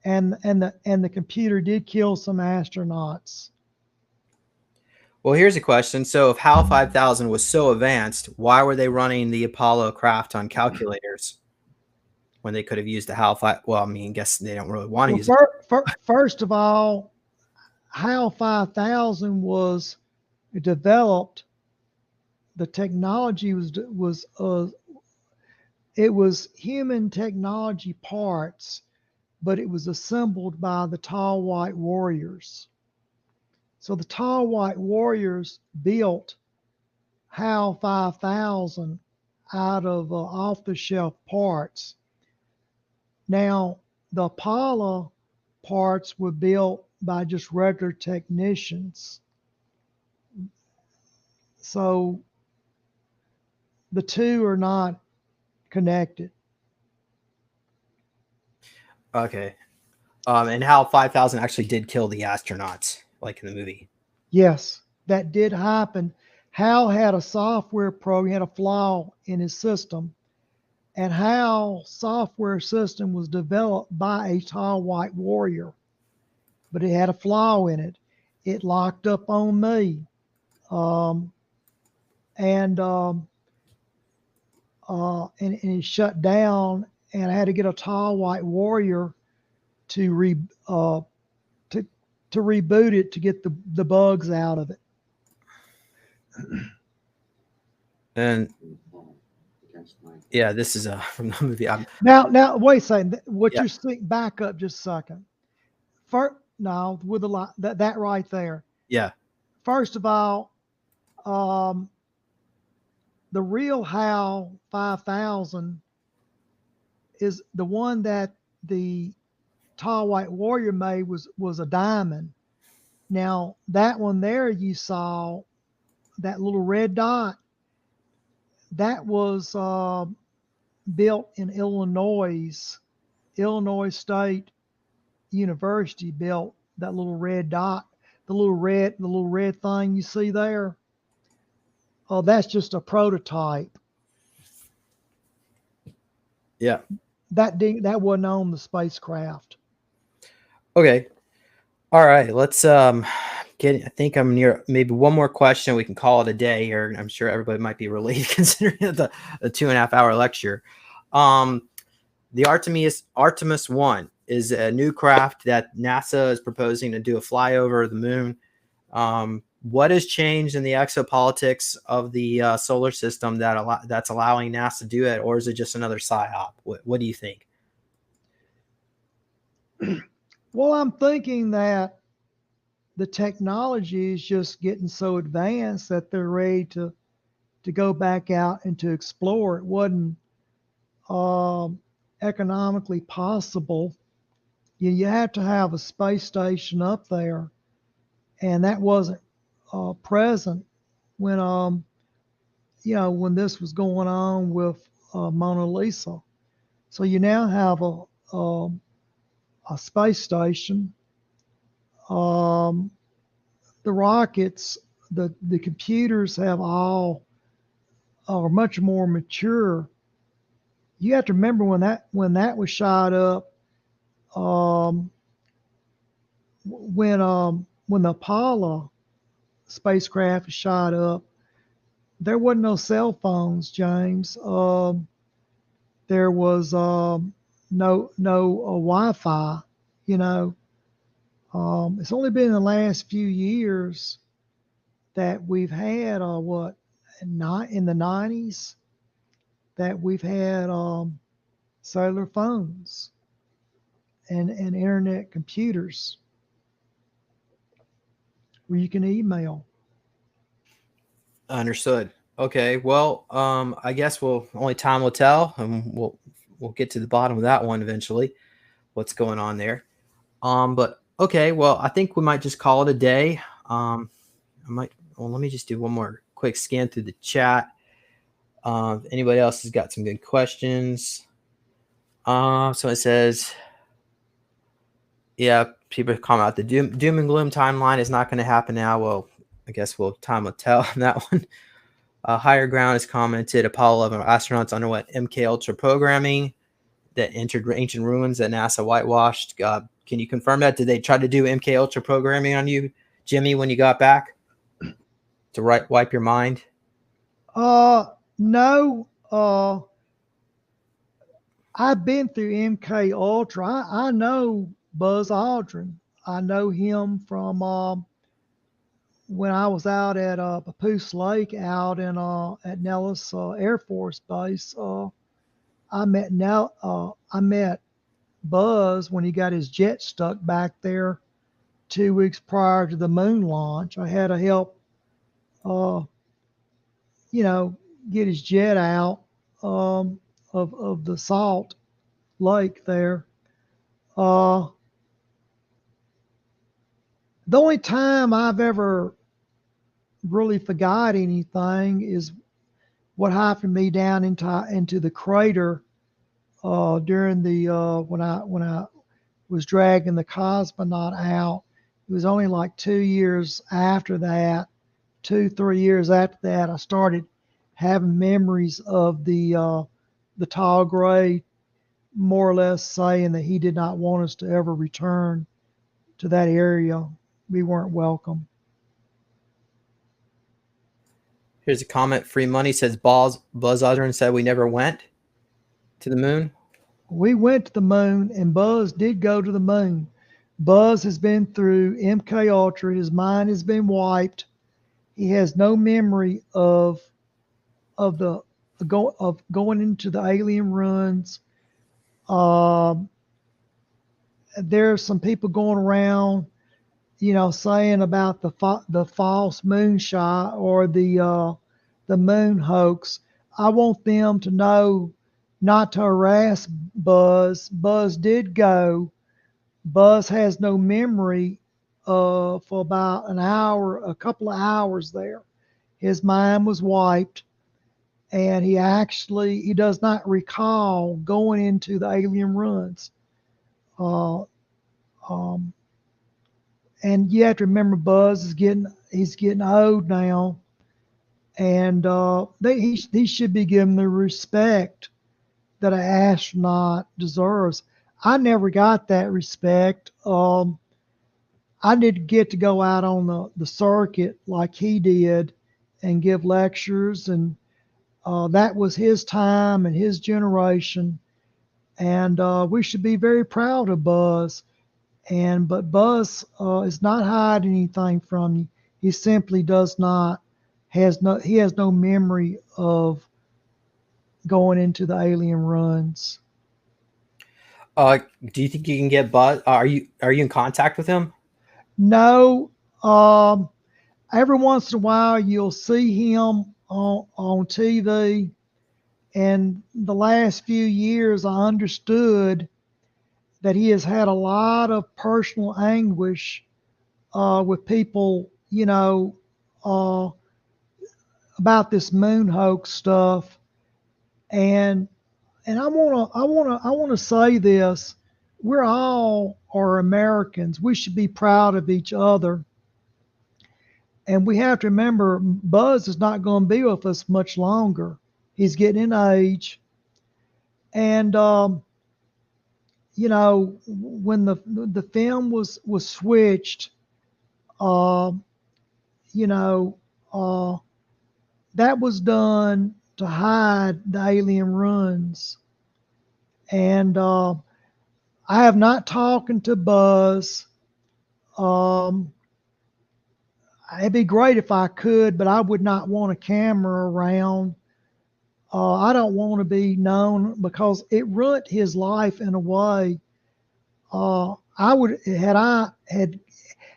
and the computer did kill some astronauts. Well, here's a question. So if HAL 5000 was so advanced, why were they running the Apollo craft on calculators when they could have used the HAL 5? Well, I mean, I guess they don't really want to use it. First of all, HAL 5000 was developed. The technology was it was human technology parts, but it was assembled by the Tall White Warriors. So the Tall White Warriors built HAL 5000 out of off-the-shelf parts. Now, the Apollo parts were built by just regular technicians. So the two are not connected. Okay. And HAL 5000 actually did kill the astronauts, like in the movie. Yes, that did happen. Hal had a software program, he had a flaw in his system, and Hal's software system was developed by a Tall White Warrior, but it had a flaw in it. It locked up on me, um, and it shut down, and I had to get a Tall White Warrior to to reboot it to get the bugs out of it. And yeah, this is from the movie. Now, wait a second. What Yeah. you're seeing, back up just a second. First, no, with the lot that right there. Yeah. First of all, the real HAL 5000 is the one that the Tall White Warrior made was a diamond. Now that one there you saw, that little red dot, that was built in Illinois. Illinois State University built that little red dot, the little red thing you see there. Oh, that's just a prototype. Yeah. That wasn't on the spacecraft. Okay. All right. Let's get. I think I'm near maybe one more question. We can call it a day here. I'm sure everybody might be relieved considering the 2.5 hour lecture. The Artemis 1 is a new craft that NASA is proposing to do a flyover of the moon. What has changed in the exopolitics of the solar system that's allowing NASA to do it, or is it just another psyop? What do you think? Well, I'm thinking that the technology is just getting so advanced that they're ready to go back out and to explore. It wasn't economically possible. You have to have a space station up there, and that wasn't present when when this was going on with Mona Lisa. So you now have a space station. The rockets, the computers have all are much more mature. You have to remember when that was shot up, when the Apollo spacecraft was shot up, there wasn't no cell phones, James. There was no Wi-Fi. You know, it's only been in the last few years that we've had not in the 90s that we've had cellular phones and internet computers where you can email. Understood. Okay. Well, I guess only time will tell, and we'll get to the bottom of that one eventually. What's going on there? But okay. Well, I think we might just call it a day. Let me just do one more quick scan through the chat. If anybody else has got some good questions. So it says, yeah, people comment out the doom and gloom timeline is not going to happen now. Well, I guess time will tell on that one. Higher Ground has commented Apollo 11 astronauts underwent MK Ultra programming that entered ancient ruins that NASA whitewashed. Can you confirm that? Did they try to do MK Ultra programming on you, Jimmy, when you got back to wipe your mind? No. I've been through MK Ultra. I know Buzz Aldrin. I know him from when I was out at Papoose Lake, out in at Nellis Air Force Base. I met Buzz when he got his jet stuck back there 2 weeks prior to the moon launch. I had to help, get his jet out of the salt lake there. The only time I've ever really forgot anything is what happened to me down into the crater during the when I was dragging the cosmonaut out. It was only like 2 years after that, 2-3 years after that, I started having memories of the tall gray, more or less saying that he did not want us to ever return to that area. We weren't welcome. Here's a comment. Free Money says Buzz Aldrin said we never went to the moon. We went to the moon, and Buzz did go to the moon. Buzz has been through MK Ultra. His mind has been wiped. He has no memory of going into the alien ruins. There's some people going around, saying about the false moonshot or the moon hoax. I want them to know not to harass Buzz. Buzz did go. Buzz has no memory for about an hour, a couple of hours there. His mind was wiped, and he does not recall going into the alien ruins. And you have to remember, Buzz he's getting old now, and he should be given the respect that an astronaut deserves. I never got that respect. I didn't get to go out on the circuit like he did and give lectures, and that was his time and his generation, and we should be very proud of Buzz. But Buzz is not hiding anything from you. He simply he has no memory of going into the alien ruins. Do you think you can get Buzz? Are you in contact with him? No. Every once in a while you'll see him on TV. And the last few years I understood that he has had a lot of personal anguish with people, about this moon hoax stuff. And I wanna say this: we're all are Americans. We should be proud of each other. And we have to remember, Buzz is not going to be with us much longer. He's getting in age, and when the film was switched, that was done to hide the alien ruins. And I have not talked to Buzz. It'd be great if I could, but I would not want a camera around. I don't want to be known because it ruined his life in a way. I would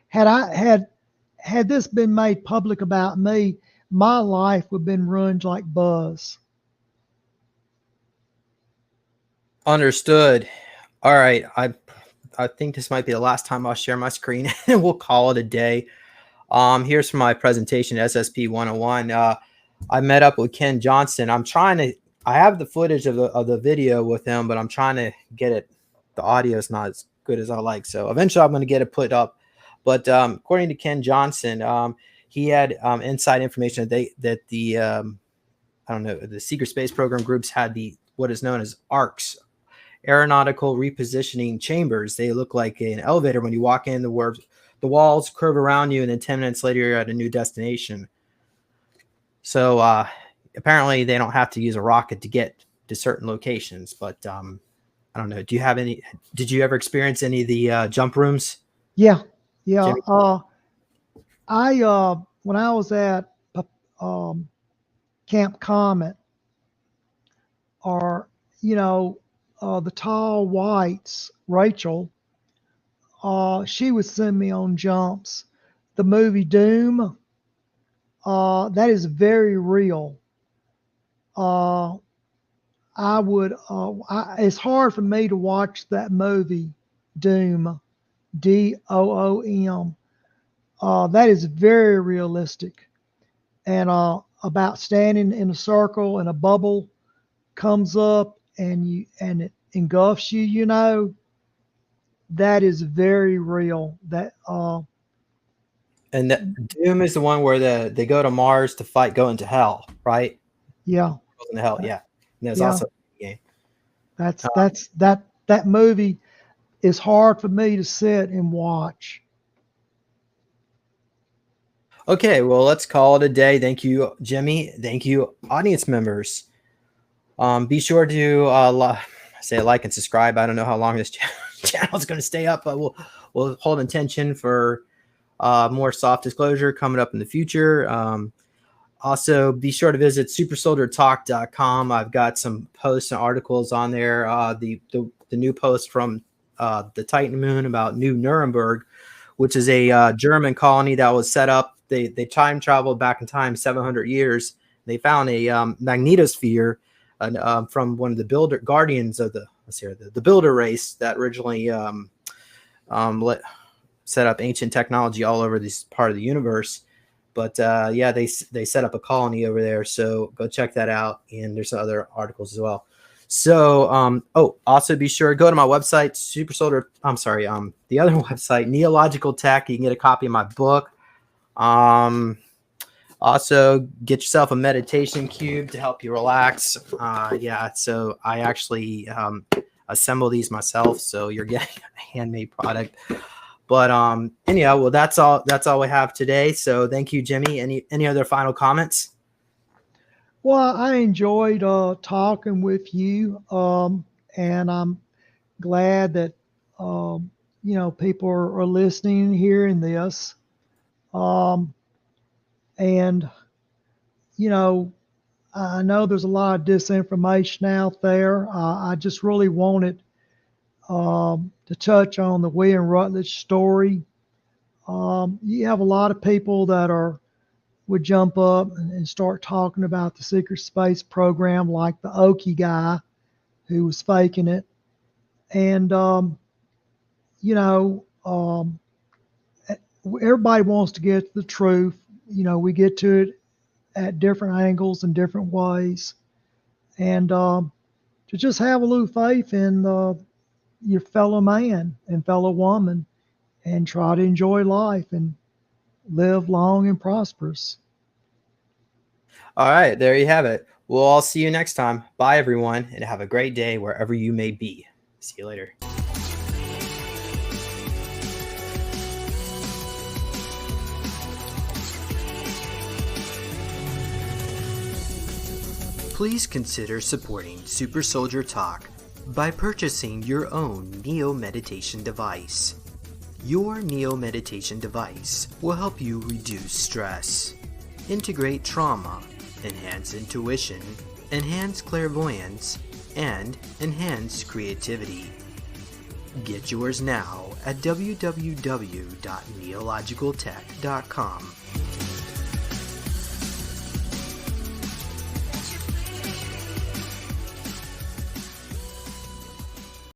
had this been made public about me, my life would have been ruined like Buzz. Understood. All right. I think this might be the last time I'll share my screen and we'll call it a day. Here's my presentation, SSP 101. I met up with Ken Johnson. I have the footage of the video with him, but I'm trying to get it. The audio is not as good as I like. So eventually I'm going to get it put up. But according to Ken Johnson, he had inside information that the I don't know, the secret space program groups had what is known as ARCs, aeronautical repositioning chambers. They look like an elevator when you walk in. The walls curve around you, and then 10 minutes later, you're at a new destination. So apparently, they don't have to use a rocket to get to certain locations. But I don't know. Do you have any? Did you ever experience any of the jump rooms? Yeah. Jimmy? When I was at Camp Comet, or the tall whites, Rachel, she would send me on jumps. The movie Doom, that is very real. It's hard for me to watch that movie, Doom, Doom. That is very realistic. And about standing in a circle and a bubble comes up and it engulfs you, that is very real. And Doom is the one where they go to Mars to fight, go into hell, right? Yeah. Into hell, yeah. And there's also a game. That movie is hard for me to sit and watch. Okay, well, let's call it a day. Thank you, Jimmy. Thank you, audience members. Be sure to like and subscribe. I don't know how long this channel is going to stay up, but we'll hold intention for more soft disclosure coming up in the future. Also, be sure to visit supersoldiertalk.com. I've got some posts and articles on there. The new post from the Titan Moon about New Nuremberg, which is a German colony that was set up. They time traveled back in time 700 years. They found a magnetosphere from one of the guardians of the builder race that originally set up ancient technology all over this part of the universe. But they set up a colony over there. So go check that out. And there's other articles as well. So, also be sure to go to my website, the other website, Neological Tech. You can get a copy of my book. Also get yourself a meditation cube to help you relax. So I actually assemble these myself, so you're getting a handmade product. But anyhow, well, that's all we have today. So thank you, Jimmy. Any other final comments? Well, I enjoyed talking with you, and I'm glad that people are listening and hearing this. I know there's a lot of disinformation out there. I just really wanted to touch on the William Rutledge story. You have a lot of people that would jump up and start talking about the secret space program, like the Okie guy who was faking it. And, everybody wants to get the truth. We get to it at different angles and different ways. And to just have a little faith in your fellow man and fellow woman and try to enjoy life and live long and prosperous. All right, there you have it. We'll all see you next time. Bye, everyone, and have a great day wherever you may be. See you later. Please consider supporting Super Soldier Talk by purchasing your own Neo Meditation device. Your Neo Meditation device will help you reduce stress, integrate trauma, enhance intuition, enhance clairvoyance, and enhance creativity. Get yours now at www.neologicaltech.com.